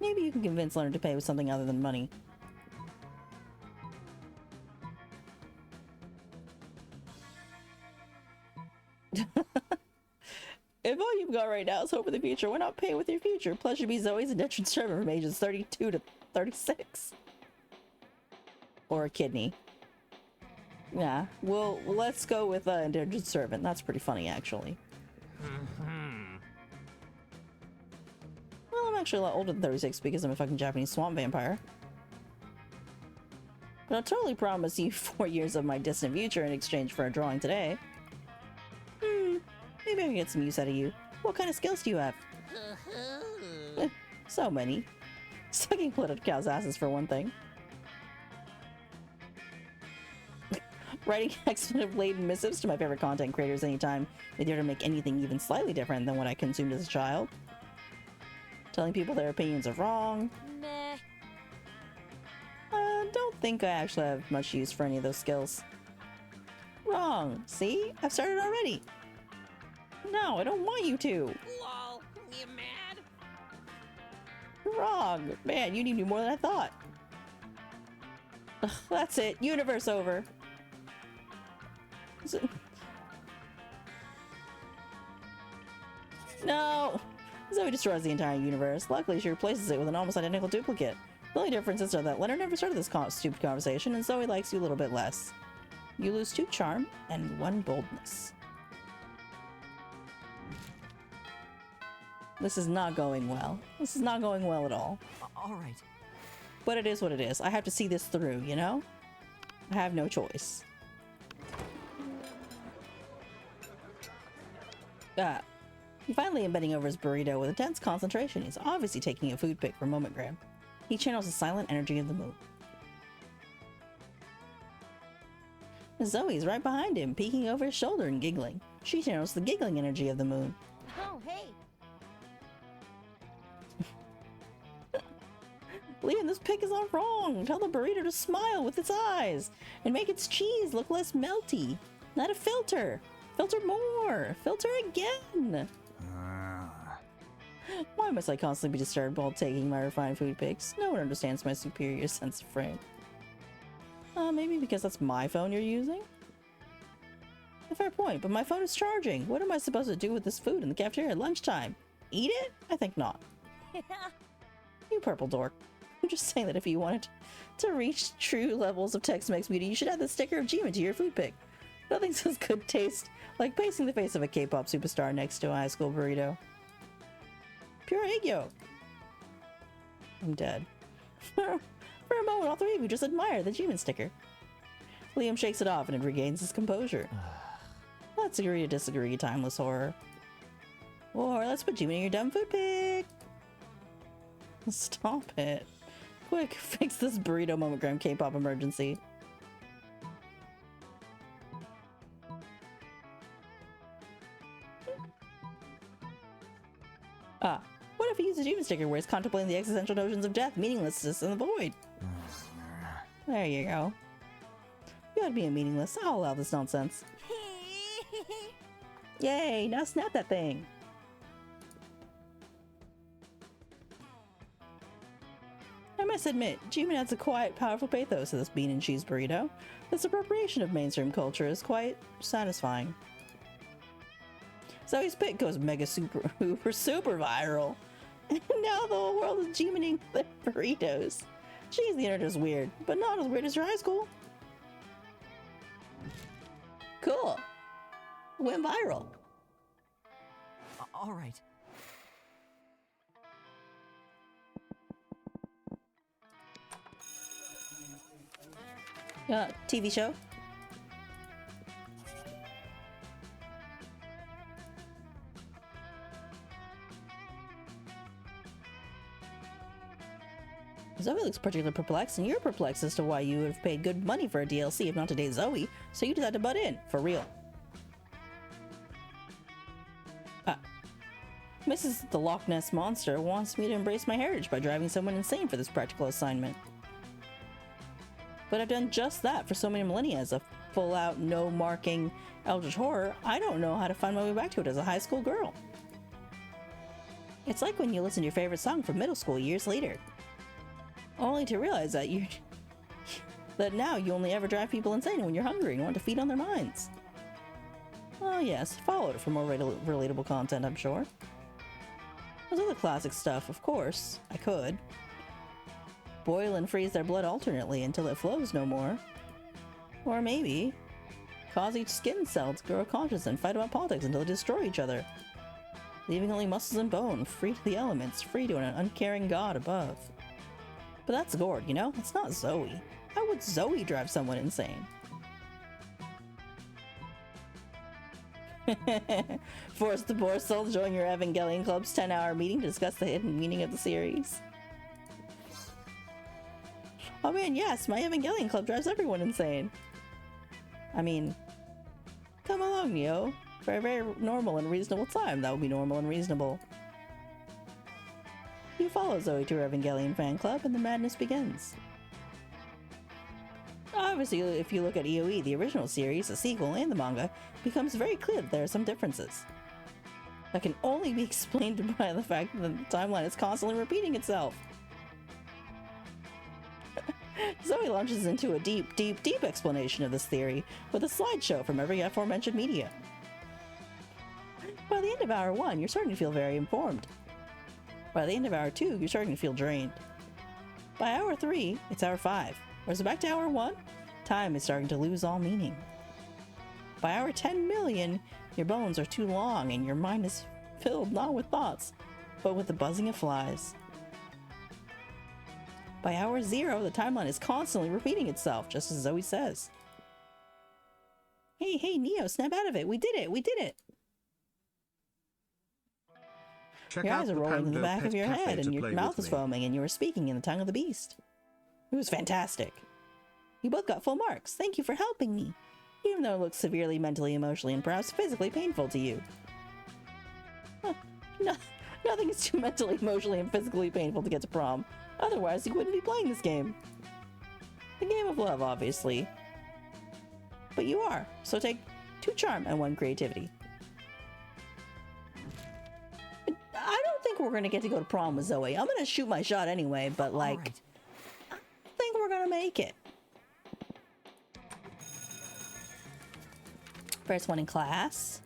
Maybe you can convince Leonard to pay with something other than money. If all you've got right now is hope for the future, why not pay with your future? Pleasure be Zoe's indentured servant from ages 32 to 36. Or a kidney. Yeah, well, let's go with indentured servant. That's pretty funny, actually. Well, I'm actually a lot older than 36 because I'm a fucking Japanese swamp vampire. But I'll totally promise you 4 years of my distant future in exchange for a drawing today. Maybe I can get some use out of you. What kind of skills do you have? So many. Sucking blood out of cows' asses for one thing. Writing expletive-laden missives to my favorite content creators anytime they dare to make anything even slightly different than what I consumed as a child. Telling people their opinions are wrong. Meh. Don't think I actually have much use for any of those skills. Wrong. See? I've started already. No, I don't want you to. Lol. You mad? Wrong. Man, you need me more than I thought. Ugh, that's it. Universe over. No! Zoe destroys the entire universe. Luckily, she replaces it with an almost identical duplicate. The only differences are that Leonard never started this stupid conversation, and Zoe likes you a little bit less. You lose 2 charm and 1 boldness. This is not going well. This is not going well at all. All right. But it is what it is. I have to see this through, you know? I have no choice. He finally bending over his burrito with intense concentration. He's obviously taking a food pic for Momentgram. He channels the silent energy of the moon. Zoe's right behind him, peeking over his shoulder and giggling. She channels the giggling energy of the moon. Oh, hey. Liam, this pic is all wrong. Tell the burrito to smile with its eyes and make its cheese look less melty. Not a filter. Filter more. Filter again. Why must I constantly be disturbed while taking my refined food pics? No one understands my superior sense of frame. Maybe because that's my phone you're using? A fair point, but my phone is charging. What am I supposed to do with this food in the cafeteria at lunchtime? Eat it? I think not. You purple dork. I'm just saying that if you wanted to reach true levels of Tex-Mex beauty, you should add the sticker of Jima to your food pic. Nothing says good taste like pasting the face of a K-pop superstar next to a high school burrito. Pure egg yolk. I'm dead. For a moment, all 3 of you just admire the Jima sticker. Liam shakes it off and it regains his composure. Let's agree to disagree, timeless horror. Or let's put Jima in your dumb food pic. Stop it. Quick, fix this burrito Momentgram K-pop emergency. What if he uses a Jima sticker where he's contemplating the existential notions of death, meaninglessness, and the void? There you go. You ought to be a meaningless. I'll allow this nonsense. Yay, now snap that thing. I must admit, Jima adds a quiet, powerful pathos to this bean and cheese burrito. This appropriation of mainstream culture is quite satisfying. Zoe's pic goes mega super viral. And now the whole world is Jimaing their burritos. Geez, the internet is weird, but not as weird as your high school. Cool. Went viral. All right. TV show? Zoe looks particularly perplexed, and you're perplexed as to why you would have paid good money for a DLC if not to date Zoe, so you decided to butt in. For real. Mrs. the Loch Ness Monster wants me to embrace my heritage by driving someone insane for this practical assignment. But I've done just that for so many millennia as a full-out, no-marking eldritch horror. I don't know how to find my way back to it as a high school girl. It's like when you listen to your favorite song from middle school years later, only to realize that that now you only ever drive people insane when you're hungry and want to feed on their minds. Oh yes, follow it for more relatable content, I'm sure. There's other classic stuff, of course. I could. Boil and freeze their blood alternately until it flows no more. Or maybe cause each skin cell to grow conscious and fight about politics until they destroy each other, leaving only muscles and bone, free to the elements, free to an uncaring god above. But that's Gord, you know? That's not Zoe. How would Zoe drive someone insane? Force the poor soul to join your Evangelion Club's 10-hour meeting to discuss the hidden meaning of the series. Oh man, yes, my Evangelion Club drives everyone insane. I mean, come along, Neo. For a very normal and reasonable time, that would be normal and reasonable. You follow Zoe to her Evangelion fan club, and the madness begins. Obviously, if you look at EOE, the original series, the sequel, and the manga, it becomes very clear that there are some differences. That can only be explained by the fact that the timeline is constantly repeating itself. Zoe launches into a deep explanation of this theory with a slideshow from every aforementioned media. By the end of Hour 1, you're starting to feel very informed. By the end of Hour 2, you're starting to feel drained. By Hour 3, it's Hour 5. Whereas back to Hour 1, time is starting to lose all meaning. By Hour 10 million, your bones are too long and your mind is filled not with thoughts, but with the buzzing of flies. By Hour 0, the timeline is constantly repeating itself, just as Zoe says. Hey, Neo, snap out of it! We did it! Check Your out eyes are the rolling in the Pando back Pet of your Cafe head, to and your play mouth with is me. foaming, and you were speaking in the tongue of the beast. It was fantastic. You both got full marks. Thank you for helping me, even though it looks severely mentally, emotionally, and perhaps physically painful to you. Nothing is too mentally, emotionally, and physically painful to get to prom. Otherwise, you wouldn't be playing this game. The game of love, obviously. But you are, so take 2 charm and 1 creativity. I don't think we're gonna get to go to prom with Zoe. I'm gonna shoot my shot anyway, but like, Right. I think we're gonna make it. First one in class.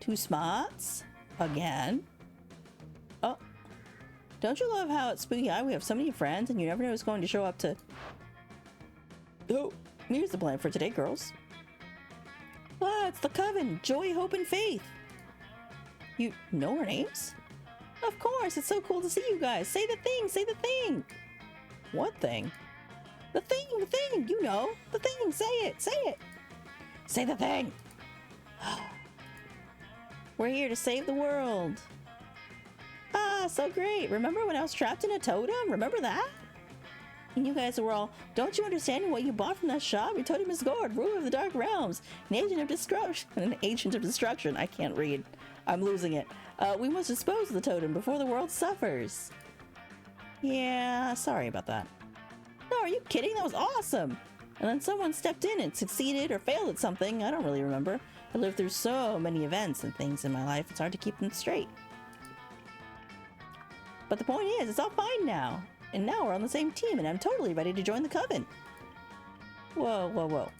2 smarts. Again. Oh. Don't you love how at Spooky Eye we have so many friends and you never know who's going to show up to... Oh, here's the plan for today, girls. Ah, it's the Coven. Joy, Hope, and Faith. You know our names? Of course, it's so cool to see you guys. Say the thing! What thing? The thing, you know. The thing, say it. Say the thing! We're here to save the world. Ah, so great. Remember when I was trapped in a totem? Remember that? And you guys were all, don't you understand what you bought from that shop? Your totem is Gord, ruler of the Dark Realms, an agent of destruction. I can't read. I'm losing it. We must dispose of the totem before the world suffers. Yeah, sorry about that. No, are you kidding? That was awesome. And then someone stepped in and succeeded or failed at something. I don't really remember. I lived through so many events and things in my life, it's hard to keep them straight. But the point is, it's all fine now. And now we're on the same team, and I'm totally ready to join the Coven. Whoa.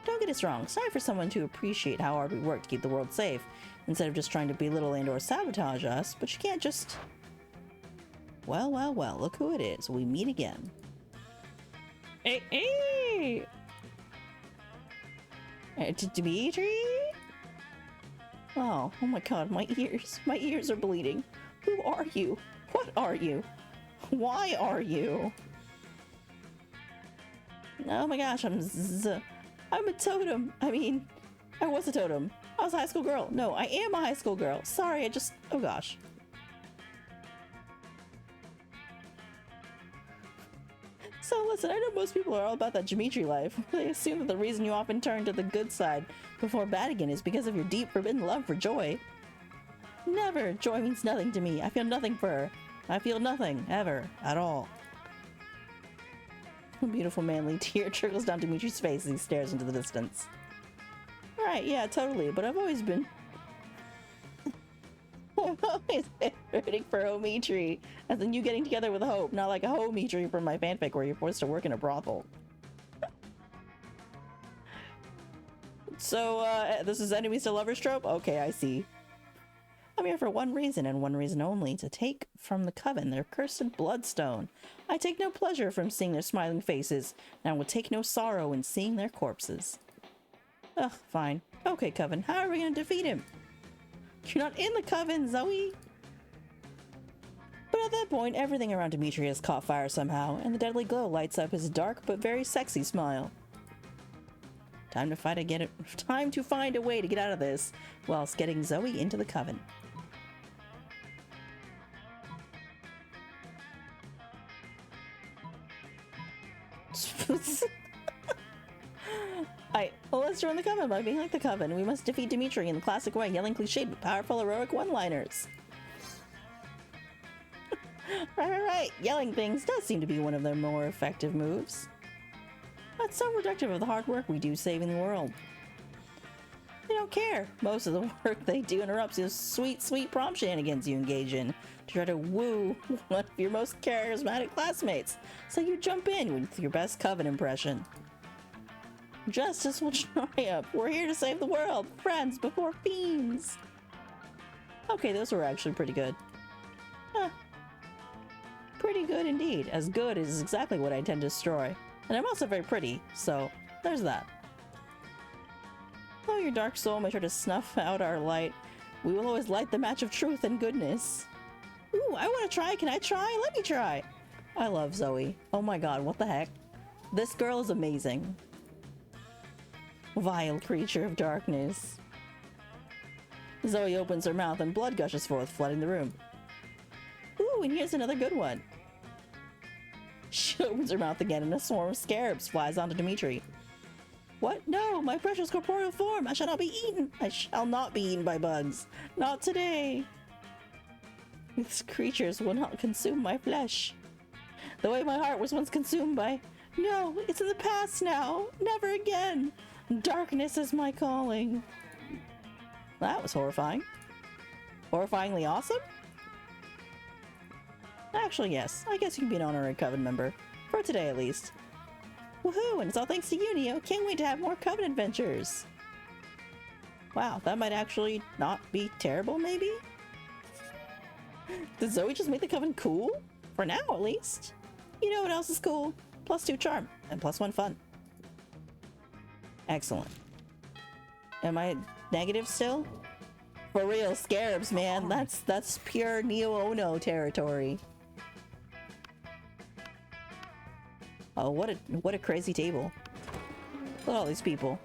Don't get us wrong. Sorry for someone to appreciate how hard we work to keep the world safe, instead of just trying to belittle and or sabotage us, but you can't just... Well, look who it is. We meet again. Hey! Dimitri? Oh my god, my ears are bleeding. Who are you? What are you? Why are you? Oh my gosh, I'm a totem. I mean, I was a totem. I was a high school girl. No, I am a high school girl. Sorry, oh gosh. So listen, I know most people are all about that Dimitri life. They assume that the reason you often turn to the good side before bad again is because of your deep forbidden love for Joy. Never! Joy means nothing to me. I feel nothing for her. I feel nothing, ever, at all. A beautiful manly tear trickles down Dimitri's face as he stares into the distance. Right, yeah, totally, but I've always been rooting for Homitri, as in you getting together with Hope, not like a Homitri from my fanfic where you're forced to work in a brothel. So, this is enemies to lovers trope? Okay, I see. I'm here for one reason, and one reason only, to take from the coven their cursed bloodstone. I take no pleasure from seeing their smiling faces, and I will take no sorrow in seeing their corpses. Ugh, fine. Okay, coven, how are we gonna defeat him? You're not in the coven, Zoe! But at that point, everything around Dimitri has caught fire somehow, and the deadly glow lights up his dark but very sexy smile. Time to find a way to get out of this, whilst getting Zoe into the coven. Well, let's join the coven by being like the coven. We must defeat Dimitri in the classic way, yelling cliched but powerful heroic one-liners. Right. Yelling things does seem to be one of their more effective moves. That's so reductive of the hard work we do saving the world. They don't care. Most of the work they do interrupts those sweet, sweet prom shenanigans you engage in to try to woo one of your most charismatic classmates. So you jump in with your best coven impression. Justice will triumph. We're here to save the world. Friends before fiends. Okay, those were actually pretty good. Huh. Pretty good indeed. As good is exactly what I intend to destroy. And I'm also very pretty, so there's that. Though your dark soul may try to snuff out our light, we will always light the match of truth and goodness. Ooh, I want to try. Can I try? Let me try. I love Zoe. Oh my god, what the heck? This girl is amazing. Vile creature of darkness. Zoe opens her mouth and blood gushes forth, flooding the room. Ooh, and here's another good one. She opens her mouth again and a swarm of scarabs flies onto Dimitri. What? No, my precious corporeal form! I shall not be eaten! I shall not be eaten by bugs. Not today! These creatures will not consume my flesh. The way my heart was once consumed by... No, it's in the past now! Never again! Darkness is my calling. That was horrifying. Horrifyingly awesome? Actually, yes. I guess you can be an honorary coven member. For today, at least. Woohoo! And it's all thanks to you, Neo. Can't wait to have more coven adventures. Wow, that might actually not be terrible, maybe? Did Zoe just make the coven cool? For now, at least. You know what else is cool? +2 charm and +1 fun. Excellent. Am I negative still? For real, scarabs, man. That's pure Neo Ono territory. Oh, what a crazy table. Look at all these people.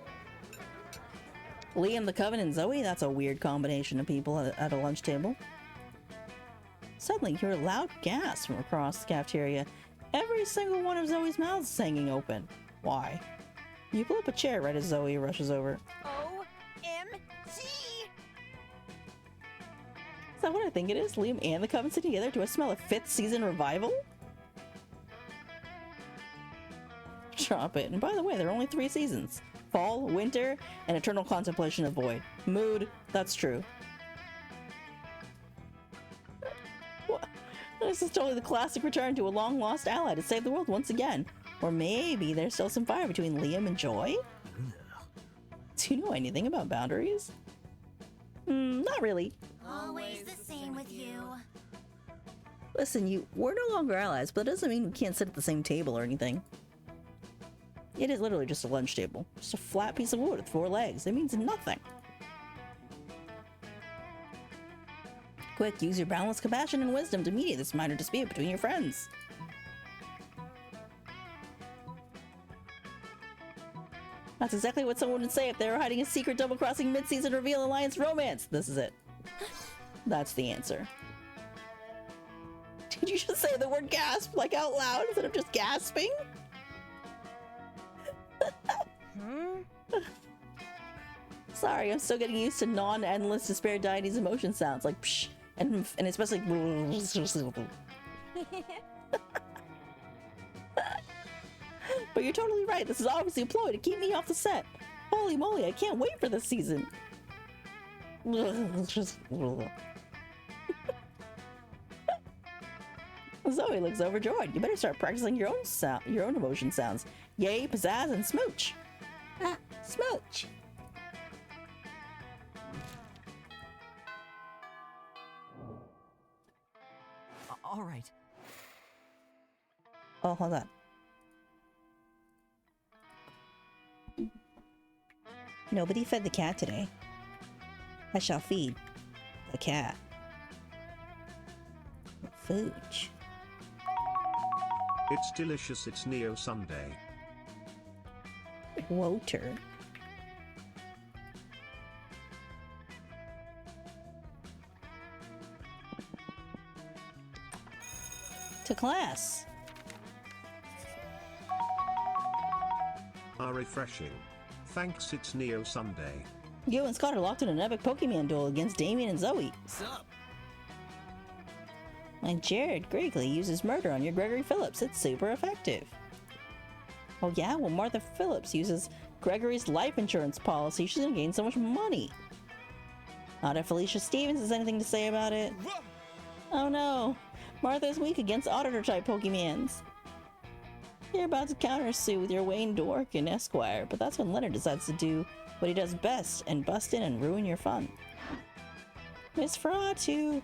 Liam the Coven and Zoe? That's a weird combination of people at a lunch table. Suddenly, you hear a loud gasp from across the cafeteria. Every single one of Zoe's mouths is hanging open. Why? You pull up a chair right as Zoe rushes over. OMG! Is that what I think it is? Liam and the Coven sitting together? Do I smell a 5th season revival? Drop it. And by the way, there are only 3 seasons. Fall, winter, and eternal contemplation of void. Mood, that's true. What? This is totally the classic return to a long-lost ally to save the world once again. Or maybe there's still some fire between Liam and Joy? Do you know anything about boundaries? Not really. Always the same with you. Listen, we're no longer allies, but that doesn't mean we can't sit at the same table or anything. It is literally just a lunch table. Just a flat piece of wood with 4 legs. It means nothing. Quick, use your boundless compassion and wisdom to mediate this minor dispute between your friends. That's exactly what someone would say if they were hiding a secret double-crossing mid-season reveal alliance romance. This is it. That's the answer. Did you just say the word gasp like out loud instead of just gasping? Sorry, I'm still getting used to non-endless despair deities emotion sounds like psh and especially But you're totally right. This is obviously a ploy to keep me off the set. Holy moly, I can't wait for this season. Zoe looks overjoyed. You better start practicing your own emotion sounds. Yay, pizzazz, and smooch. Ah, smooch. All right. Oh, hold on. Nobody fed the cat today. I shall feed the cat. Fooch. It's delicious, it's Neo Sunday. Woter. To class. Refreshing. Thanks, it's Neo Sunday. You and Scott are locked in an epic Pokemon duel against Damien and Zoe. Sup? And Jared Gregory uses murder on your Gregory Phillips. It's super effective. Oh yeah? Well, Martha Phillips uses Gregory's life insurance policy. She's gonna gain so much money. Not if Felicia Stevens has anything to say about it. Oh no. Martha's weak against Auditor-type Pokemons. You're about to countersue with your Wayne Dorkin Esquire, but that's when Leonard decides to do what he does best and bust in and ruin your fun. Miss Ferratu.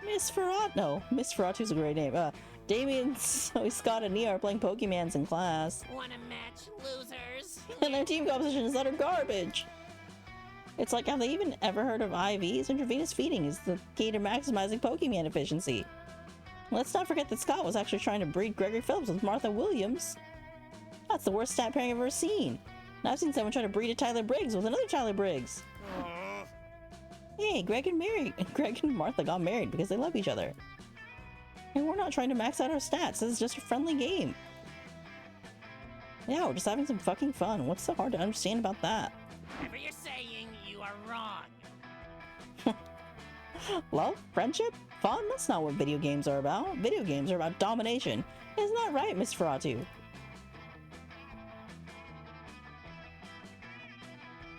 Miss Ferratu's a great name. Damien, Zoe, Scott, and Nia are playing Pokemons in class. Wanna match, losers? And their team composition is utter garbage. It's like, have they even ever heard of IVs? Intravenous feeding is the key to maximizing Pokemon efficiency. Let's not forget that Scott was actually trying to breed Gregory Phillips with Martha Williams. That's the worst stat pairing I've ever seen. And I've seen someone try to breed a Tyler Briggs with another Tyler Briggs. Hey, Greg and Martha got married because they love each other. And we're not trying to max out our stats. This is just a friendly game. Yeah, we're just having some fucking fun. What's so hard to understand about that? Whatever you're saying, you are wrong. Love? Friendship? Fun? That's not what video games are about. Video games are about domination. Isn't that right, Miss Ferratu?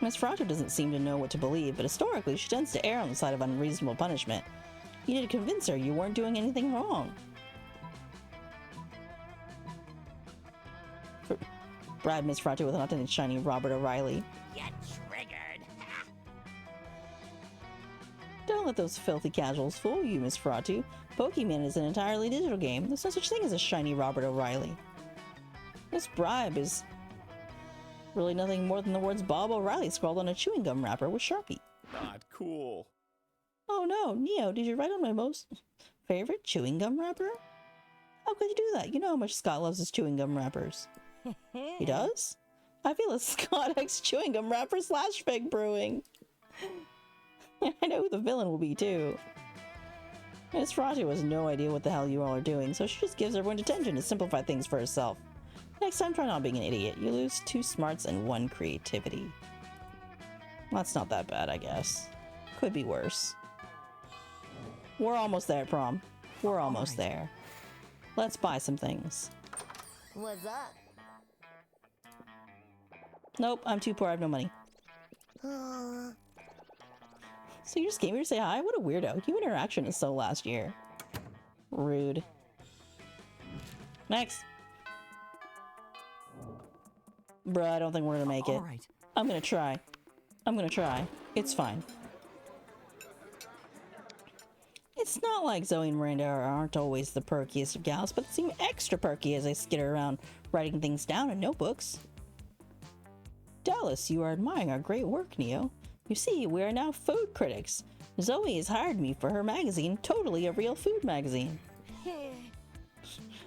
Miss Ferratu doesn't seem to know what to believe, but historically she tends to err on the side of unreasonable punishment. You need to convince her you weren't doing anything wrong. Brad Miss Ferratu with an authentic shiny Robert O'Reilly. Get triggered. Don't let those filthy casuals fool you, Miss Ferratu. Pokemon is an entirely digital game. There's no such thing as a shiny Robert O'Reilly. This bribe is really nothing more than the words Bob O'Reilly scrawled on a chewing gum wrapper with Sharpie. Not cool. Oh no, Neo, did you write on my most favorite chewing gum wrapper? How could you do that? You know how much Scott loves his chewing gum wrappers. He does? I feel a Scott X chewing gum wrapper / fig brewing. I know who the villain will be too. Miss Ferratu has no idea what the hell you all are doing, so she just gives everyone detention to simplify things for herself. Next time, try not being an idiot. You lose 2 smarts and 1 creativity. That's not that bad, I guess. Could be worse. We're almost there, Prom. We're almost there. Let's buy some things. What's up? Nope, I'm too poor. I have no money. So you just came here to say hi? What a weirdo. Human interaction is so last year. Rude. Next. Bruh, I don't think we're gonna make it. All right. I'm gonna try. I'm gonna try. It's fine. It's not like Zoe and Miranda aren't always the perkiest of gals, but they seem extra perky as they skitter around writing things down in notebooks. Dallas, you are admiring our great work, Neo. You see, we are now food critics. Zoe has hired me for her magazine, Totally a Real Food Magazine.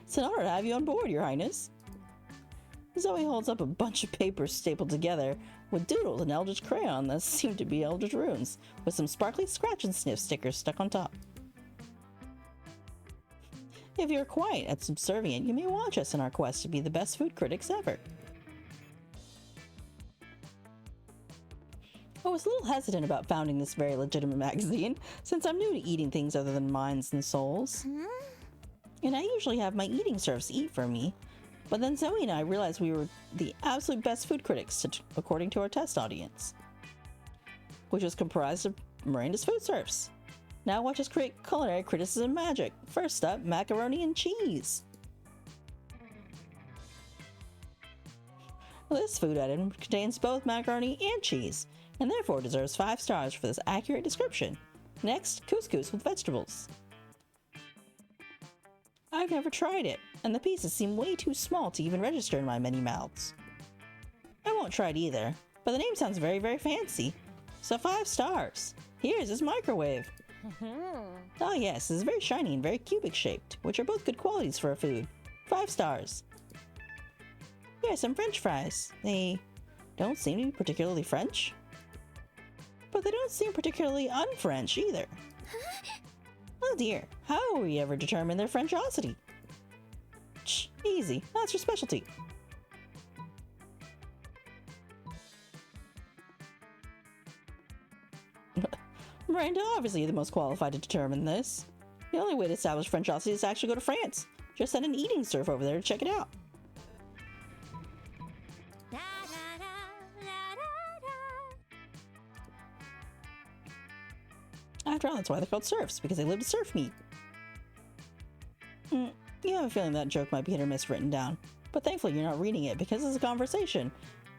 It's an honor to have you on board, Your Highness. Zoe holds up a bunch of papers stapled together with doodles and Eldritch crayon that seem to be Eldritch runes, with some sparkly scratch and sniff stickers stuck on top. If you're quiet and subservient, you may watch us in our quest to be the best food critics ever. I was a little hesitant about founding this very legitimate magazine, since I'm new to eating things other than minds and souls. And I usually have my eating serfs eat for me, but then Zoe and I realized we were the absolute best food critics, according to our test audience, which was comprised of Miranda's food serfs. Now watch us create culinary criticism magic. First up, macaroni and cheese. This food item contains both macaroni and cheese, and therefore deserves 5 stars for this accurate description. Next, couscous with vegetables. I've never tried it, and the pieces seem way too small to even register in my many mouths. I won't try it either, but the name sounds very, very fancy. So 5 stars. Here's his microwave. Oh yes, it's very shiny and very cubic shaped, which are both good qualities for a food. 5 stars. Here are some French fries. They don't seem to be particularly French, but they don't seem particularly un-French either. Oh dear, how will we ever determine their Frenchosity? Shh, easy, that's your specialty. Miranda, obviously you're the most qualified to determine this. The only way to establish Frenchosity is to actually go to France. Just send an eating serf over there to check it out. After all, that's why they're called serfs, because they live to serve meat. You have a feeling that joke might be hit or miss written down, but thankfully you're not reading it because it's a conversation.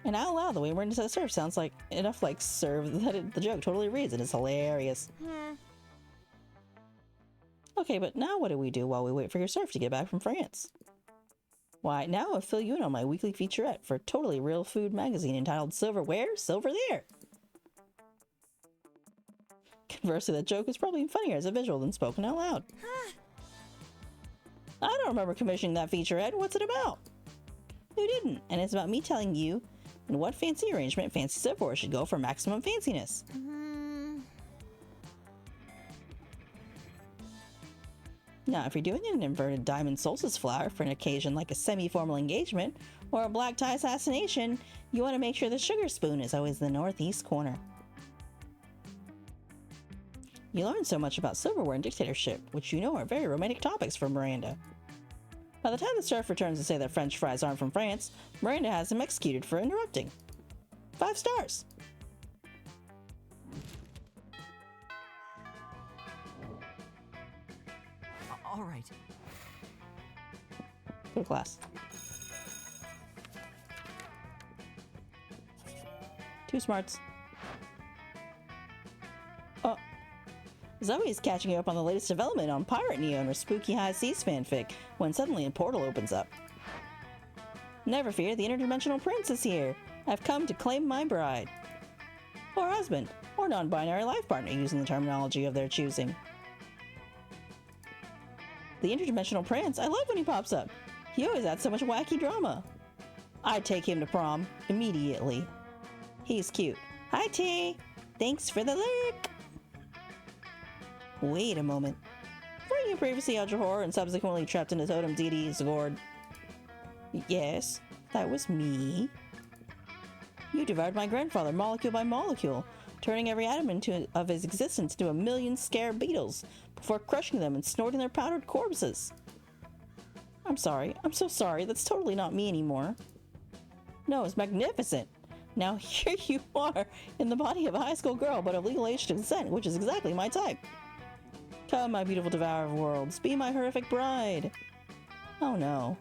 And out loud, the way Miranda says serve sounds like enough like serve that the joke totally reads, and it's hilarious. Okay, but now what do we do while we wait for your serf to get back from France? Why, now I'll fill you in on my weekly featurette for a totally real food magazine entitled Silver Where? Silver There! Conversely, that joke is probably funnier as a visual than spoken out loud. I don't remember commissioning that featurette. What's it about? You didn't, and it's about me telling you in what fancy arrangement Fancy Silverware should go for maximum fanciness. Now, if you're doing an inverted diamond solstice flower for an occasion like a semi-formal engagement or a black tie assassination, you want to make sure the sugar spoon is always the northeast corner. You learn so much about silverware and dictatorship, which you know are very romantic topics for Miranda. By the time the serf returns to say that French fries aren't from France, Miranda has him executed for interrupting. 5 stars. All right. Go to class. 2 smarts. Oh. Zoe is catching you up on the latest development on Pirate Neo and her Spooky High Seas fanfic when suddenly a portal opens up. Never fear, the interdimensional prince is here. I've come to claim my bride. Or husband, or non-binary life partner using the terminology of their choosing. The interdimensional prince, I love when he pops up. He always adds so much wacky drama. I'd take him to prom immediately. He's cute. Hi T! Thanks for the lurk! Wait a moment. Weren't you previously Ultra Horror and subsequently trapped into Totem Deity Zgord? Yes, that was me. You devoured my grandfather molecule by molecule, turning every atom of his existence into a million scarab beetles before crushing them and snorting their powdered corpses. I'm sorry. I'm so sorry. That's totally not me anymore. No, it's magnificent. Now here you are in the body of a high school girl, but of legal age to consent, which is exactly my type. Come, my beautiful devourer of worlds, be my horrific bride. Oh no.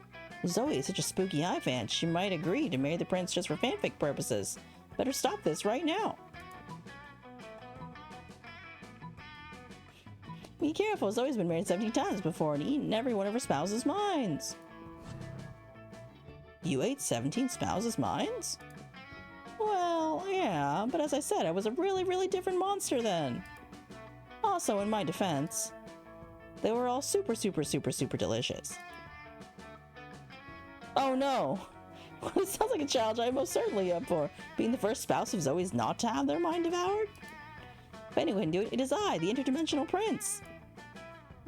Zoe is such a spooky high fan, she might agree to marry the prince just for fanfic purposes. Better stop this right now. Be careful, Zoe's been married 17 times before and eaten every one of her spouse's minds. You ate 17 spouses' minds? Well, yeah, but as I said, I was a really, really different monster then. Also, in my defense, they were all super, super, super, super delicious. Oh no! It sounds like a challenge I'm most certainly up for, being the first spouse of Zoe's not to have their mind devoured. If anyone can do it, it is I, the interdimensional prince.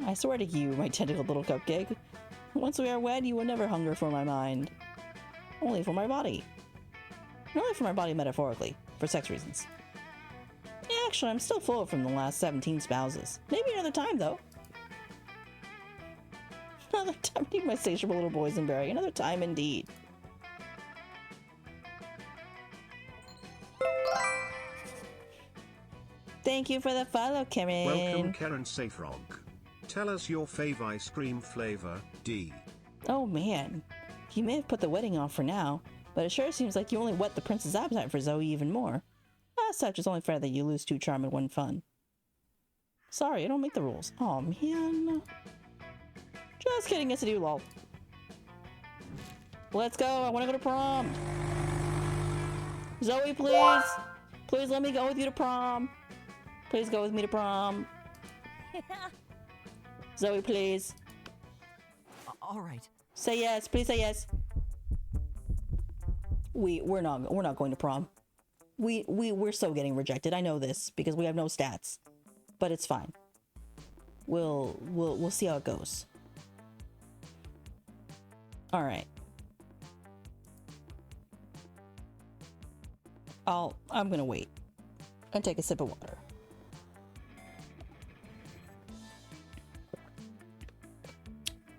I swear to you, my tentacled little cupcake. Once we are wed, you will never hunger for my mind. Only for my body. And only for my body metaphorically, for sex reasons. Actually, I'm still full from the last 17 spouses. Maybe another time, though. Another time, I need my satiable little boysenberry. Another time, indeed. Thank you for the follow, Karen. Welcome, Karen Safrog. Tell us your fave ice cream flavor, D. Oh man, you may have put the wedding off for now, but it sure seems like you only whet the prince's appetite for Zoe even more. As such, it's only fair that you lose 2 charm and 1 fun. Sorry, I don't make the rules. Oh man. Just kidding, yes I do, lol. Let's go, I wanna go to prom. Zoe, please. Please let me go with you to prom. Please go with me to prom. Zoe, please. All right. Say yes, please say yes. We're not going to prom. We're so getting rejected. I know this because we have no stats. But it's fine. We'll see how it goes. All right. I'm going to wait and take a sip of water.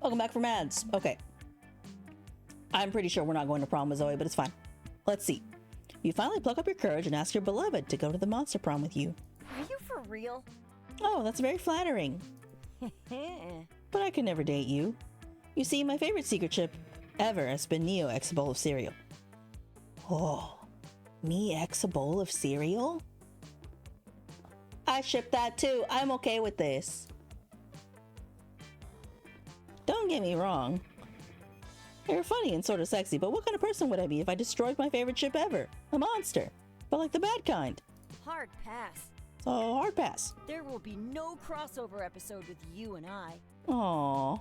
Welcome back from ads. Okay. I'm pretty sure we're not going to prom with Zoe, but it's fine. Let's see. You finally pluck up your courage and ask your beloved to go to the monster prom with you. Are you for real? Oh, that's very flattering. But I could never date you. You see, my favorite secret chip ever has been Neo X a bowl of cereal. Oh, me X a bowl of cereal? I ship that too. I'm okay with this. Don't get me wrong. You're funny and sort of sexy, but what kind of person would I be if I destroyed my favorite chip ever? A monster. But like the bad kind. Hard pass. So, hard pass. There will be no crossover episode with you and I. Aww.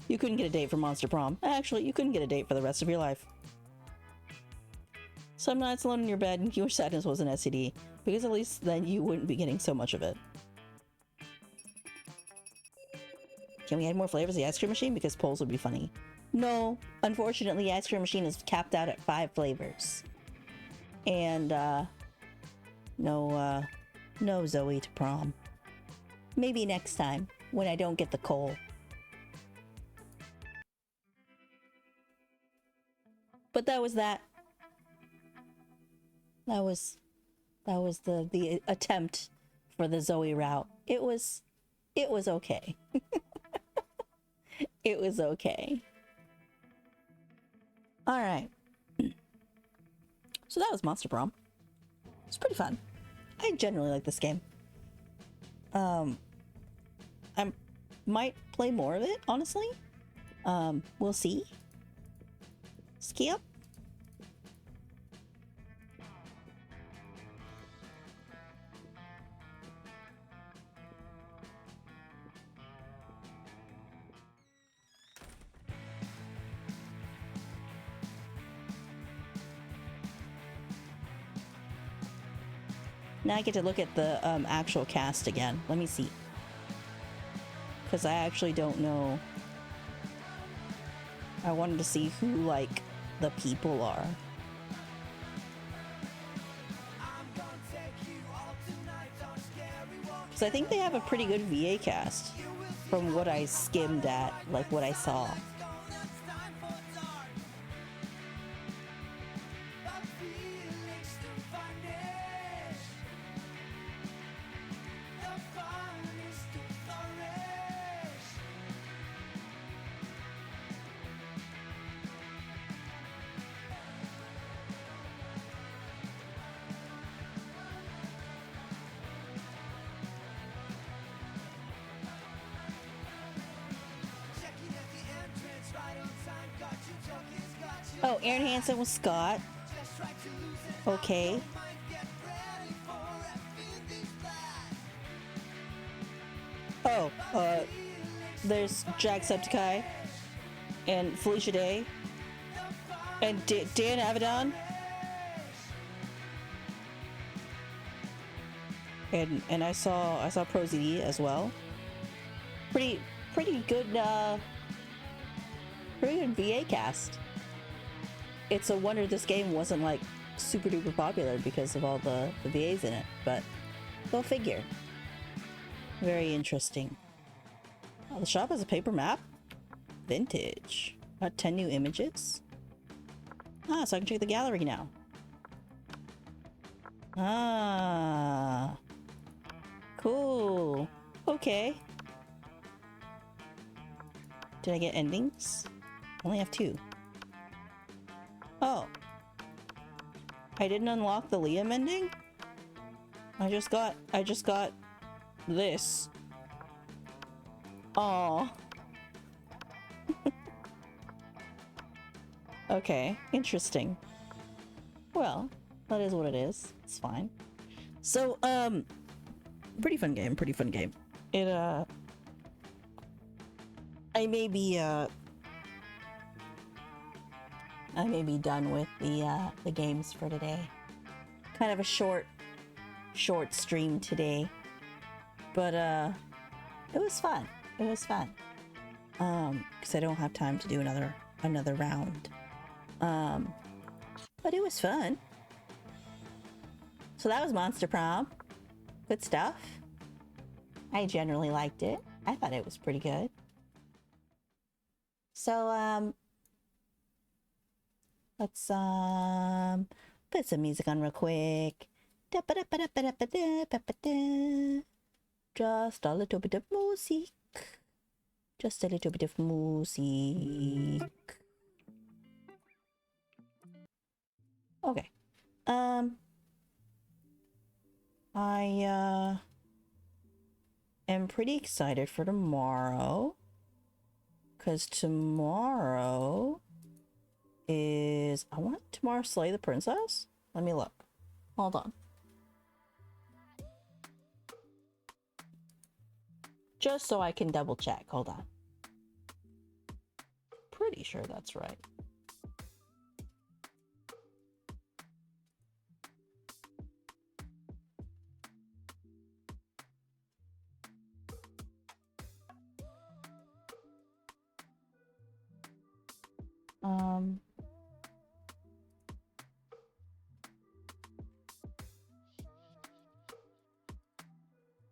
You couldn't get a date for Monster Prom. Actually, you couldn't get a date for the rest of your life. Some nights alone in your bed, your sadness was an STD, because at least then you wouldn't be getting so much of it. Can we add more flavors to the ice cream machine? Because polls would be funny. No, unfortunately, the ice cream machine is capped out at 5 flavors. And, no Zoe to prom. Maybe next time, when I don't get the coal. But that was that. That was the attempt for the Zoe route. It was okay. It was okay. All right. So that was Monster Prom. It's pretty fun. I generally like this game. I might play more of it, honestly. We'll see. Skip. Now I get to look at the actual cast again. Let me see. Because I actually don't know. I wanted to see who, like, the people are. Because I think they have a pretty good VA cast. From what I skimmed at, like what I saw. Oh, Aaron Hansen was Scott. Okay. Oh, there's Jacksepticeye and Felicia Day and Dan Avedon and I saw ProZD as well. pretty good pretty good VA cast. It's a wonder this game wasn't like super duper popular because of all the VAs in it, but go figure. Very interesting. Oh, the shop has a paper map. Vintage. Got 10 new images. Ah, so I can check the gallery now. Ah. Cool. Okay. Did I get endings? I only have 2. Oh. I didn't unlock the Liam ending? I just got this. Aw. Okay, interesting. Well, that is what it is. It's fine. So, pretty fun game, It, I may be done with the games for today. Kind of a short stream today. But, it was fun. Because I don't have time to do another round. But it was fun. So that was Monster Prom. Good stuff. I generally liked it. I thought it was pretty good. So, let's, put some music on real quick. Just a little bit of music. Just a little bit of music. Okay. I am pretty excited for tomorrow. 'Cause tomorrow is... I want tomorrow Slay the Princess? Let me look. Hold on. Just so I can double check. Hold on. Pretty sure that's right.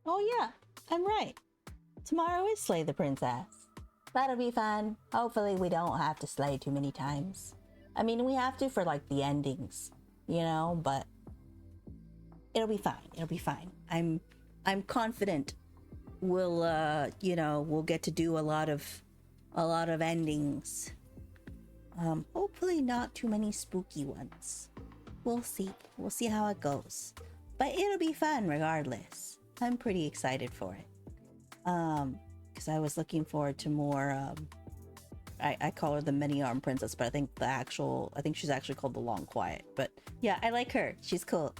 Oh yeah, I'm right. Tomorrow is Slay the Princess. That'll be fun. Hopefully we don't have to slay too many times. I mean, we have to for like the endings, you know, but it'll be fine. It'll be fine. I'm confident we'll you know, we'll get to do a lot of endings. Hopefully not too many spooky ones. We'll see. We'll see how it goes. But it'll be fun regardless. I'm pretty excited for it. Because I was looking forward to more, I call her the many-arm princess, but I think she's actually called the Long Quiet. But yeah, I like her. She's cool.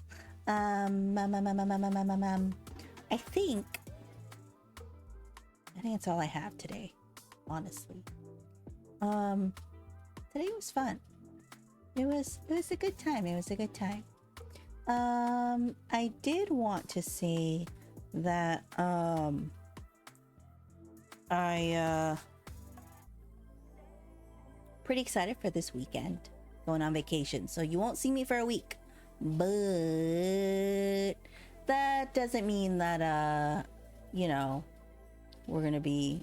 I think that's all I have today, honestly. Today was fun. It was a good time. It was a good time. I did want to say that, I, pretty excited for this weekend, going on vacation. So you won't see me for a week, but that doesn't mean that, you know, we're gonna be,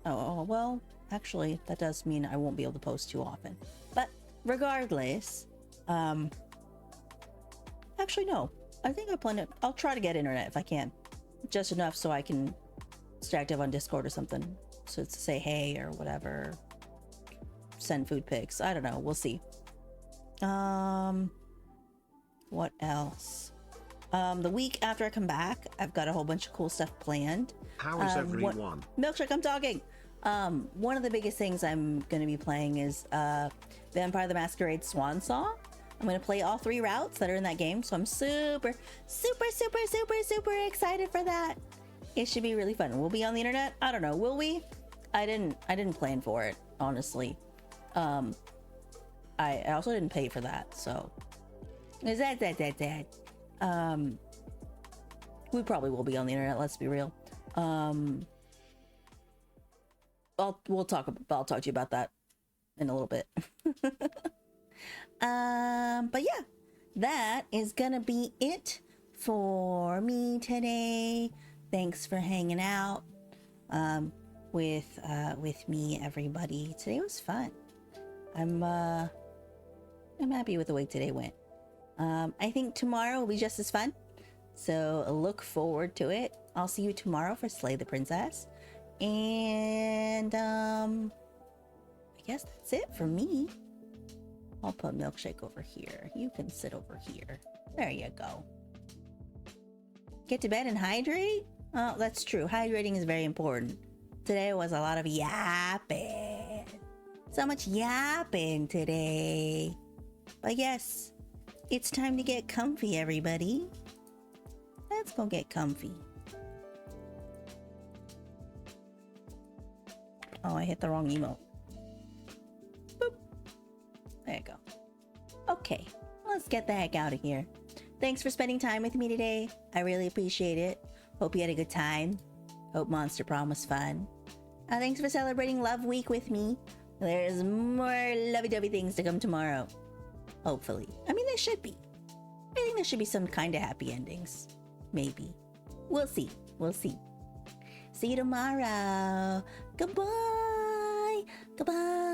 oh, well, actually, that does mean I won't be able to post too often. But regardless, actually, no. I think I'll try to get internet if I can. Just enough so I can stay active on Discord or something. So to say hey or whatever. Send food pics. I don't know. We'll see. What else? The week after I come back, I've got a whole bunch of cool stuff planned. How is everyone? Milkshake, I'm talking. One of the biggest things I'm going to be playing is Vampire the Masquerade Swan Song. I'm going to play all 3 routes that are in that game, so I'm super excited for that. It should be really fun. We'll be on the internet? I don't know. Will we? I didn't plan for it, honestly. I also didn't pay for that, so is that. We probably will be on the internet, let's be real. I'll talk to you about that in a little bit. But yeah, that is gonna be it for me today. Thanks for hanging out with me, everybody. Today was fun. I'm happy with the way today went. I think tomorrow will be just as fun, so look forward to it. I'll see you tomorrow for Slay the Princess, and I guess that's it for me. I'll put Milkshake over here. You can sit over here. There you go. Get to bed and hydrate? Oh, that's true. Hydrating is very important. Today was a lot of yapping. So much yapping today. But yes, it's time to get comfy, everybody. Let's go get comfy. Oh, I hit the wrong emote. Boop. There you go. Okay, let's get the heck out of here. Thanks for spending time with me today. I really appreciate it. Hope you had a good time. Hope Monster Prom was fun. Thanks for celebrating Love Week with me. There's more lovey-dovey things to come tomorrow. Hopefully. I mean, there should be. I think there should be some kind of happy endings. Maybe. We'll see. We'll see. See you tomorrow. Goodbye. Goodbye.